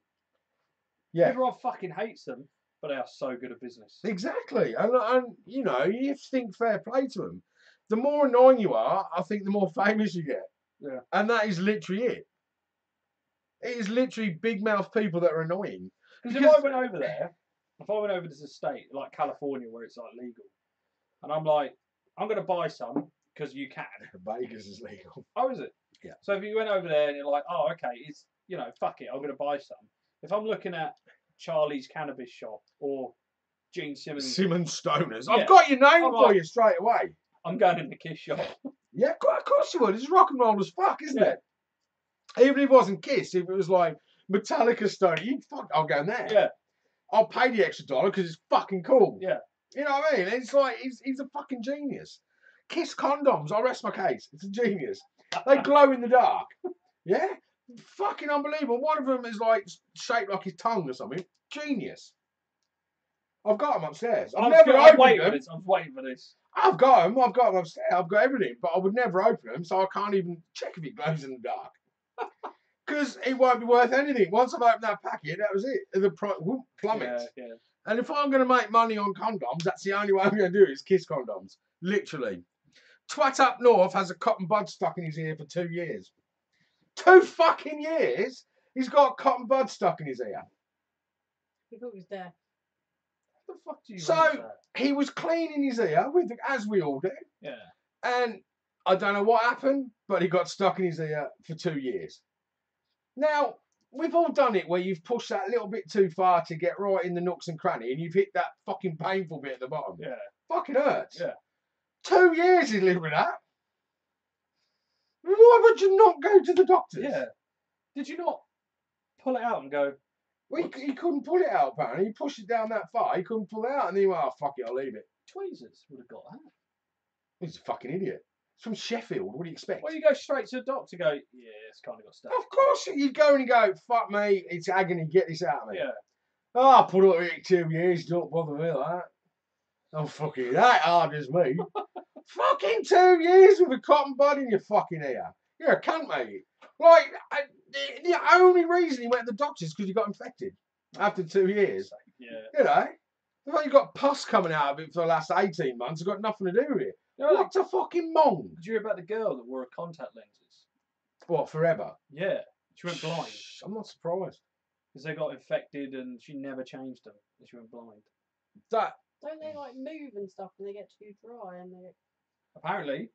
Yeah. Everyone fucking hates them, but they are so good at business. Exactly. And you know, you have to think fair play to them. The more annoying you are, I think the more famous you get. Yeah. And that is literally it. It is literally big mouth people that are annoying. Because if I went over there, if I went over to the state, like California, where it's like legal, and I'm like, I'm going to buy some because you can. Vegas is legal. Oh, is it? Yeah. So if you went over there and you're like, oh, okay, it's, you know, fuck it, I'm going to buy some. If I'm looking at Charlie's Cannabis Shop or Gene Simmons. Stoners. Yeah. I've got your name I'm for like, you straight away. I'm going in the Kiss shop. Yeah, of course you would. It's rock and roll as fuck, isn't it? Even if it wasn't Kiss, if it was like Metallica Stoner, I'll go in there. Yeah. I'll pay the extra $1 because it's fucking cool. Yeah. You know what I mean? It's like, he's a fucking genius. Kiss condoms, I'll rest my case. It's a genius. They glow in the dark. Yeah? Fucking unbelievable. One of them is like shaped like his tongue or something. Genius. I've got them upstairs. I've never opened them. I'm waiting for this. I've got them upstairs. I've got everything, but I would never open them, so I can't even check if it glows in the dark. Because it won't be worth anything. Once I've opened that packet, that was it. The price plummets. Yeah. And if I'm going to make money on condoms, that's the only way I'm going to do it is Kiss condoms. Literally. Twat up north has a cotton bud stuck in his ear for 2 years. 2 fucking years? He's got a cotton bud stuck in his ear. He thought he was deaf. What the fuck do you So want with that? he was cleaning his ear, as we all do. Yeah. And I don't know what happened, but he got stuck in his ear for 2 years. Now, we've all done it where you've pushed that little bit too far to get right in the nooks and cranny and you've hit that fucking painful bit at the bottom. Yeah. Fucking hurts. Yeah. 2 years he lived with that. Why would you not go to the doctors? Yeah. Did you not pull it out and go? Well, he couldn't pull it out, apparently. He pushed it down that far. He couldn't pull it out. And then he went, oh, fuck it, I'll leave it. Tweezers would have got that. He's a fucking idiot. It's from Sheffield. What do you expect? Well, you go straight to the doctor. Go, yeah, it's kind of got stuff. Of course, you go and you go, fuck me, it's agony, get this out of me. Yeah. Oh, I put up with it 2 years, don't bother me like that. Oh, fucking, that hard as me. Fucking 2 years with a cotton bud in your fucking ear. You're a cunt, mate. Like, the only reason he went to the doctor is because he got infected after 2 years. Yeah. You know? The fact you got pus coming out of it for the last 18 months has got nothing to do with it. You know, What a fucking mong. did you hear about the girl that wore contact lenses? What, forever? Yeah. She went blind I'm not surprised. because they got infected and she never changed them. And she went blind. That, Don't they like move and stuff and they get too dry and they? Apparently,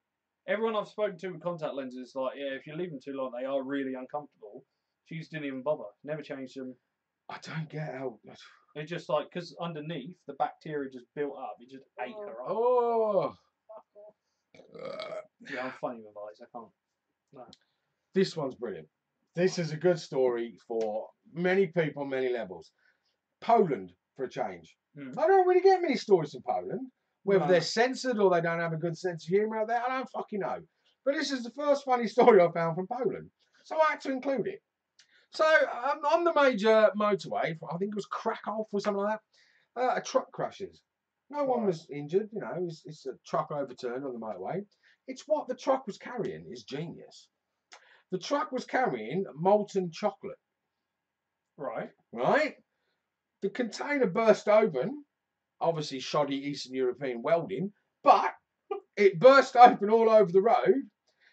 everyone I've spoken to with contact lenses is like, yeah, if you leave them too long, they are really uncomfortable. She just didn't even bother. Never changed them. I don't get how... It's just like, because underneath, the bacteria just built up. It just ate her up. Oh. Yeah, I'm funny with eyes. I can't. No. This one's brilliant. This is a good story for many people on many levels. Poland, for a change. I don't really get many stories from Poland. Whether No. they're censored or they don't have a good sense of humour out there, I don't fucking know. But this is the first funny story I found from Poland. So I had to include it. So on the major motorway, I think it was Krakow or something like that, A truck crashes. No one was injured, you know, it's a truck overturned on the motorway. It's what the truck was carrying is genius. The truck was carrying molten chocolate. Right. Right? The container burst open, obviously shoddy Eastern European welding, but it burst open all over the road.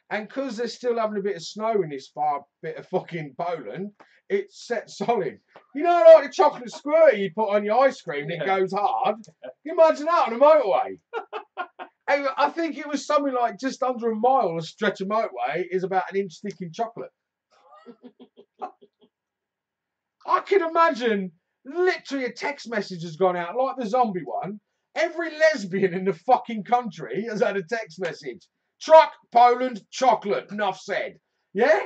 And because they're still having a bit of snow in this far bit of fucking Poland, it's set solid. You know, like the chocolate squirter you put on your ice cream and it goes hard? Can you imagine that on a motorway? I think it was something like just under a mile a stretch of motorway is about an inch thick in chocolate. I can imagine literally a text message has gone out like the zombie one. Every lesbian in the fucking country has had a text message. Truck, Poland, chocolate, enough said. Yeah?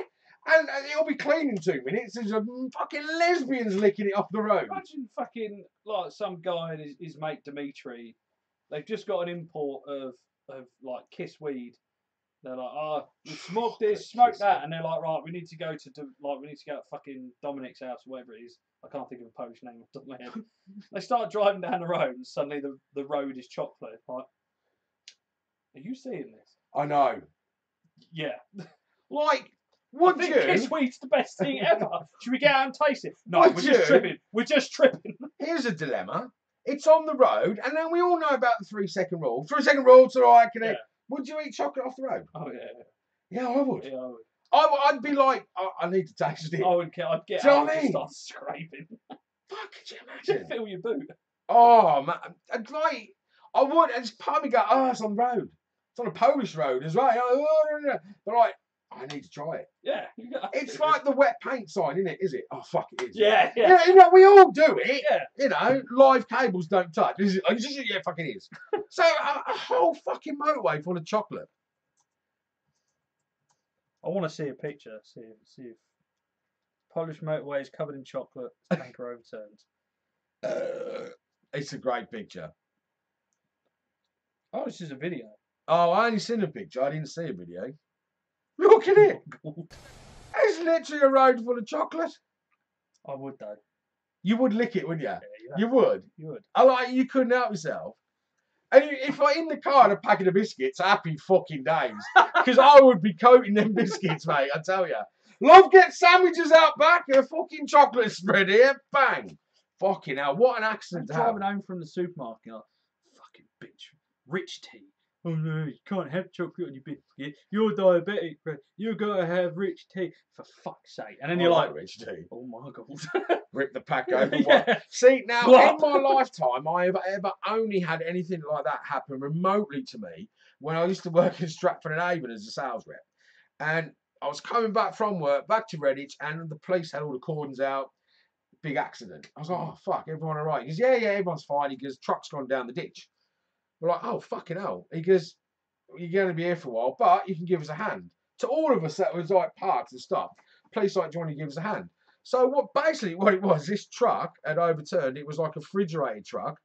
And it'll be clean in 2 minutes. There's a fucking lesbians licking it off the road. Imagine fucking like some guy and his mate Dimitri. They've just got an import of like kiss weed. They're like, oh, you smoke this, smoke that, and they're like, right, we need to go to fucking Dominic's house or whatever it is. I can't think of a Polish name off the top of my head. They start driving down the road, and suddenly the road is chocolate. Like, are you seeing this? I know. Yeah. Like, would you? Kiss weed's the best thing ever. Should we get out and taste it? No, we're just tripping. We're just tripping. Here's a dilemma. It's on the road, and then we all know about the 3-second rule. 3-second rule, it's all right. Would you eat chocolate off the road? Oh, yeah. Yeah, I would. Yeah, I would. I'd be like, I need to taste it. I would care. I'd get Do you know out what I and mean? start scraping. Fuck, could you Just imagine? fill your boot. Oh, man. I'd like, I would, and just part of me go, oh, it's on the road. It's on a Polish road as well. But like, I need to try it. Yeah. It's like the wet paint sign, isn't it? Is it? Oh, fuck, it is. Yeah. You know, we all do it. Yeah. You know, live cables don't touch. Is it? Yeah, fucking is. So a whole fucking motorway full of chocolate. I want to see a picture. See if Polish motorway is covered in chocolate. Tanker overturned. It's a great picture. Oh, this is a video. Oh, I only seen a picture. I didn't see a video. Look at it. It's literally a road full of chocolate. I would though. You would lick it, wouldn't you? Yeah, You would. You would. I like you couldn't help yourself. And if I in the car had a packet of biscuits, happy fucking days. Because I would be coating them biscuits, mate, I tell you. Love get sandwiches out back, a fucking chocolate spread here, bang. Fucking hell, what an accident to have. Driving home from the supermarket, like, fucking bitch, rich tea. Oh no, you can't have chocolate on your biscuit. You're diabetic, but you gotta have rich tea. For fuck's sake. And then you're like, rich tea. oh my god. Rip the pack open. Yeah. See, now, What? in my lifetime, I have ever only had anything like that happen remotely to me when I used to work in Stratford-on-Avon as a sales rep. And I was coming back from work, back to Redditch, and the police had all the cordons out. Big accident. I was like, oh, fuck, everyone all right? He goes, yeah, everyone's fine. He goes, truck's gone down the ditch. We're like, oh, fucking hell. He goes, you're going to be here for a while, but you can give us a hand. To all of us that was like parked and stuff, police like, do you want to give us a hand? So what it was, this truck had overturned. It was like a refrigerated truck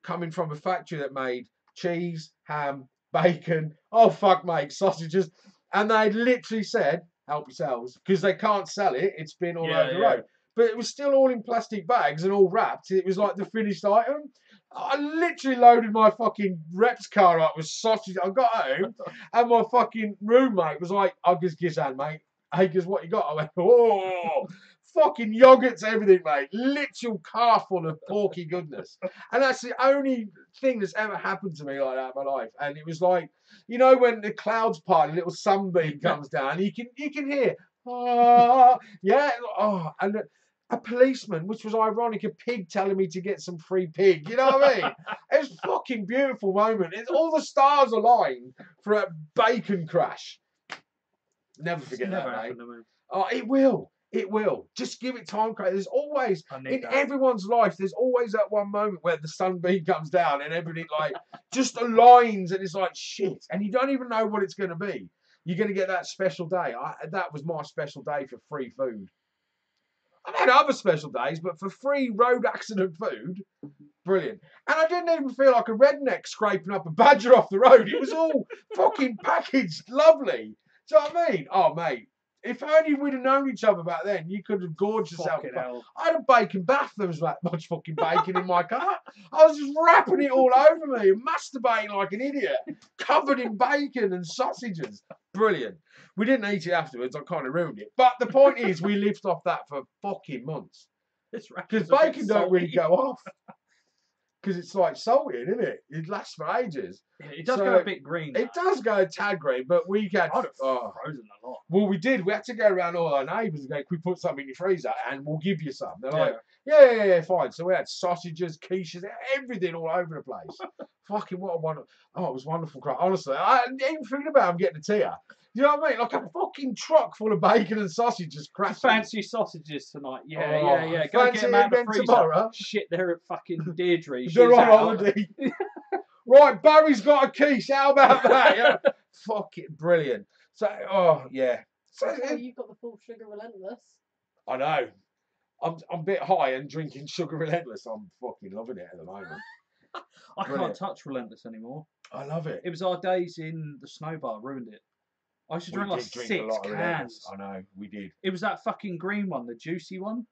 coming from a factory that made cheese, ham, bacon, oh, fuck, mate, sausages. And they literally said, help yourselves, because they can't sell it. It's been all over the road. But it was still all in plastic bags and all wrapped. It was like the finished item. I literally loaded my fucking rep's car up with sausage. I got home and my fucking roommate was like, I'll just kiss hand, mate. He goes, what you got? I went, oh, fucking yogurts, everything, mate. Literal car full of porky goodness. And that's the only thing that's ever happened to me like that in my life. And it was like, you know, when the clouds part, a little sunbeam comes down, you can hear, yeah, oh, and a policeman, which was ironic, a pig telling me to get some free pig. You know what I mean? It was a fucking beautiful moment. All the stars aligned for a bacon crash. Never forget that, mate. Oh, it will. It will. Just give it time, Craig. There's always, in everyone's life, there's always that one moment where the sunbeam comes down and everything like just aligns and it's like shit. And you don't even know what it's going to be. You're going to get that special day. That was my special day for free food. I've had other special days, but for free road accident food, brilliant. And I didn't even feel like a redneck scraping up a badger off the road. It was all fucking packaged lovely. Do you know what I mean? Oh, mate, If only we'd have known each other back then, you could have gorged yourself. Fucking hell. I had a bacon bath. There was that much fucking bacon in my car. I was just wrapping it all over me and masturbating like an idiot, covered in bacon and sausages. Brilliant. We didn't eat it afterwards. I kind of ruined it. But the point is, we lived off that for fucking months. Because bacon don't really go off. Because it's like salty, isn't it? It lasts for ages. Yeah, it does go a bit green. It does go a tad green, but we had... I'd have frozen a lot. Well, we did. We had to go around all our neighbours and go, can we put something in your freezer and we'll give you some? They're like, yeah, fine. So we had sausages, quiches, everything all over the place. Fucking what a wonderful... Oh, it was wonderful. Honestly, I didn't even think about it. I'm getting a tear. You know what I mean? Like a fucking truck full of bacon and sausages crashing. Fancy sausages tonight. Yeah. Go get them out of the freezer. Tomorrow. Shit, they're at fucking Deirdre. They're on holiday. Right, Barry's got a quiche. How about that? Yeah. Fuck it, brilliant. So, yeah. So you've got the full Sugar Relentless. I know. I'm a bit high and drinking Sugar Relentless. I'm fucking loving it at the moment. I can't touch Relentless anymore. I love it. It was our days in the snow bar ruined it. I used to drink like 6 cans. I know, we did. It was that fucking green one, the juicy one.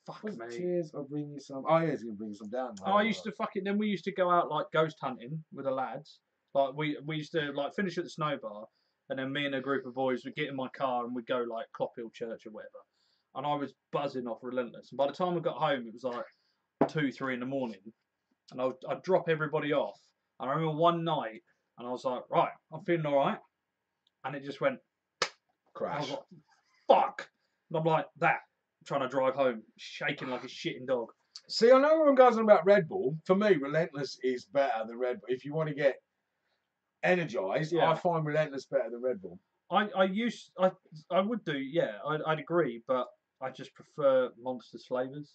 Fuck me. Cheers, I'll bring you some. Oh, yeah, he's going to bring some down. I used to then we used to go out like ghost hunting with the lads. Like we used to like finish at the snow bar, and then me and a group of boys would get in my car and we'd go like Clophill Church or whatever. And I was buzzing off Relentless. And by the time I got home, it was like 2, 3 in the morning. And I'd drop everybody off. I remember one night, and I was like, right, I'm feeling all right. And it just went crash. I was like, fuck. And I'm like, trying to drive home, shaking like a shitting dog. See, I know everyone goes on about Red Bull. For me, Relentless is better than Red Bull. If you want to get energized, I find Relentless better than Red Bull. I would do, yeah, I'd agree, but I just prefer Monster's flavours.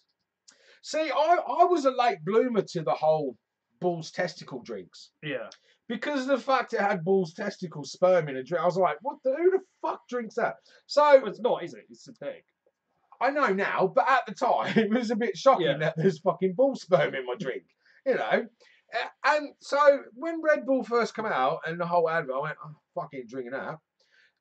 See, I was a late bloomer to the whole Bull's testicle drinks. Yeah. Because of the fact it had Bull's testicle sperm in a drink, I was like, who the fuck drinks that? So it's not, is it? It's synthetic. I know now, but at the time, it was a bit shocking that there's fucking bull sperm in my drink, you know? And so when Red Bull first came out and the whole advert, I went, I'm fucking drinking that.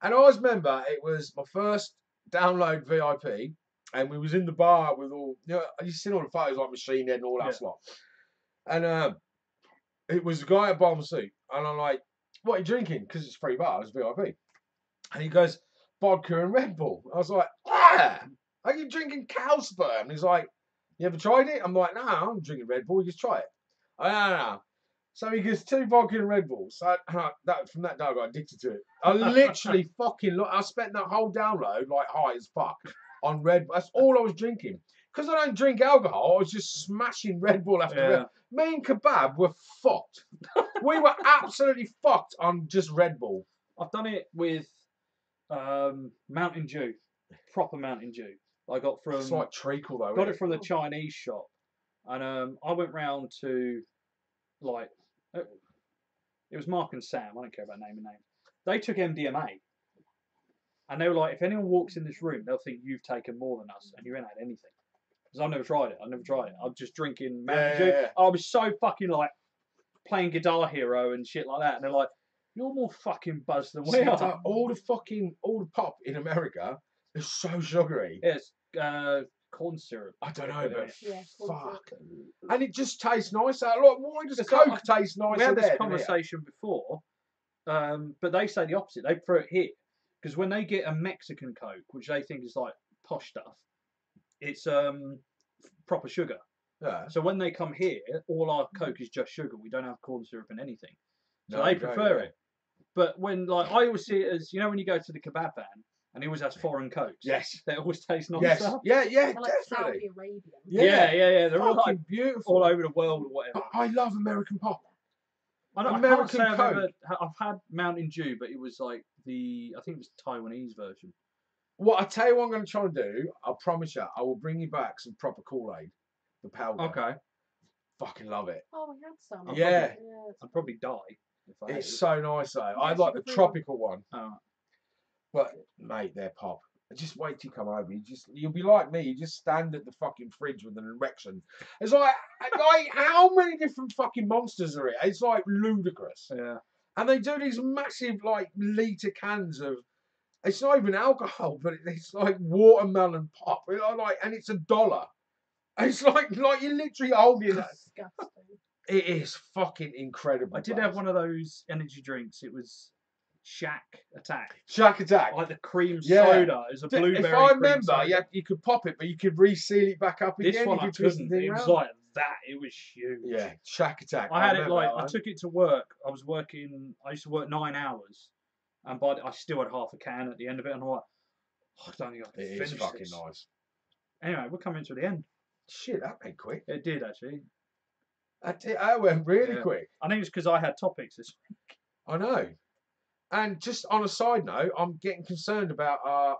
And I always remember it was my first download VIP, and we was in the bar with all, you know, you seen all the photos like Machine Head and all that slot. And it was a guy at Bomb Suit, and I'm like, what are you drinking? Because it's free bar, it's VIP. And he goes, vodka and Red Bull. I was like, are you drinking cow sperm? And he's like, you ever tried it? I'm like, no, I'm drinking Red Bull, you just try it. No. So he gives 2 vodka and Red Bulls. So from that day I got addicted to it. I literally I spent that whole download like high as fuck on Red Bull. That's all I was drinking. Because I don't drink alcohol, I was just smashing Red Bull after Red Bull. Me and Kebab were fucked. We were absolutely fucked on just Red Bull. I've done it with Mountain Dew. Proper Mountain Dew. I got from... It's like treacle though. Got it from the Chinese shop. And I went round to, like... It was Mark and Sam. I don't care about naming names. They took MDMA. And they were like, if anyone walks in this room, they'll think you've taken more than us. And you ain't had anything. Because I've never tried it. I'm just drinking Mountain Dew. Yeah. I was so fucking like playing Guitar Hero and shit like that. And they're like, you're more fucking buzzed than we are. All the pop in America is so sugary. It's corn syrup. I don't know, but fuck. Syrup. And it just tastes nice. Like, why does Coke taste nicer? We had this conversation before, but they say the opposite. They prefer it here. Because when they get a Mexican Coke, which they think is like posh stuff, it's proper sugar. Yeah. So when they come here, all our Coke is just sugar. We don't have corn syrup in anything. So they prefer it. But when, like, I always see it as, you know, when you go to the kebab van and he always has foreign Cokes. Yes. They always taste nice. Yes. Stuff. Yeah, They're like definitely. Saudi Arabian. Yeah. They're all like beautiful all over the world or whatever. I love American pop. American Coke. I've had Mountain Dew, but it was like I think it was Taiwanese version. Well, I tell you what I'm going to try and do. I promise you, I will bring you back some proper Kool-Aid, the powder. Okay. Fucking love it. Oh, we had some. I'd probably die if I It's so nice though. I like the tropical one. Oh. But mate, they're pop. Just wait till you come over. You'll be like me. You just stand at the fucking fridge with an erection. It's like how many different fucking monsters are it? It's like ludicrous. Yeah. And they do these massive like litre cans of It's not even alcohol, but it's like watermelon pop. And it's $1. It's like you're literally holding that. Disgusting. It is fucking incredible. I did have one of those energy drinks. It was Shack Attack. Shack Attack. Like the cream soda. It was a blueberry. If I remember, you could pop it, but you could reseal it back up again. This one I couldn't. It was like that. It was huge. Yeah, Shack Attack. I had it like I took it to work. I used to work 9 hours, and I still had half a can at the end of it. And I'm like, I don't think I can finish this. It is fucking nice. Anyway, we're coming to the end. Shit, that went quick. It did actually. I went really quick. I think it's because I had topics this week. I know. And just on a side note, I'm getting concerned about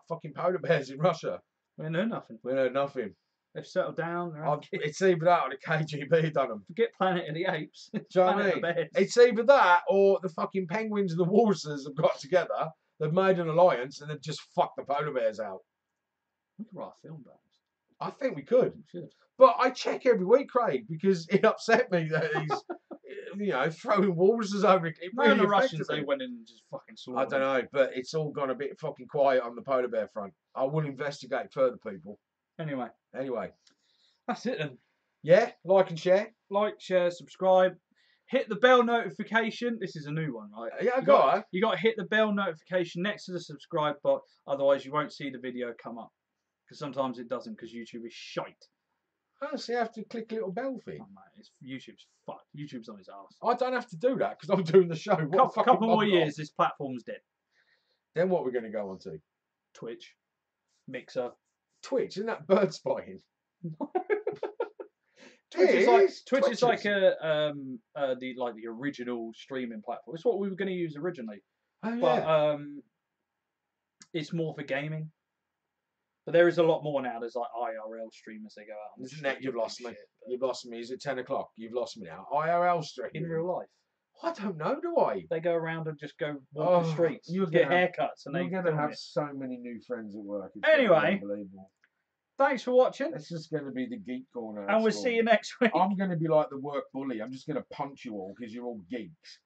fucking polar bears in Russia. We know nothing. We know nothing. They've settled down. It's either that or the KGB done them. Forget Planet of the Apes. Do you know what I mean? It's either that or the fucking penguins and the walruses have got together. They've made an alliance and they've just fucked the polar bears out. We could write a film about this. I think we could. We should. But I check every week, Craig, because it upset me that he's, throwing walruses over it. Really the Russians, they went in and just fucking slaughtered. I don't know, but it's all gone a bit fucking quiet on the polar bear front. I will investigate further, people. Anyway. That's it then. Yeah, like and share. Like, share, subscribe. Hit the bell notification. This is a new one, right? Yeah, you got to hit the bell notification next to the subscribe button. Otherwise, you won't see the video come up. Because sometimes it doesn't, because YouTube is shite. Oh, so you have to click a little bell thing. Oh, mate, YouTube's fucked. YouTube's on its arse. I don't have to do that because I'm doing the show. A couple more years, this platform's dead. Then what we're going to go on to? Twitch. Mixer. Twitch, isn't that bird spotting? Twitch is like the original streaming platform. It's what we were going to use originally. Oh, yeah. But it's more for gaming. But there is a lot more now. There's like IRL streamers that go out on the street. You've lost me. You've lost me. Is it 10 o'clock? You've lost me now. IRL stream. In real life. I don't know, do I? They go around and just go walk the streets. You get haircuts. And you're going to have so many new friends at work. It's anyway, unbelievable. Thanks for watching. It's just going to be the geek corner. And we'll see you next week. I'm going to be like the work bully. I'm just going to punch you all because you're all geeks.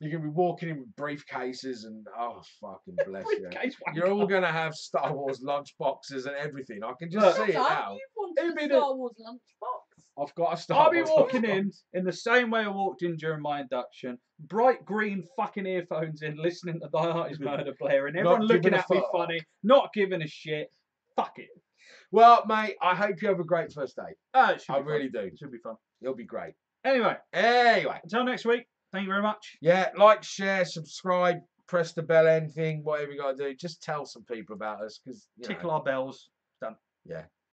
You're going to be walking in with briefcases and, oh, fucking bless you. You're all going to have Star Wars lunch boxes and everything. I can just see it now. You want a Star Wars lunchbox? I've got a Star Wars. I'll be walking in the same way I walked in during my induction. Bright green fucking earphones in, listening to Die Artist Murder blaring. Everyone looking at me funny, not giving a shit. Fuck it. Well, mate, I hope you have a great first day. I really do. It should be fun. It'll be great. Anyway. Until next week. Thank you very much. Yeah, like, share, subscribe, press the bell end thing, whatever you got to do. Just tell some people about us. Because tickle our bells. Done. Yeah.